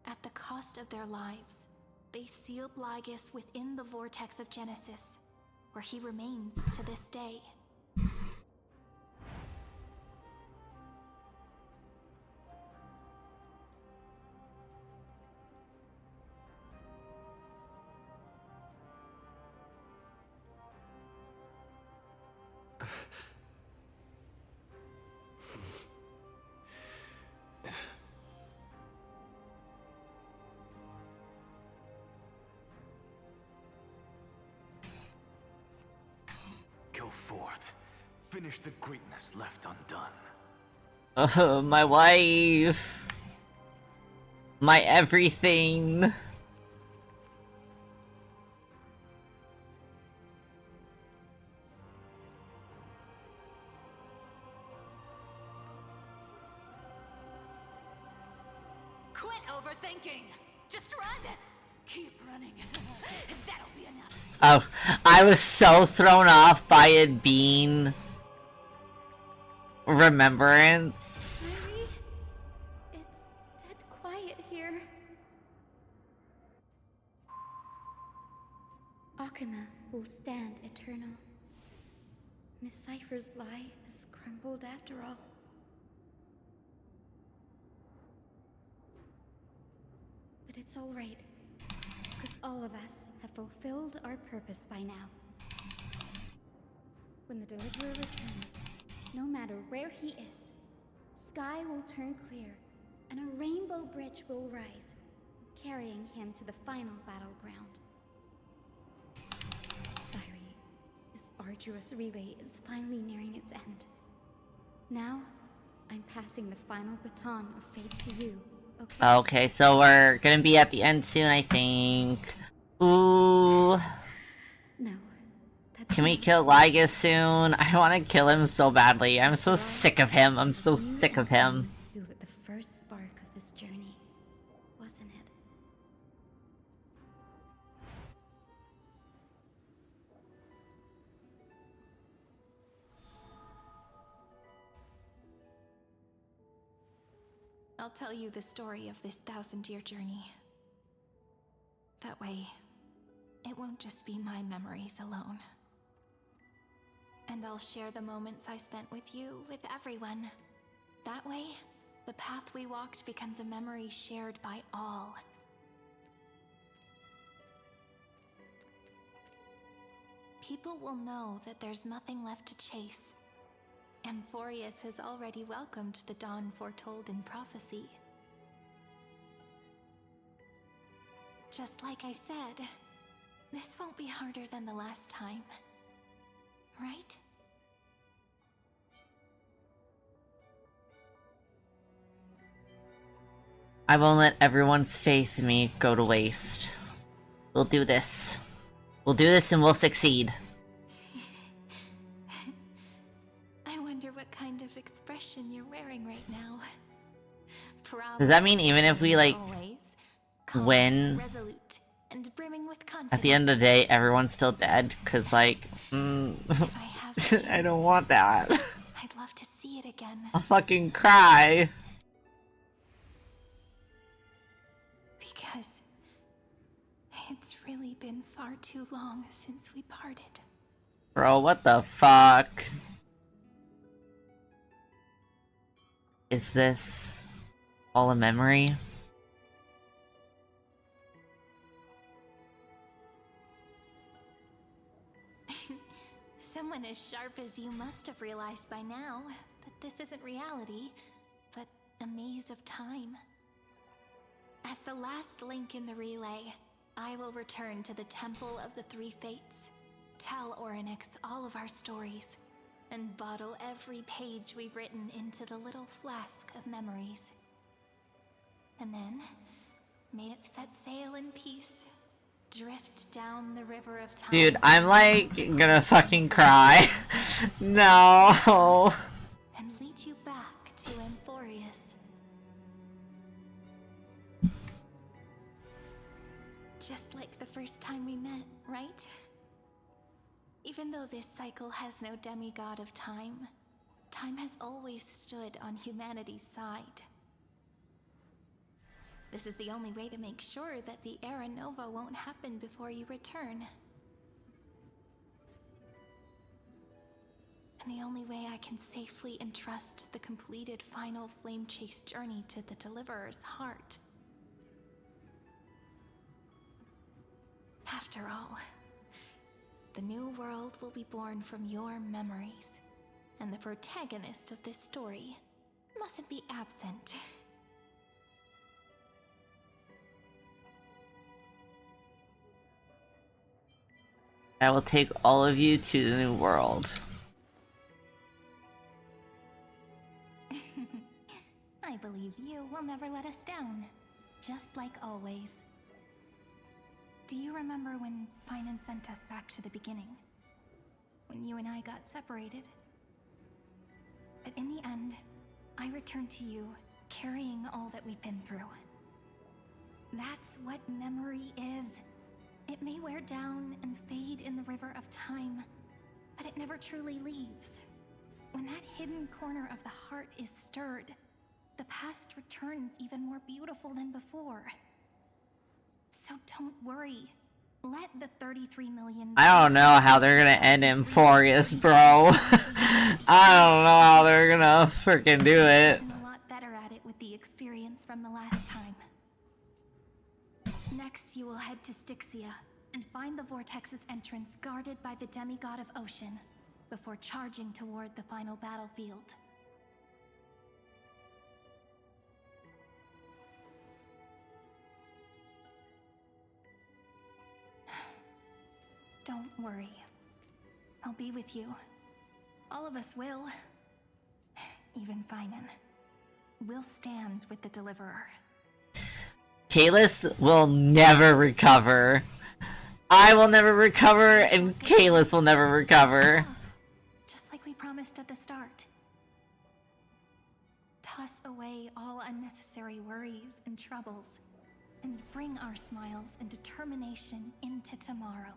At the cost of their lives, they sealed Lygus within the vortex of Genesis, where he remains to this day. Go forth. Finish the greatness left undone. Oh, my wife. My everything. Quit overthinking! Just run! Keep running. That'll be enough. Oh, I was so thrown off by it being Remembrance. Really? It's dead quiet here. Akuma will stand eternal. Miss Cypher's lie has crumbled after all. But it's all right, because all of us have fulfilled our purpose by now. When the Deliverer returns, no matter where he is, sky will turn clear, and a rainbow bridge will rise, carrying him to the final battleground. Sairi, this arduous relay is finally nearing its end. Now, I'm passing the final baton of fate to you, okay? Okay, so we're gonna be at the end soon, I think. Ooh. No. Can we kill Lygus soon? I want to kill him so badly. I'm so sick of him. I'm so sick of him. Who lit the first spark of this journey, wasn't it? I'll tell you the story of this 1,000-year journey. That way, it won't just be my memories alone. And I'll share the moments I spent with you with everyone. That way, the path we walked becomes a memory shared by all. People will know that there's nothing left to chase. Amphorius has already welcomed the dawn foretold in prophecy. Just like I said, this won't be harder than the last time. Right? I won't let everyone's faith in me go to waste. We'll do this. We'll do this and we'll succeed. I wonder what kind of expression you're wearing right now. Does that mean even if we, like, always, calm, win, resolute, and brimming with confidence. at the end of the day, everyone's still dead? Cause, like, I don't want that. I'd love to see it again. I'll fucking cry. Because it's really been far too long since we parted. Bro, what the fuck? Is this all a memory? Someone as sharp as you must have realized by now that this isn't reality, but a maze of time. As the last link in the relay, I will return to the Temple of the Three Fates, tell Orynyx all of our stories, and bottle every page we've written into the little flask of memories. And then, may it set sail in peace, drift down the river of time. Dude, I'm like gonna fucking cry. No. And lead you back to Amphorius. Just like the first time we met, right? Even though this cycle has no demigod of time, time has always stood on humanity's side. This is the only way to make sure that the Era Nova won't happen before you return. And the only way I can safely entrust the completed final flame chase journey to the Deliverer's heart. After all, the new world will be born from your memories, and the protagonist of this story mustn't be absent. I will take all of you to the new world. I believe you will never let us down, just like always. Do you remember when Finan sent us back to the beginning? When you and I got separated? But in the end, I returned to you, carrying all that we've been through. That's what memory is. It may wear down and fade in the river of time, but it never truly leaves. When that hidden corner of the heart is stirred, the past returns even more beautiful than before. So don't worry. Let the 33 million... I don't know how they're gonna end Amphorius, bro. I don't know how they're gonna freaking do it. I'm a lot better at it with the experience from the last time. Next, you will head to Styxia and find the Vortex's entrance guarded by the demigod of ocean before charging toward the final battlefield. Don't worry. I'll be with you. All of us will. Even Finan. We'll stand with the Deliverer. Kalis will never recover. I will never recover, and Kalis will never recover. Just like we promised at the start. Toss away all unnecessary worries and troubles, and bring our smiles and determination into tomorrow.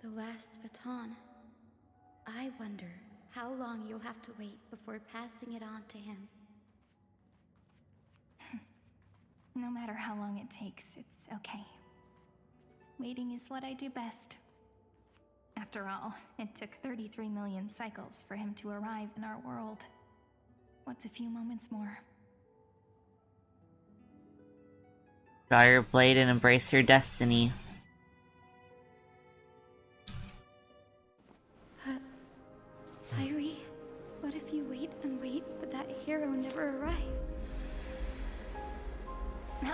The last baton. I wonder how long you'll have to wait before passing it on to him. No matter how long it takes, it's okay. Waiting is what I do best. After all, it took 33 million cycles for him to arrive in our world. What's a few moments more? Draw your blade and embrace your destiny.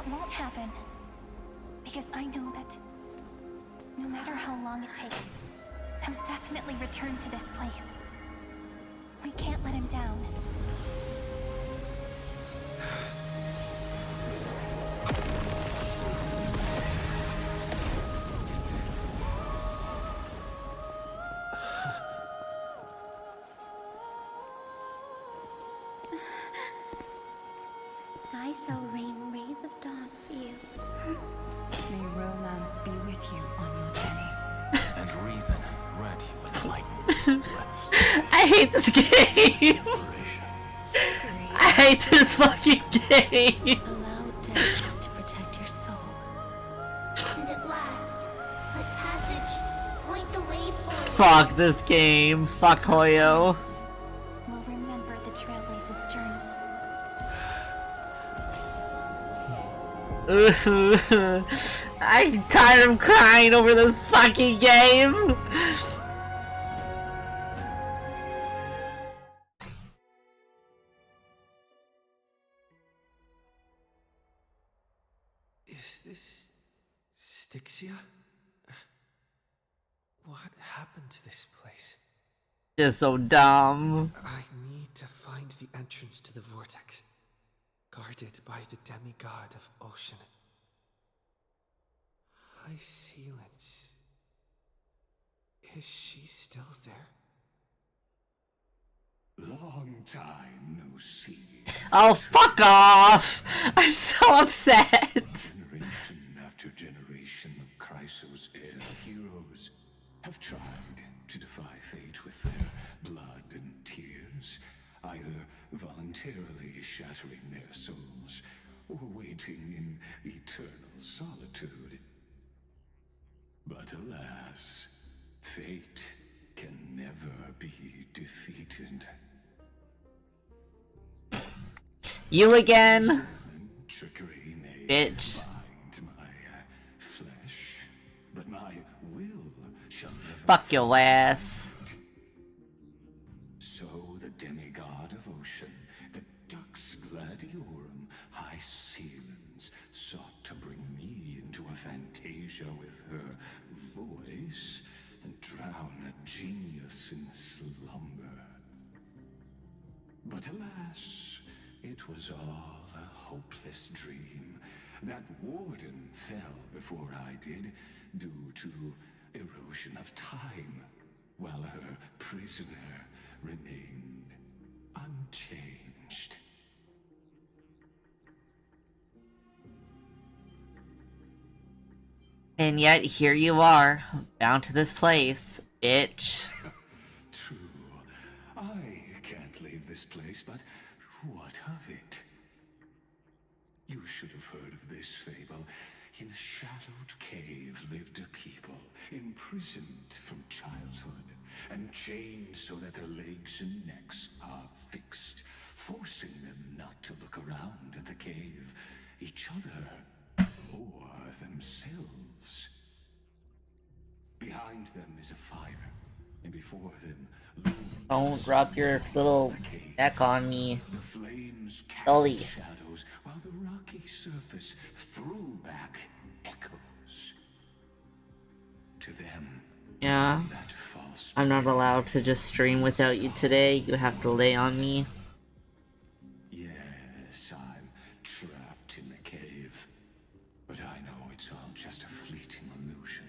that won't happen. Because I know that no matter how long it takes, he'll definitely return to this place. We can't let him down. Sky shall rain rays of dawn for you. May romance be with you on your journey. And reason grant you enlightenment. I hate this game. I hate this fucking game. Allow death to protect your soul. And at last, let passage point the way forward. Fuck this game. Fuck Hoyo. We'll remember the Trailblazers' journey. I'm tired of crying over this fucking game. Is this Styxia? What happened to this place? Just so dumb. I need to find the entrance to the vortex, guarded by the demigod of ocean. High Sealance. Is she still there? Long time no see. Oh, fuck off! I'm so upset. Generation after generation of Chrysos heir heroes have tried to defy fate with their blood and tears, either voluntarily shattering their souls or waiting in eternal solitude. But alas, fate can never be defeated. You again? Trickery may Bitch. bind my flesh, but my will shall never. Fuck your ass. So the demigod of ocean, the Dux Gladiorum, High Sealance, sought to bring me into a fantasia with her voice and drown a genius in slumber. But alas, it was all a hopeless dream. That warden fell before I did, due to erosion of time, while her prisoner remained unchanged. And yet here you are, bound to this place, bitch. True. I can't leave this place, but what of it? You should have heard of this fable. In a shadowed cave lived a people, imprisoned from childhood, and chained so that their legs and necks are fixed, forcing them not to look around at the cave, each other, or themselves. Behind them is a fire, and before them looms Don't drop your little neck on me. the flames cast Dolly. shadows, while the rocky surface threw back echoes. To them, Yeah. that false I'm not allowed to just stream without you today. You have to lay on me. yes, I'm trapped in the cave. But I know it's all just a fleeting illusion.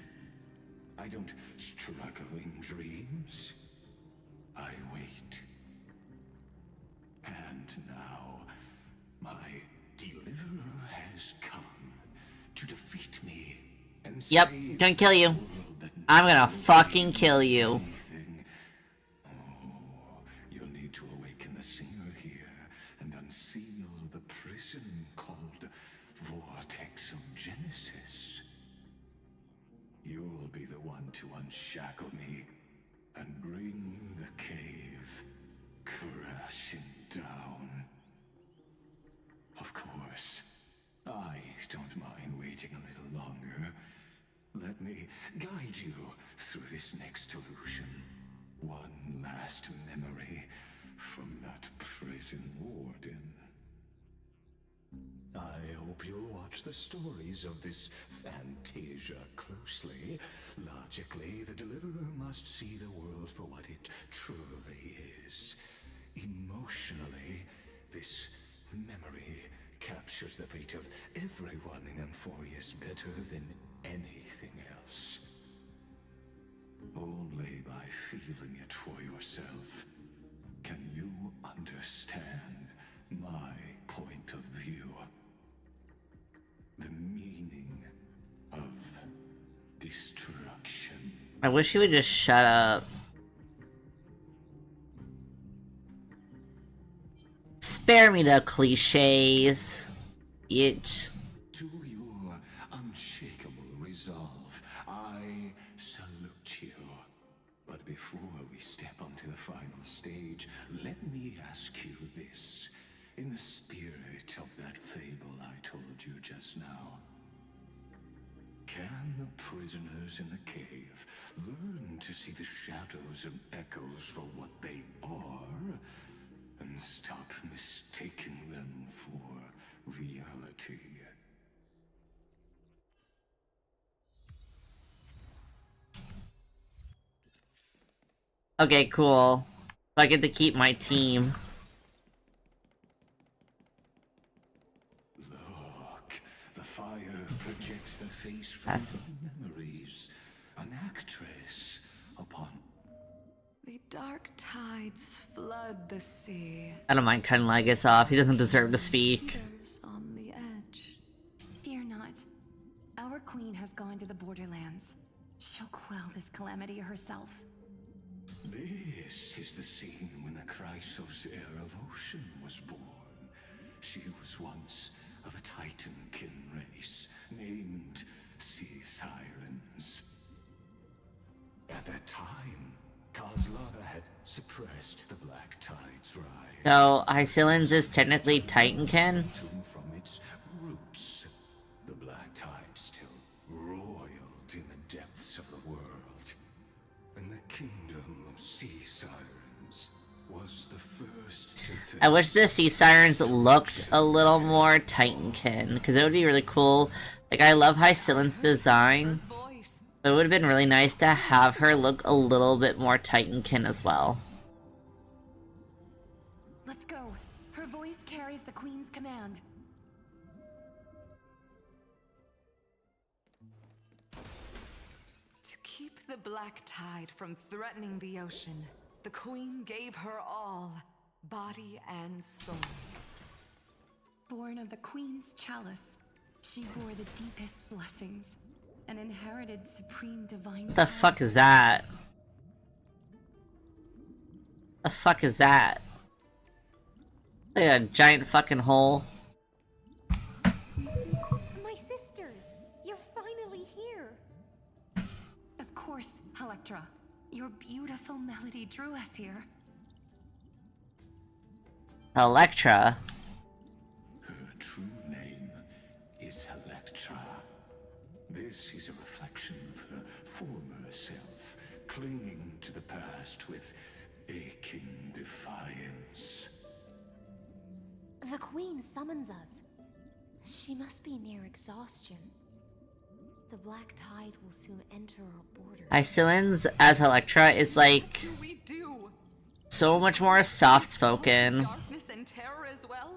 I don't struggle in dreams. I wait. And now, my deliverer has come to defeat me and Yep, save gonna kill you. the world that I'm gonna knows fucking kill you. anything. Oh, you'll need to awaken the singer here and unseal the prison called Vortex of Genesis. You'll be the one to unshackle me and bring the cave crashing down. Of course, I don't mind waiting a little longer. Let me guide you through this next illusion. One last memory from that prison warden. I hope you'll watch the stories of this Fantasia closely. Logically, the Deliverer must see the world for what it truly is. Emotionally, this memory captures the fate of everyone in Emphorius better than anything else. Only by feeling it for yourself can you understand my point of view. The meaning of destruction. I wish he would just shut up. Spare me the cliches. It. To your unshakable resolve, I salute you. But before we step onto the final stage, let me ask you this. In the spirit of that fable I told you just now, can the prisoners in the cave learn to see the shadows and echoes for what they are, and stop mistaking them for reality? Okay, cool. I get to keep my team. Look, the fire projects the face from the memories. An actress upon. The dark tides flood the sea. I don't mind cutting Legus off. He doesn't deserve to speak. On the edge. Fear not. Our queen has gone to the borderlands. She'll quell this calamity herself. This is the scene when the Chrysos heir of Ocean was born. She was once of a Titankin race named Sea Sirens. At that time, Kozlata had suppressed the Black Tide's rise. So, Hysilins is technically Titankin? From its roots, the Black Tide still roiled in the depths of the world. And the kingdom of Sea Sirens was the first to face. I wish the Sea Sirens looked a little more Titankin, because it would be really cool. Like, I love Hysilins' design, but it would have been really nice to have her look a little bit more Titankin as well. Let's go. Her voice carries the queen's command. To keep the Black Tide from threatening the ocean, the queen gave her all, body and soul. Born of the queen's chalice, she bore the deepest blessings and inherited supreme divine. What the fuck is that? The fuck is that? Like a giant fucking hole. My sisters, you're finally here. Of course, Electra. Your beautiful melody drew us here. Electra? Her true name is Electra. This is a reflection of her former self, clinging to the past with aching defiance. The queen summons us. She must be near exhaustion. The Black Tide will soon enter our borders. Hysilins as Electra is like so much more soft-spoken. Darkness and terror as well?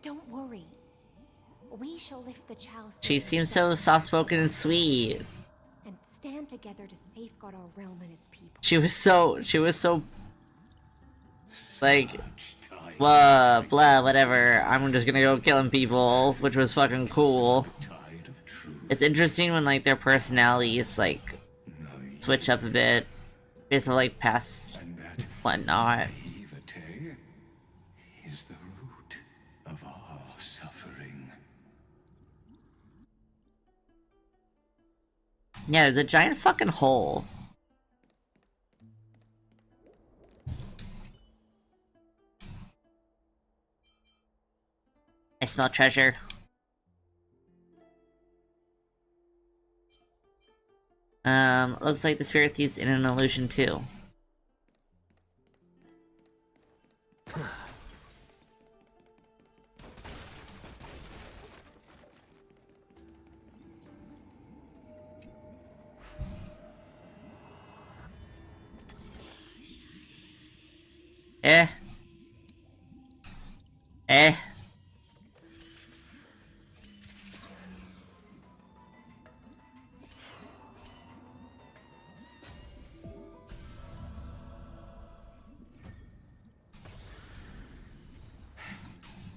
Don't worry. We shall lift the chalice. She seems so soft-spoken and sweet. And stand together to safeguard our realm and its people. She was so like, blah, blah, whatever. I'm just gonna go killing people, which was fucking cool. It's interesting when, like, their personalities, like, switch up a bit based on, like, past whatnot. Naivete is the root of all suffering. Yeah, there's a giant fucking hole. I smell treasure. Looks like the spirit thief's in an illusion too. Eh. Eh.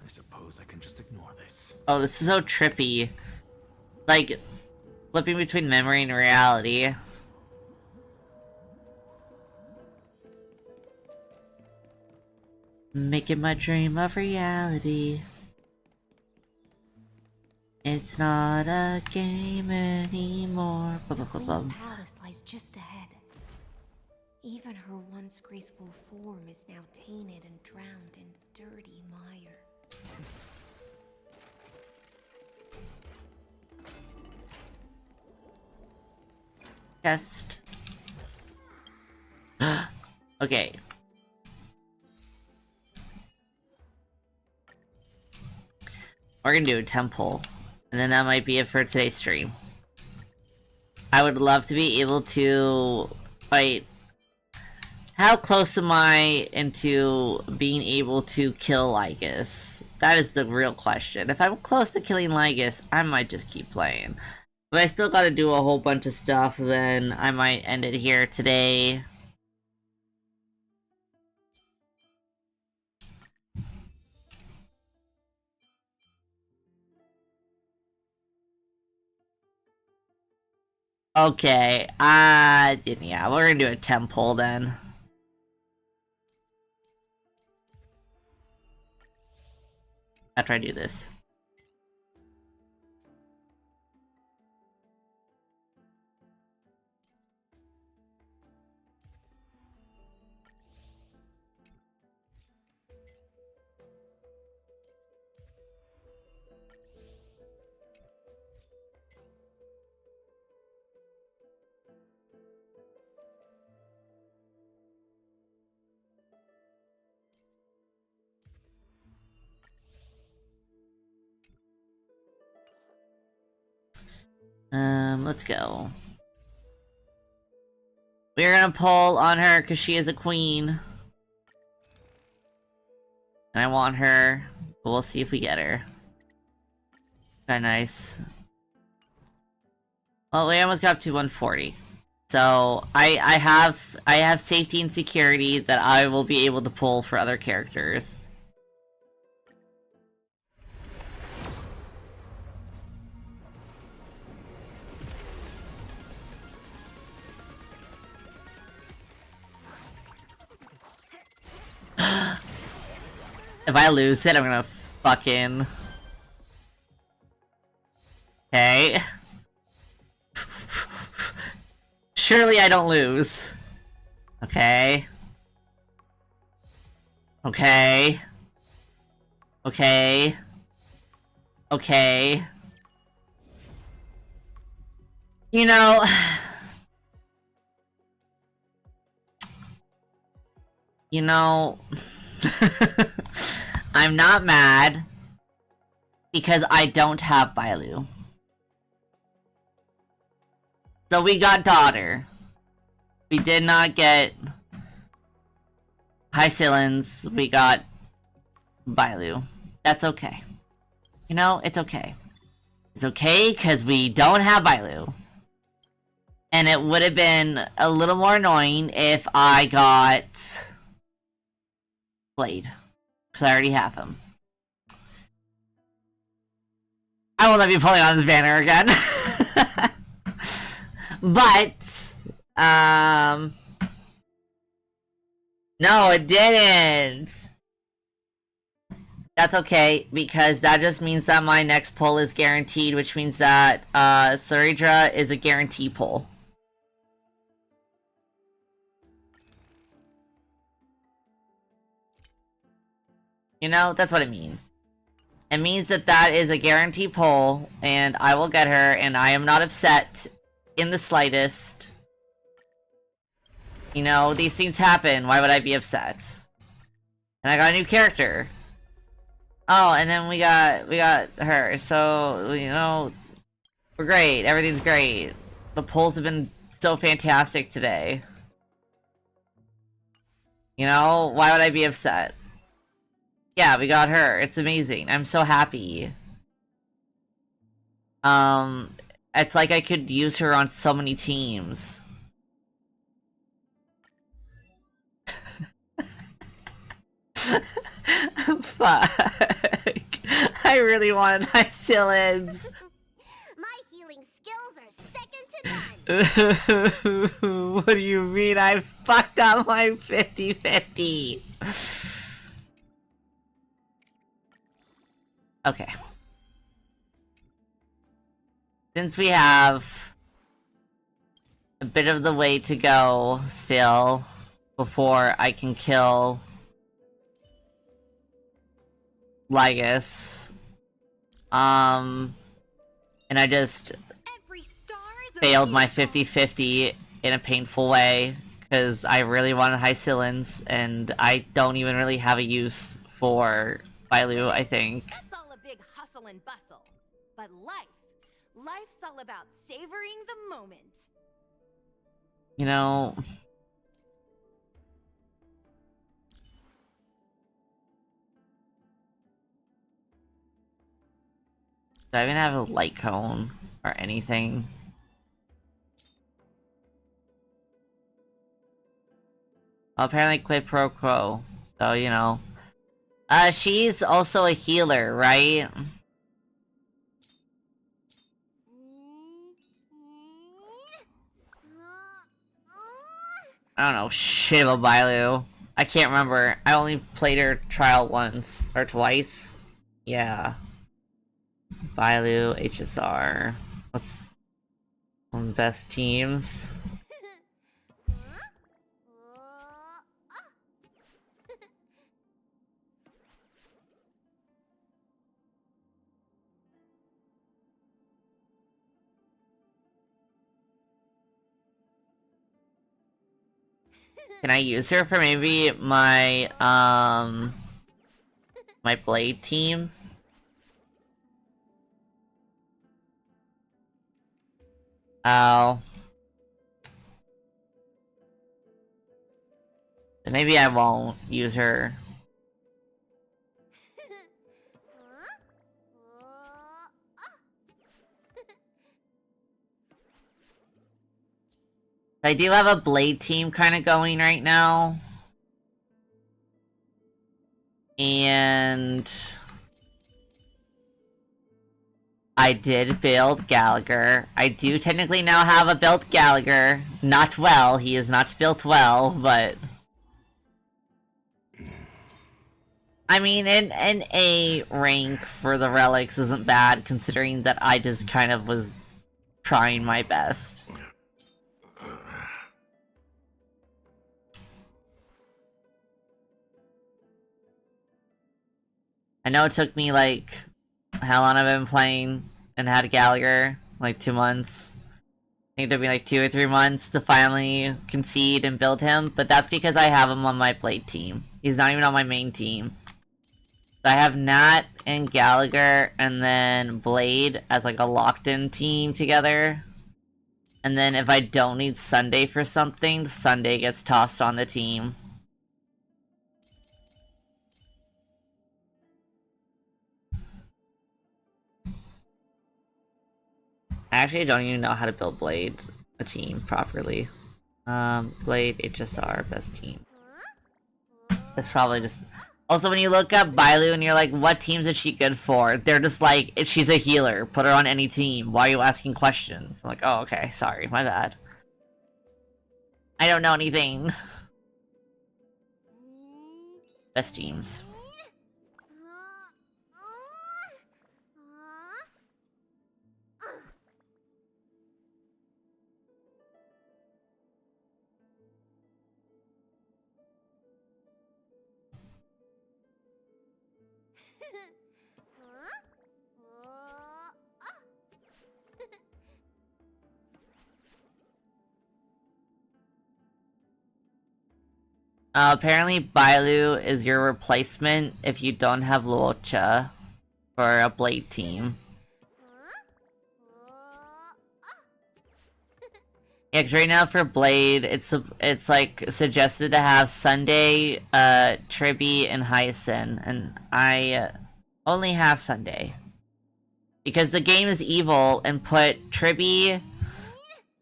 I suppose I can just ignore this. Oh, this is so trippy. Like, flipping between memory and reality. Making my dream of reality. It's not a game anymore. The Queen's palace lies just ahead. Even her once graceful form is now tainted and drowned in dirty mire. Chest. Okay. We're gonna do a temple. And then that might be it for today's stream. I would love to be able to fight. How close am I into being able to kill Lycus? That is the real question. If I'm close to killing Lycus, I might just keep playing. But I still gotta do a whole bunch of stuff, then I might end it here today. Okay, yeah, we're gonna do a temple then. After I do this. Let's go. We're gonna pull on her because she is a queen. And I want her, but we'll see if we get her. Kinda nice. Well, we almost got up to 140. So, I have safety and security that I will be able to pull for other characters. If I lose it, I'm gonna fucking... Okay. Surely I don't lose. Okay. Okay. Okay. Okay. You know... You know... I'm not mad because I don't have Bailu. So we got daughter. We did not get Hysilins. We got Bailu. That's okay. You know, it's okay. It's okay because we don't have Bailu. And it would have been a little more annoying if I got Blade. Because I already have him. I will not be pulling on this banner again. But, no, it didn't. That's okay, because that just means that my next pull is guaranteed, which means that, Saridra is a guarantee pull. You know, that's what it means. It means that that is a guarantee pull, and I will get her, and I am not upset in the slightest. You know, these things happen, why would I be upset? And I got a new character. Oh, and then we got her, so, you know, we're great, everything's great. The pulls have been so fantastic today. You know, why would I be upset? Yeah, we got her. It's amazing. I'm so happy. It's like I could use her on so many teams. Fuck. I really wanted Hycillans. My healing skills are second to none. What do you mean I fucked up my 50-50? Okay. Since we have a bit of the way to go still before I can kill Lygus, and I just failed my 50-50 in a painful way because I really wanted Hycillans and I don't even really have a use for Bailu, I think. That's all a big hustle and bustle. But life's all about savoring the moment. You know, do I even have a light cone or anything? Well, apparently quid pro quo, so you know. She's also a healer, right? I don't know shit about Bailu. I can't remember. I only played her trial once. Or twice. Yeah. Bailu, HSR. What's one of the best teams? Can I use her for maybe my, my Blade team? Oh. Then maybe I won't use her. I do have a Blade team kind of going right now. And I did build Gallagher. I do technically now have a built Gallagher. Not well, he is not built well, but... I mean, an A rank for the relics isn't bad, considering that I just kind of was trying my best. I know it took me, like, how long I've been playing and had Gallagher? Like 2 months. I think it took me like 2 or 3 months to finally concede and build him, but that's because I have him on my Blade team. He's not even on my main team. So I have Nat and Gallagher and then Blade as like a locked-in team together. And then if I don't need Sunday for something, Sunday gets tossed on the team. I actually don't even know how to build Blade a team properly. Blade, HSR, best team. That's probably just... Also, when you look up Bailu and you're like, what teams is she good for? They're just like, she's a healer. Put her on any team. Why are you asking questions? I'm like, oh, okay. Sorry. My bad. I don't know anything. Best teams. Apparently Bailu is your replacement if you don't have Luocha for a Blade team. Yeah, 'cause right now for Blade, it's like suggested to have Sunday, Tribby, and Hyacinth, and I only have Sunday. Because the game is evil and put Tribby,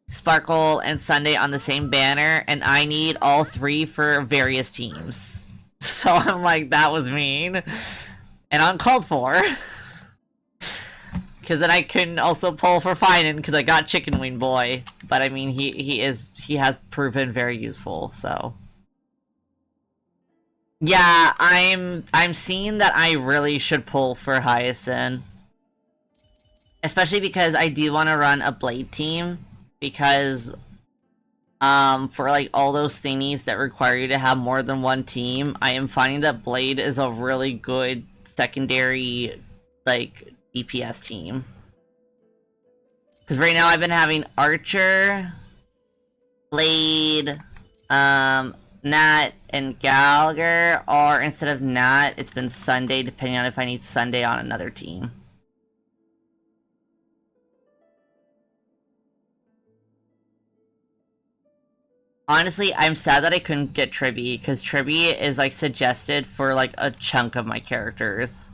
Sparkle, and Sunday on the same banner, and I need all three for various teams. So I'm like, that was mean. And uncalled for. Because then I couldn't also pull for Finan because I got Chicken Wing Boy. But I mean, he has proven very useful, so. Yeah, I'm seeing that I really should pull for Hyacinth. Especially because I do want to run a Blade team. Because, for like all those thingies that require you to have more than one team, I am finding that Blade is a really good secondary, like, DPS team. Because right now I've been having Archer, Blade, Nat, and Gallagher, or instead of Nat, it's been Sunday, depending on if I need Sunday on another team. Honestly, I'm sad that I couldn't get Tribby, because Tribby is, like, suggested for, like, a chunk of my characters.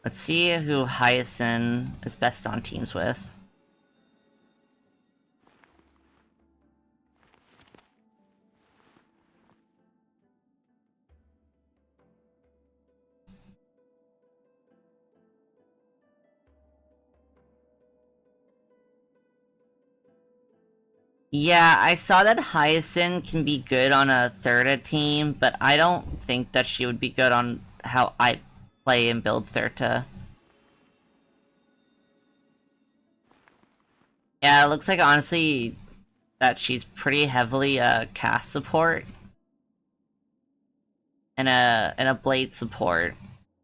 Let's see who Hyacinth is best on teams with. Yeah, I saw that Hyacinth can be good on a Thirda team, but I don't think that she would be good on how I play and build Thirda. Yeah, it looks like, honestly, that she's pretty heavily a cast support. And a Blade support.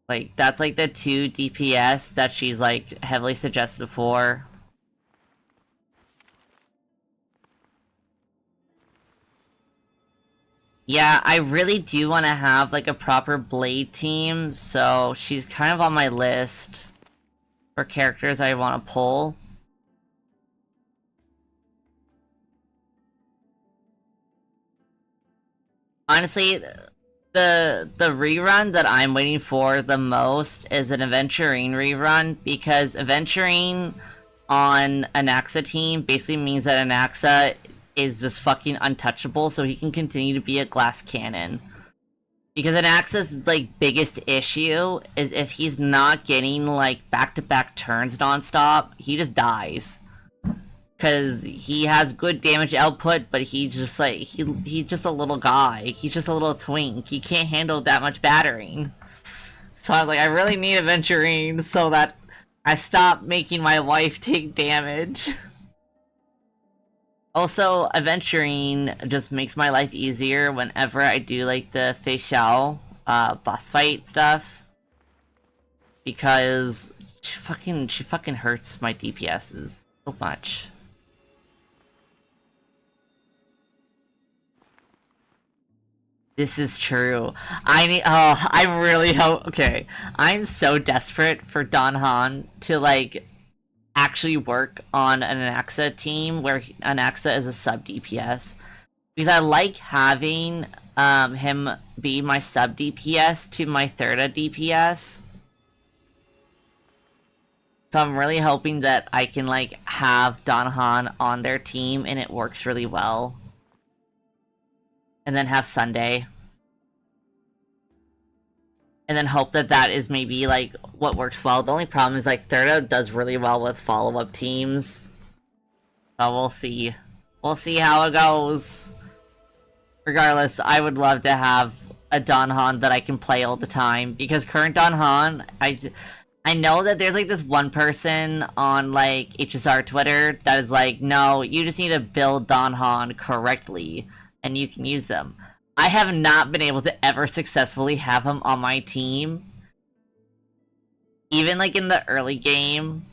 Like, that's like the two DPS that she's, like, heavily suggested for. Yeah, I really do want to have, like, a proper Blade team, so she's kind of on my list for characters I want to pull. Honestly, the rerun that I'm waiting for the most is an Aventurine rerun, because Aventurine on an Anaxa team basically means that Anaxa is just fucking untouchable, so he can continue to be a glass cannon. Because Anaxa's, like, biggest issue is if he's not getting, like, back-to-back turns nonstop, he just dies. Because he has good damage output, but he's just, like, he's just a little guy. He's just a little twink. He can't handle that much battering. So I was like, I really need Aventurine so that I stop making my wife take damage. Also, Aventurine just makes my life easier whenever I do, like, the facial, boss fight stuff. Because she fucking hurts my DPSs so much. This is true. I really hope, okay. I'm so desperate for Don Han to, like, actually work on an Anaxa team where Anaxa is a sub DPS. Because I like having him be my sub DPS to my Thirda DPS. So I'm really hoping that I can, like, have Don Han on their team and it works really well. And then have Sunday. And then hope that that is maybe, like, what works well. The only problem is, like, Thirda does really well with follow-up teams. So we'll see. We'll see how it goes. Regardless, I would love to have a Don Han that I can play all the time. Because current Don Han, I know that there's, like, this one person on, like, HSR Twitter that is like, no, you just need to build Don Han correctly, and you can use them. I have not been able to ever successfully have him on my team. Even, like, in the early game,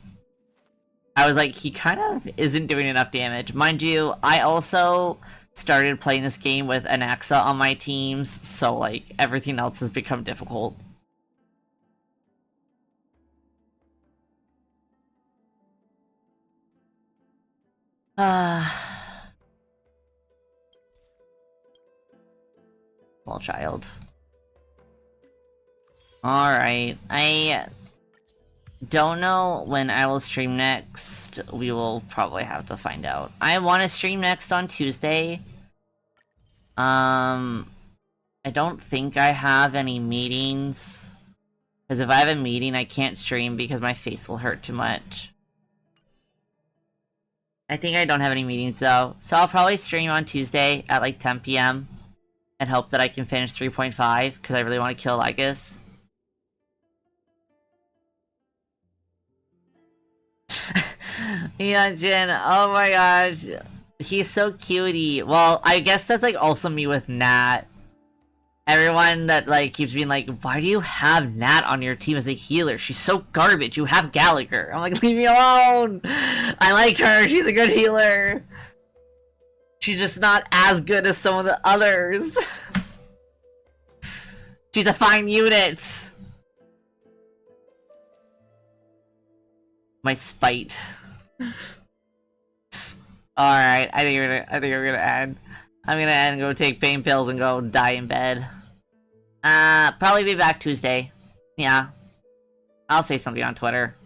I was like, he kind of isn't doing enough damage. Mind you, I also started playing this game with Anaxa on my teams, so, like, everything else has become difficult. Small child. Alright, I don't know when I will stream next. We will probably have to find out. I want to stream next on Tuesday. I don't think I have any meetings. Because if I have a meeting, I can't stream because my face will hurt too much. I think I don't have any meetings though. So I'll probably stream on Tuesday at like 10 PM. And hope that I can finish 3.5 because I really want to kill Lycus. Yeah, Jin. Oh my gosh. He's so cutie. Well, I guess that's like also me with Nat. Everyone that like keeps being like, why do you have Nat on your team as a healer? She's so garbage. You have Gallagher. I'm like, leave me alone. I like her. She's a good healer. She's just not as good as some of the others. She's a fine unit. My spite. Alright, I think we're gonna end. I'm gonna end and go take pain pills and go die in bed. Probably be back Tuesday. Yeah. I'll say something on Twitter.